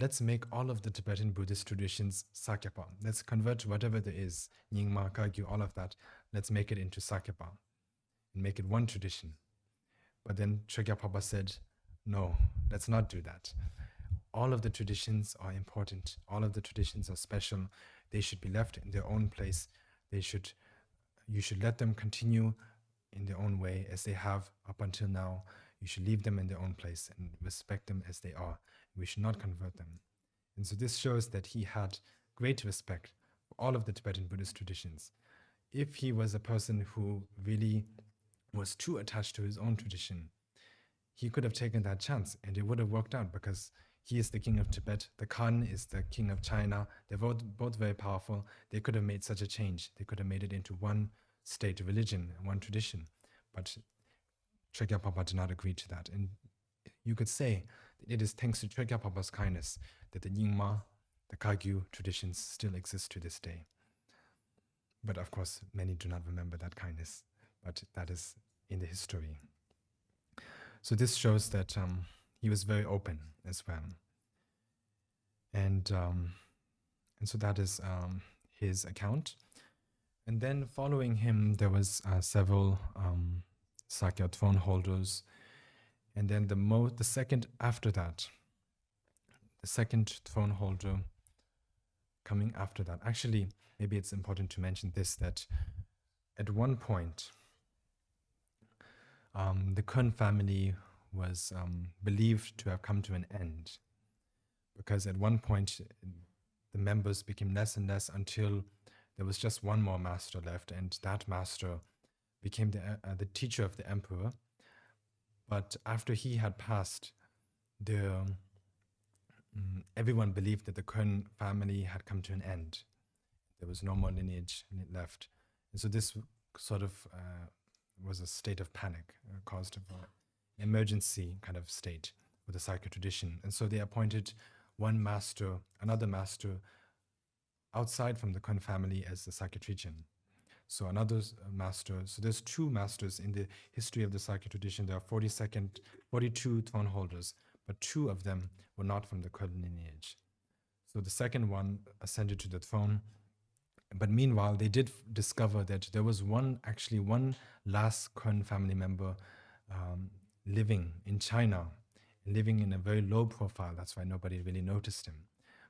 let's make all of the Tibetan Buddhist traditions Sakyapa. Let's convert whatever there is, Nyingma, Kaikyu, all of that. Let's make it into Sakyapa and make it one tradition. But then Sugarpapa said, no, let's not do that. All of the traditions are important. All of the traditions are special. They should be left in their own place. You should let them continue in their own way as they have up until now. You should leave them in their own place and respect them as they are. We should not convert them. And so this shows that he had great respect for all of the Tibetan Buddhist traditions. If he was a person who really was too attached to his own tradition, he could have taken that chance and it would have worked out, because he is the king of Tibet, the Khan is the king of China. They're both very powerful. They could have made such a change. They could have made it into one state religion, one tradition. But Sugarpapa did not agree to that. And you could say that it is thanks to Sugarpapa's kindness that the Nyingma, the Kaikyu traditions still exist to this day. But of course, many do not remember that kindness. But that is in the history. So this shows that he was very open as well. And so that is his account. And then following him, there was several Sakya throne holders. And then the second after that, the second throne holder coming after that. Actually, maybe it's important to mention this, that at one point, the Kun family was believed to have come to an end, because at one point the members became less and less until there was just one more master left, and that master became the teacher of the emperor. But after he had passed, everyone believed that the Kun family had come to an end. There was no more lineage left. And so this sort of was a state of panic, caused of an emergency kind of state for the Sakya tradition. And so they appointed another master outside from the Kun family as the Sakya tradition. So another master, so there's two masters in the history of the Sakya tradition. There are 42 throne holders, but two of them were not from the Kun lineage. So the second one ascended to the throne. But meanwhile, they did discover that there was one last Kun family member living in China, living in a very low profile. That's why nobody really noticed him.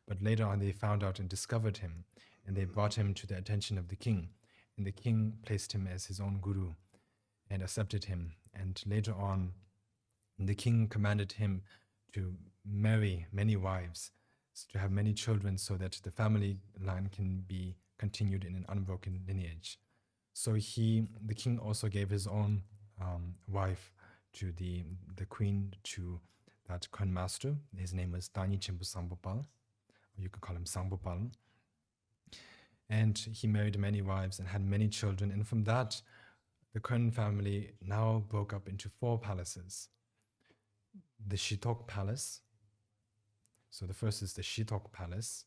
But later on, they found out and discovered him. and they brought him to the attention of the king. And the king placed him as his own guru and accepted him. And later on, the king commanded him to marry many wives, to have many children, so that the family line can be continued in an unbroken lineage. So the king also gave his own wife to the queen, to that Kön master. His name was Dani Chimpu Sangbopal, or you could call him Sangbopal. And he married many wives and had many children. And from that, the Kön family now broke up into 4 palaces. The Shitok Palace. So the first is the Shitok Palace.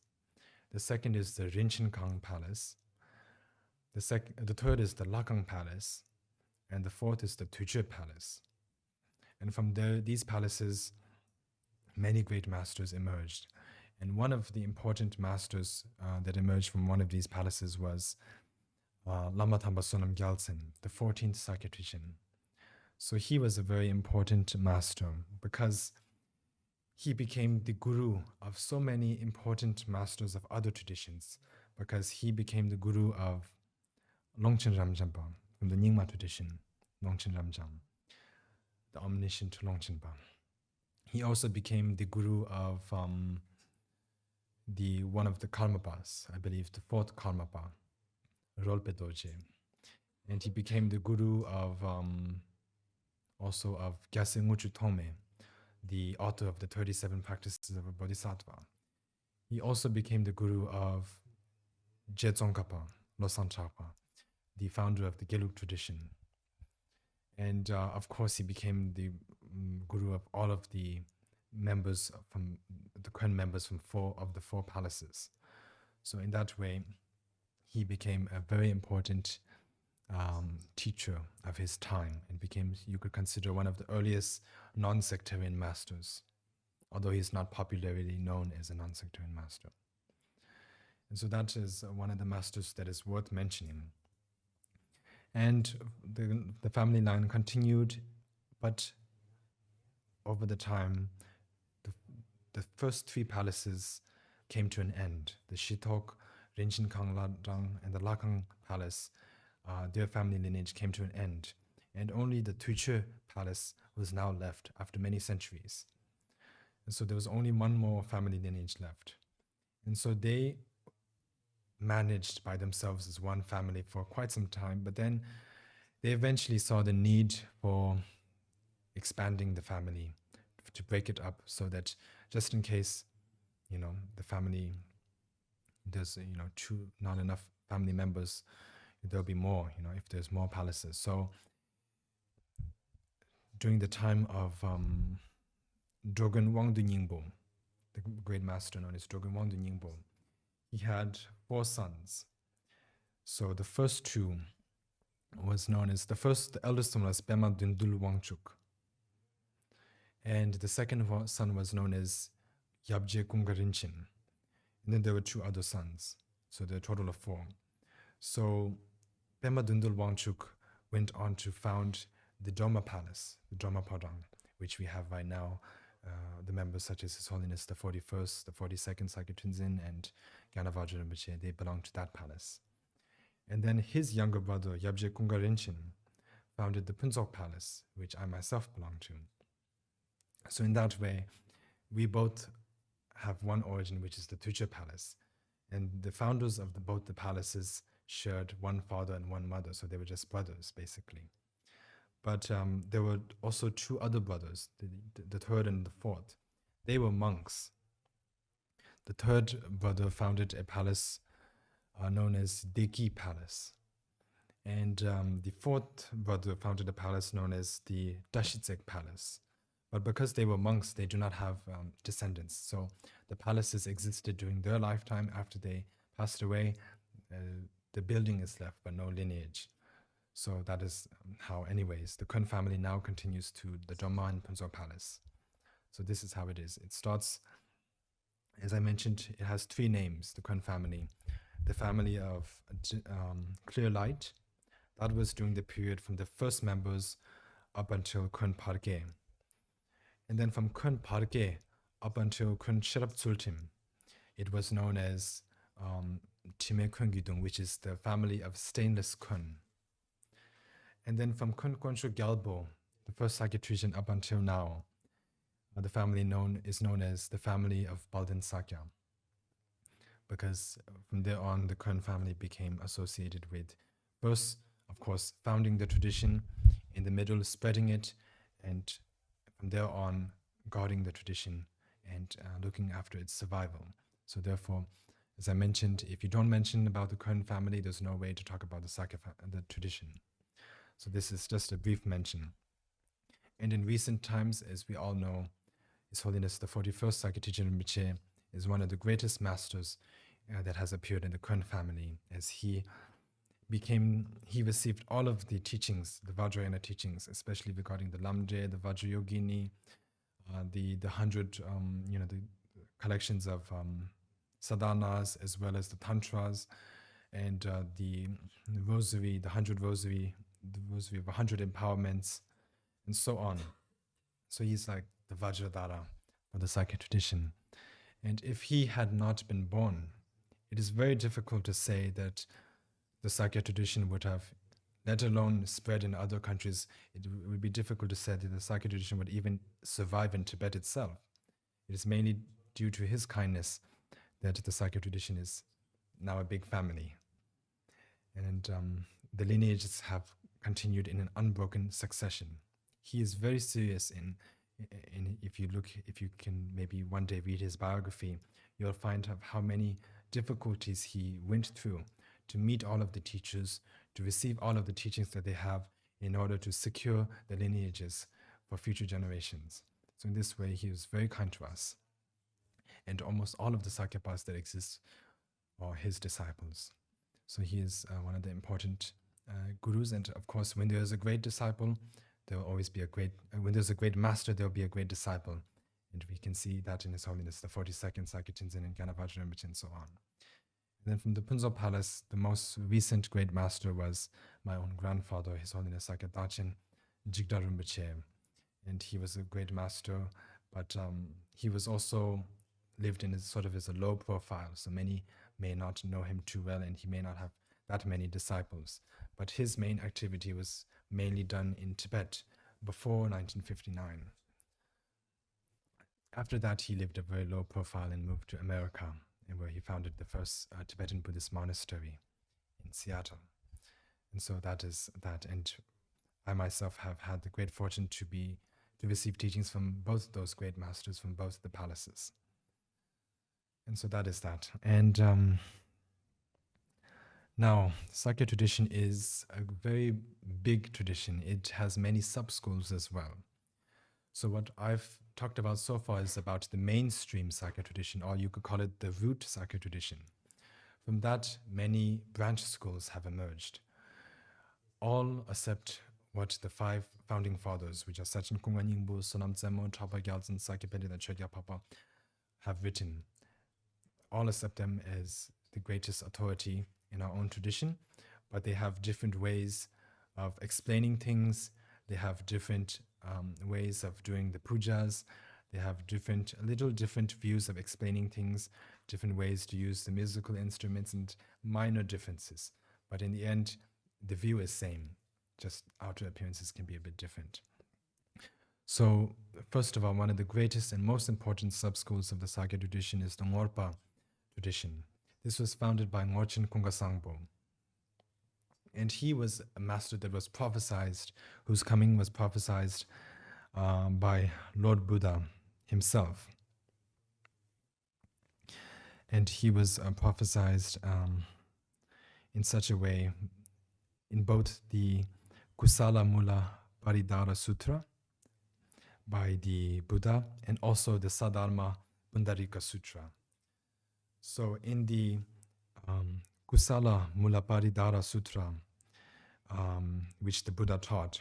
The second is the Rinchenkang Palace. The third is the Lakang Palace. And the fourth is the Tuje Palace. And from these palaces, many great masters emerged. And one of the important masters that emerged from one of these palaces was Lama Thamba Sonam Gyaltsen, the 14th Sakya tradition. So he was a very important master because he became the guru of so many important masters of other traditions, because he became the guru of Longchen Ramjampa from the Nyingma tradition, Longchen Ramjam, the omniscient Longchenpa. He also became the guru of one of the Karmapas, I believe the 4th Karmapa, Rolpe Dorje. And he became the guru of also of Gyase Ngutju Tome, the author of the 37 Practices of a Bodhisattva. He also became the guru of Je Tsongkhapa, Losang Chapa, the founder of the Gelug tradition. And of course, he became the guru of all of the members from the Kön members from 4 of the 4 palaces. So in that way, he became a very important teacher of his time and became, you could consider, one of the earliest non-sectarian masters, although he's not popularly known as a non-sectarian master. And so that is one of the masters that is worth mentioning. And the family line continued, but over the time, the first 3 palaces came to an end. The Shitok, Rinchenkang Ladang, and the Lakang Palace, their family lineage came to an end. And only the Tuje Palace was now left after many centuries. And so there was only one more family lineage left. And so they managed by themselves as one family for quite some time, but then they eventually saw the need for expanding the family, to break it up, so that just in case, the family, there's, not enough family members, there'll be more, if there's more palaces. So during the time of Dogen Wangdu Nyingbo, the great master known as Dogen Wangdu Nyingbo, he had 4 sons. So the first 2 was known as, the eldest son was Pema Dundul Wangchuk. And the second son was known as Yabje Kungarinchin. And then there were 2 other sons. So there were a total of 4. So Pema Dundul Wangchuk went on to found the Dharma Palace, the Dharma Padang, which we have right now. The members such as His Holiness the 41st, the 42nd Sakya Tenzin, and Gyana Vajra Rinpoche, they belonged to that palace. And then his younger brother, Yabje Kungarinchin, founded the Punzok Palace, which I myself belong to. So in that way, we both have one origin, which is the Tuje Palace. And the founders of both the palaces shared one father and one mother, so they were just brothers, basically. But there were also 2 other brothers, the third and the fourth. They were monks. The third brother founded a palace known as Deki Palace. And the fourth brother founded a palace known as the Dashitsek Palace. But because they were monks, they do not have descendants. So the palaces existed during their lifetime. After they passed away, the building is left, but no lineage. So that is how, anyways, the Kön family now continues to the Dharma and Punzok Palace. So this is how it is. It starts, as I mentioned, it has 3 names, the Kön family. The family of Clear Light, that was during the period from the first members up until Kön Parke. And then from Kön Parke up until Kön Sherab Tsultim, it was known as Time Kungidung, which is the family of stainless Kun. And then from Kun Konshu Gyalbo, the first Sakya tradition up until now, the family is known as the family of Baldan Sakya, because from there on the Kun family became associated with first, of course, founding the tradition, in the middle spreading it, and from there on guarding the tradition and looking after its survival. So therefore, as I mentioned, if you don't mention about the Kun family, there's no way to talk about the Sakya the tradition. So this is just a brief mention. And in recent times, as we all know, His Holiness the 41st Sakya teacher Rinpoche is one of the greatest masters that has appeared in the Kun family, as he received all of the teachings, the Vajrayana teachings, especially regarding the Lamje, the Vajrayogini, the 100, the collections of sadhanas, as well as the tantras, and the rosary, the 100 rosary, the rosary of 100 empowerments, and so on. So he's like the Vajradhara for the Sakya tradition. And if he had not been born, it is very difficult to say that the Sakya tradition would have, let alone spread in other countries, it would be difficult to say that the Sakya tradition would even survive in Tibet itself. It is mainly due to his kindness that the Sakya tradition is now a big family. And the lineages have continued in an unbroken succession. He is very serious in if you can maybe one day read his biography, you'll find of how many difficulties he went through to meet all of the teachers, to receive all of the teachings that they have in order to secure the lineages for future generations. So in this way, he was very kind to us. And almost all of the Sakyapas that exist are his disciples. So he is one of the important gurus. And of course, when there is a great disciple, there will always be a great, when there's a great master, there will be a great disciple. And we can see that in His Holiness, the 42nd Sakya Tenzin and Gyanavajra Rinpoche and so on. And then from the Punzo Palace, the most recent great master was my own grandfather, His Holiness Sakya Dachin Jigda Rinpoche. And he was a great master, but he was also lived in as a low profile. So many may not know him too well, and he may not have that many disciples. But his main activity was mainly done in Tibet before 1959. After that, he lived a very low profile and moved to America, and where he founded the first Tibetan Buddhist monastery in Seattle. And so that is that. And I myself have had the great fortune to receive teachings from both those great masters from both the palaces. And so that is that. And now, Sakya tradition is a very big tradition. It has many sub-schools as well. So what I've talked about so far is about the mainstream Sakya tradition, or you could call it the root Sakya tradition. From that, many branch schools have emerged, all except what the 5 founding fathers, which are Sachin Kungan Yingbu, Sonam Tsemo, Chapa Gyaltsen, Sakya Pendita, Chögyal Papa, have written. All accept them as the greatest authority in our own tradition, but they have different ways of explaining things. They have different ways of doing the pujas. They have little different views of explaining things, different ways to use the musical instruments, and minor differences. But in the end, the view is same. Just outer appearances can be a bit different. So, first of all, one of the greatest and most important sub-schools of the Sakya tradition is the Morpha Tradition. This was founded by Ngorchen Kungasangpo. And he was a master that was prophesized, whose coming was prophesized by Lord Buddha himself. And he was prophesized in such a way in both the Kusala Mula Paridhara Sutra by the Buddha and also the Sadharma Pundarika Sutra. So in the Kusala Mula Paridhara Sutra, which the Buddha taught,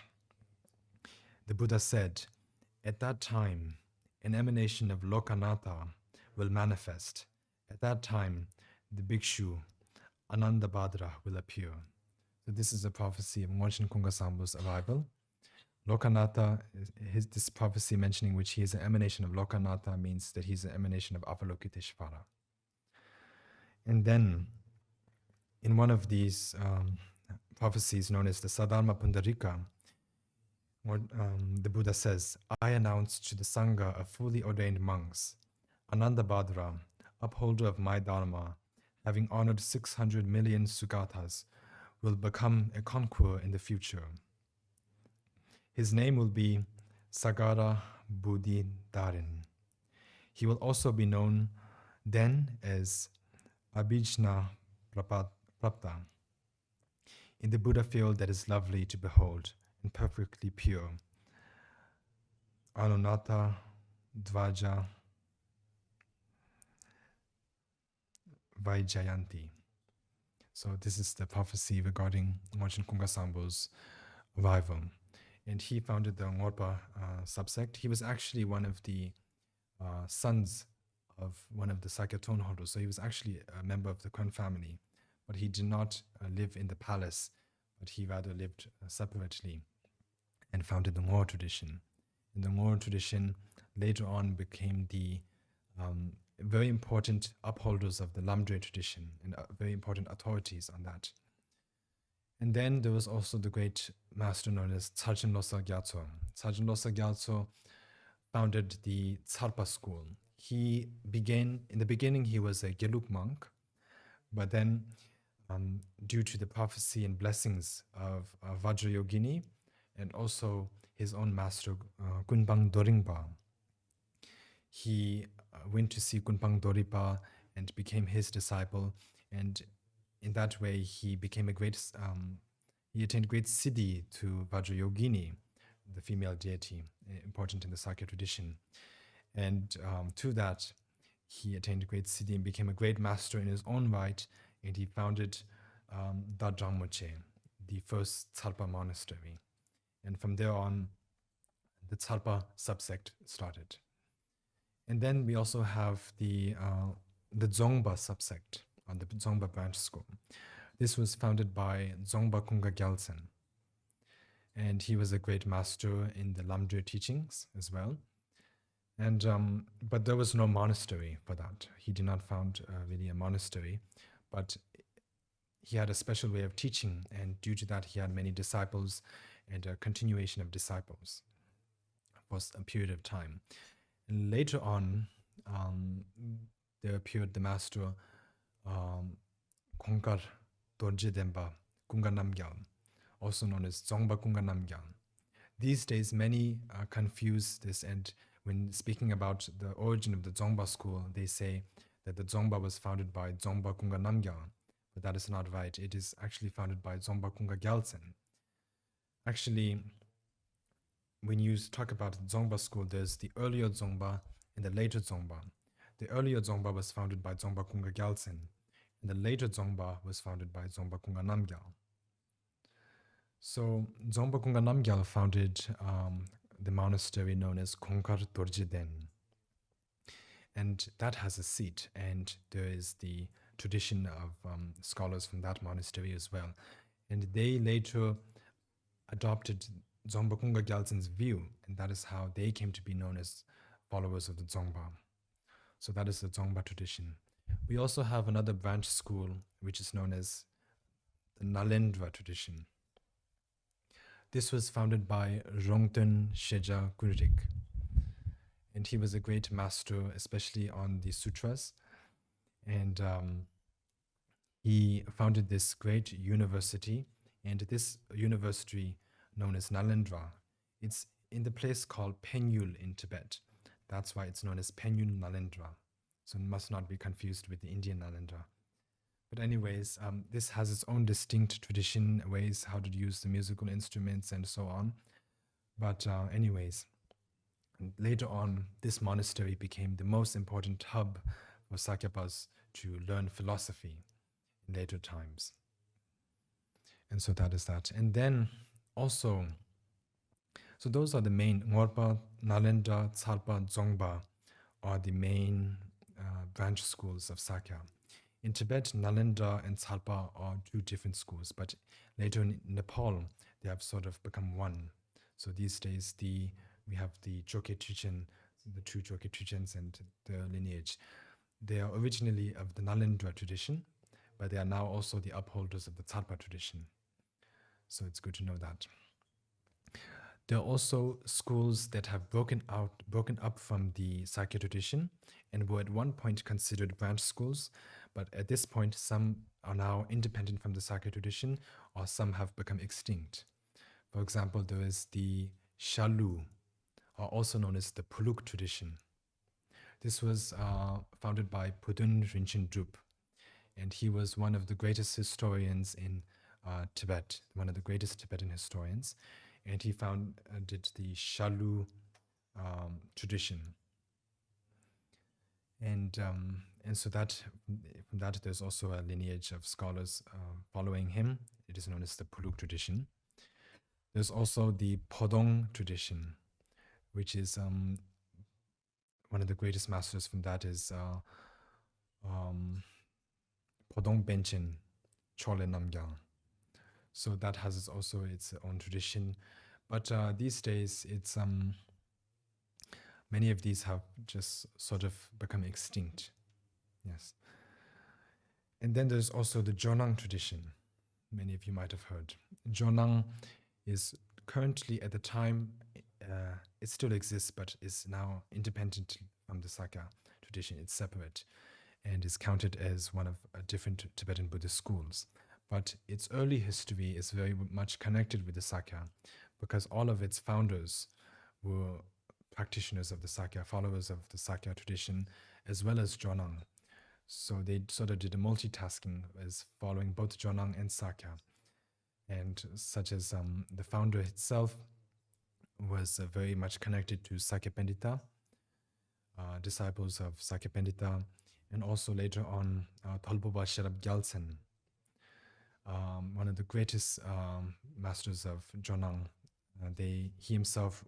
the Buddha said, at that time, an emanation of Lokanatha will manifest. At that time, the bhikshu Anandabhadra will appear. So this is a prophecy of Ngorchen Kungasangpo's arrival. Lokanatha, this prophecy mentioning which he is an emanation of Lokanatha means that he's an emanation of Avalokiteshvara. And then in one of these prophecies known as the Sadharma Pundarika, the Buddha says, I announce to the Sangha of fully ordained monks, Ananda Bhadra, upholder of my Dharma, having honored 600 million Sugatas, will become a conqueror in the future. His name will be Sagara Buddhi Dharin. He will also be known then as Abhijna Prapta, in the Buddha field that is lovely to behold and perfectly pure. Anunata Dvaja Vaijayanti. So this is the prophecy regarding Ngorchen Kungpa Sambo's arrival. And he founded the Morpha subsect. He was actually one of the sons of one of the Sakya Tonholders. So he was actually a member of the Kön family, but he did not live in the palace, but he rather lived separately and founded the Morpha tradition. And the Morpha tradition later on became the very important upholders of the Lamdre tradition and very important authorities on that. And then there was also the great master known as Tsarchen Losar Gyatso. Tsarchen Losar Gyatso founded the Tsarpa school. In the beginning, he was a Gelug monk, but then due to the prophecy and blessings of Vajra Yogini and also his own master, Gunpang Dorjigpa, he went to see Gunpang Dorjigpa and became his disciple. And in that way, he became he attained great siddhi to Vajra Yogini, the female deity, important in the Sakya tradition. And to that, he attained great siddhi and became a great master in his own right. And he founded Dajangmoche, the first Tsarpa monastery. And from there on, the Tsarpa subsect started. And then we also have the Dzongpa subsect on the Dzongpa branch school. This was founded by Dzongpa Kungpa Gyaltsen. And he was a great master in the Lamdre teachings as well. And but there was no monastery for that. He did not found really a monastery, but he had a special way of teaching, and due to that, he had many disciples and a continuation of disciples for a period of time. And later on, there appeared the master Kongkar Dorje Denpa Kungpa Namgyal, also known as Dzongpa Kungpa Namgyal. These days, many confuse this, and when speaking about the origin of the Dzongpa school, they say that the Dzongpa was founded by Dzongpa Kungpa Namgyal, but that is not right. It is actually founded by Dzongpa Kungpa Gyaltsen. Actually, when you talk about the Dzongpa school, there's the earlier Dzongpa and the later Dzongpa. The earlier Dzongpa was founded by Dzongpa Kungpa Gyaltsen, and the later Dzongpa was founded by Dzongpa Kungpa Namgyal. So Dzongpa Kungpa Namgyal founded the monastery known as Kongkar Dorje Den. And that has a seat, and there is the tradition of scholars from that monastery as well. And they later adopted Dzongpa Kungpa Gyaltsen's view, and that is how they came to be known as followers of the Dzongpa. So that is the Dzongpa tradition. We also have another branch school, which is known as the Nalindra tradition. This was founded by Rongten Sheja Gurdik, and he was a great master, especially on the sutras. And he founded this great university, and this university, known as Nalindra, it's in the place called Penyul in Tibet. That's why it's known as Penyul Nalindra. So it must not be confused with the Indian Nalindra. But anyways, this has its own distinct tradition, ways how to use the musical instruments and so on. But anyways, later on, this monastery became the most important hub for Sakyapas to learn philosophy in later times. And so that is that. And then also, so those are the main, Ngorpa, Nalindra, Tsarpa, Dzongpa are the main branch schools of Sakya. In Tibet, Nalindra and Tsarpa are two different schools, but later in Nepal, they have sort of become one. So these days, we have the Choke Trichen, the two Choke Trichens and the lineage. They are originally of the Nalindra tradition, but they are now also the upholders of the Tsarpa tradition. So it's good to know that. There are also schools that have broken up from the Sakya tradition and were at one point considered branch schools, but at this point, some are now independent from the Sakya tradition, or some have become extinct. For example, there is the Shalu, or also known as the Puluk tradition. This was founded by Pudun Rinchen Drup, and he was one of the greatest historians in Tibet, one of the greatest Tibetan historians, and he founded the Shalu tradition. And so that from that there's also a lineage of scholars following him. It is known as the Puluk tradition. There's also the Podong tradition, which is one of the greatest masters from that is Podong Benchen Chole Namgyal. So that has also its own tradition. But these days, it's many of these have just sort of become extinct. Yes. And then there's also the Jonang tradition. Many of you might have heard. Jonang is currently, at the time, it still exists, but is now independent from the Sakya tradition. It's separate and is counted as one of different Tibetan Buddhist schools. But its early history is very much connected with the Sakya, because all of its founders were practitioners of the Sakya, followers of the Sakya tradition, as well as Jonang. So they sort of did a multitasking as following both Jonang and Sakya. And such as the founder itself was very much connected to Sakya Pandita, disciples of Sakya Pandita, and also later on Tolpoba Sherab Gyaltsen, one of the greatest masters of Jonang. He himself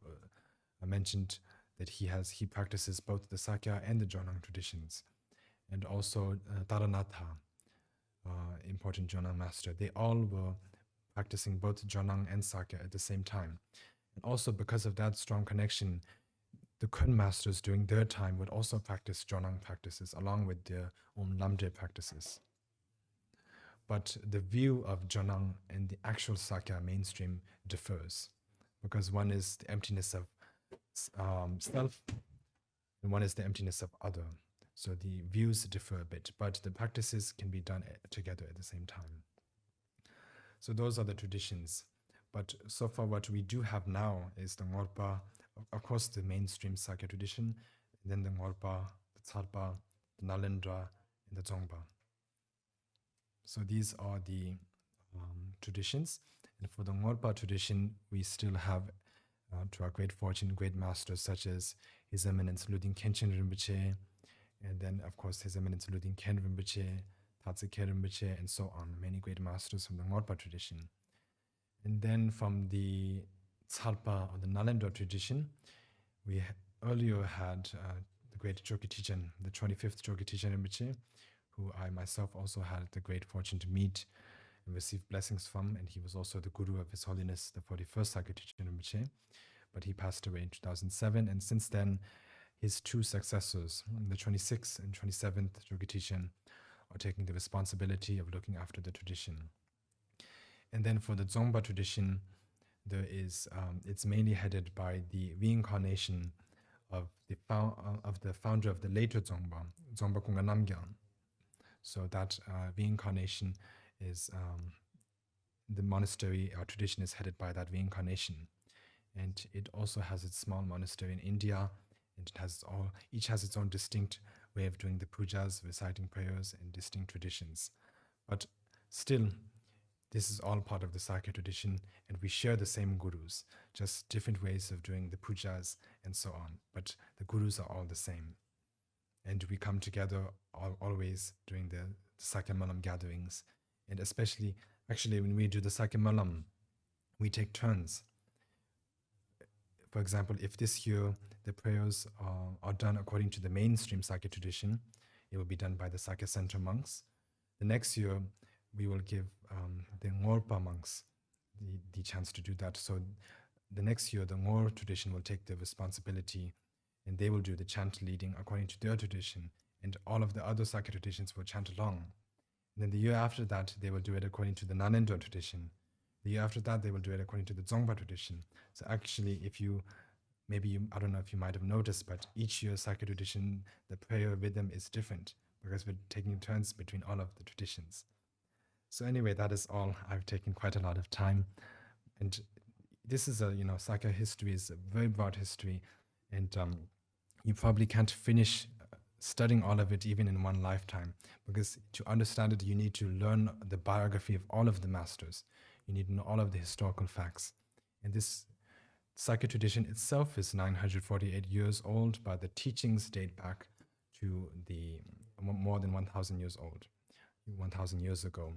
mentioned that he practices both the Sakya and the Jonang traditions. And also Taranatha, important Jonang master. They all were practicing both Jonang and Sakya at the same time. And also because of that strong connection, the Kun masters during their time would also practice Jonang practices along with their own Lamde practices. But the view of Jonang and the actual Sakya mainstream differs, because one is the emptiness of self and one is the emptiness of other. So the views differ a bit, but the practices can be done together at the same time. So those are the traditions. But so far what we do have now is the Ngorpa, of course the mainstream Sakya tradition, and then the Ngorpa, the Tsarpa, the Nalindra, and the Dzongpa. So these are the traditions. And for the Ngorpa tradition, we still have, to our great fortune, great masters such as His Eminence Ludin Khenchen Rinpoche, and then of course His Eminence Ludin Khen Rinpoche, Tatse Khe Rinpoche, and so on, many great masters from the Ngorpa tradition. And then from the Tsarpa or the Nalindra tradition, we earlier had the great Choki Tichen, the 25th Choki Tichen Rinpoche, who I myself also had the great fortune to meet and receive blessings from, and he was also the guru of His Holiness, the 41st Sakya Tichen Rinpoche, but he passed away in 2007, and since then, his two successors, the 26th and 27th Choki Tichen, are taking the responsibility of looking after the tradition. And then for the Dzongpa tradition, there is it's mainly headed by the reincarnation of the founder of the later Dzongpa, Dzongpa Kunga Namgyal. So that reincarnation is the monastery, our tradition is headed by that reincarnation, and it also has its small monastery in India, and each has its own distinct way of doing the pujas, reciting prayers, and distinct traditions. But still, this is all part of the Sakya tradition, and we share the same gurus, just different ways of doing the pujas and so on. But the gurus are all the same. And we come together always during the Sakya Malam gatherings. And especially, actually, when we do the Sakya Malam, we take turns. For example, if this year the prayers are done according to the mainstream Sakya tradition, it will be done by the Sakya Center monks. The next year, we will give the Ngorpa monks the chance to do that. So the next year, the Ngor tradition will take the responsibility, and they will do the chant leading according to their tradition, and all of the other Sakya traditions will chant along. Then the year after that, they will do it according to the Nalindra tradition. The year after that, they will do it according to the Dzongpa tradition. So actually, if you, I don't know if you might have noticed, but each year Sakya tradition, the prayer rhythm is different because we're taking turns between all of the traditions. So anyway, that is all. I've taken quite a lot of time. And this is Sakya history is a very broad history. And you probably can't finish studying all of it even in one lifetime, because to understand it, you need to learn the biography of all of the masters. You need to know all of the historical facts. And this Sakya tradition itself is 948 years old, but the teachings date back to the more than 1,000 years old, 1,000 years ago,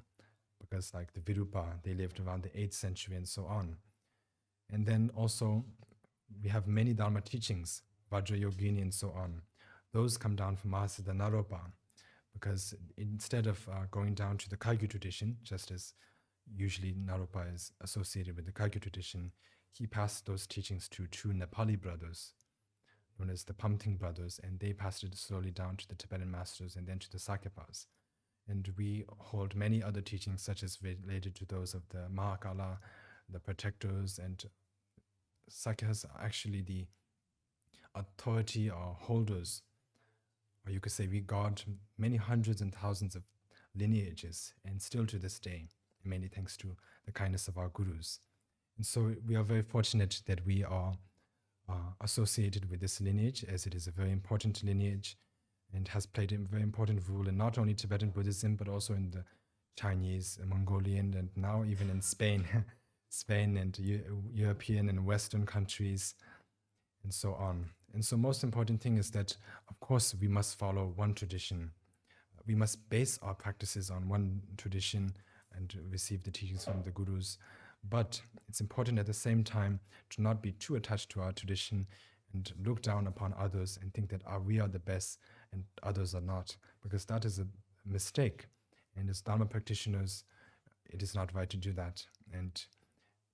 because like the Virupa, they lived around the 8th century and so on. And then also we have many Dharma teachings, Vajra Yogini and so on. Those come down from Mahasiddha Naropa, because instead of going down to the Kaikyu tradition, just as usually Naropa is associated with the Kaikyu tradition, he passed those teachings to two Nepali brothers, known as the Pamting brothers, and they passed it slowly down to the Tibetan masters and then to the Sakyapas. And we hold many other teachings, such as related to those of the Mahakala, the protectors, and Sakyas are actually the authority or holders, or you could say we guard many hundreds and thousands of lineages, and still to this day, many thanks to the kindness of our gurus. And so we are very fortunate that we are associated with this lineage, as it is a very important lineage and has played a very important role in not only Tibetan Buddhism, but also in the Chinese, Mongolian, and now even in Spain, Spain and European and Western countries, and so on. And so most important thing is that, of course, we must follow one tradition. We must base our practices on one tradition and receive the teachings from the gurus. But it's important at the same time to not be too attached to our tradition and look down upon others and think that we are the best and others are not, because that is a mistake. And as Dharma practitioners, it is not right to do that. And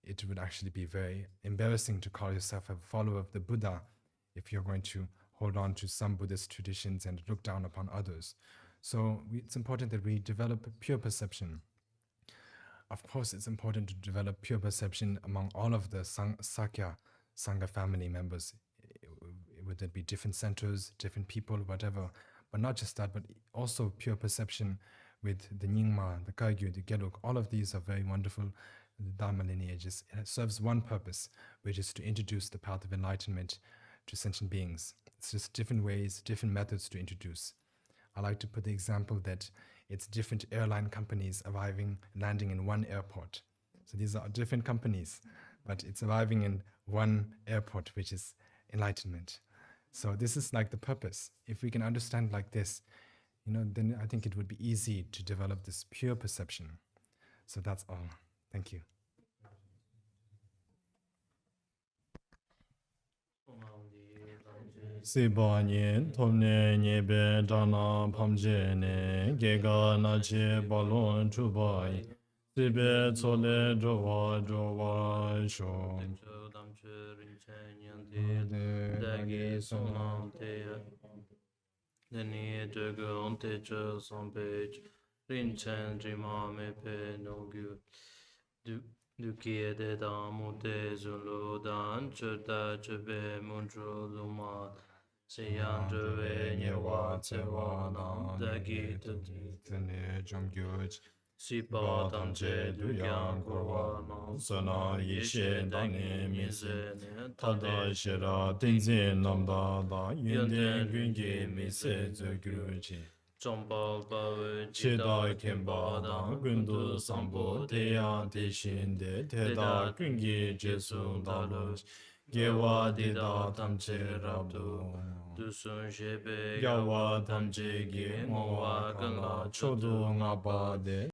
it would actually be very embarrassing to call yourself a follower of the Buddha if you're going to hold on to some Buddhist traditions and look down upon others. So it's important that we develop pure perception. Of course, it's important to develop pure perception among all of the Sakya Sangha family members, would it be different centers, different people, whatever. But not just that, but also pure perception with the Nyingma, the Kaikyu, the Gelug. All of these are very wonderful Dharma lineages. It serves one purpose, which is to introduce the path of enlightenment to sentient beings. It's just different ways, different methods to introduce. I like to put the example that it's different airline companies landing in one airport. So these are different companies, but it's arriving in one airport, which is enlightenment. So this is like the purpose. If we can understand like this, then I think it would be easy to develop this pure perception. So that's all. Thank you. Sibanye tomne nyebe dana pamjene gega nache balon chubai sibe tsole jowa sho dagi sonam te deni dege onte che sompej rinchen rima me pe no gyu Dukie de damu te zulu dan churta chube munchu luma Siyan zhuwe nyewa tsewa nam dagi tene jomgyuj Sipa tamche duyang korwa nam sana yishe dani mise Tada shira tenzin namda da yunden gyungi mise zögyuji Chombal bawe chida kemba da gundu sambo teya teshinde teda kungi jesu dalush gewa dida tamche rabdu dusun shebe gawa tamche ge mowa ganga chodu ngaba de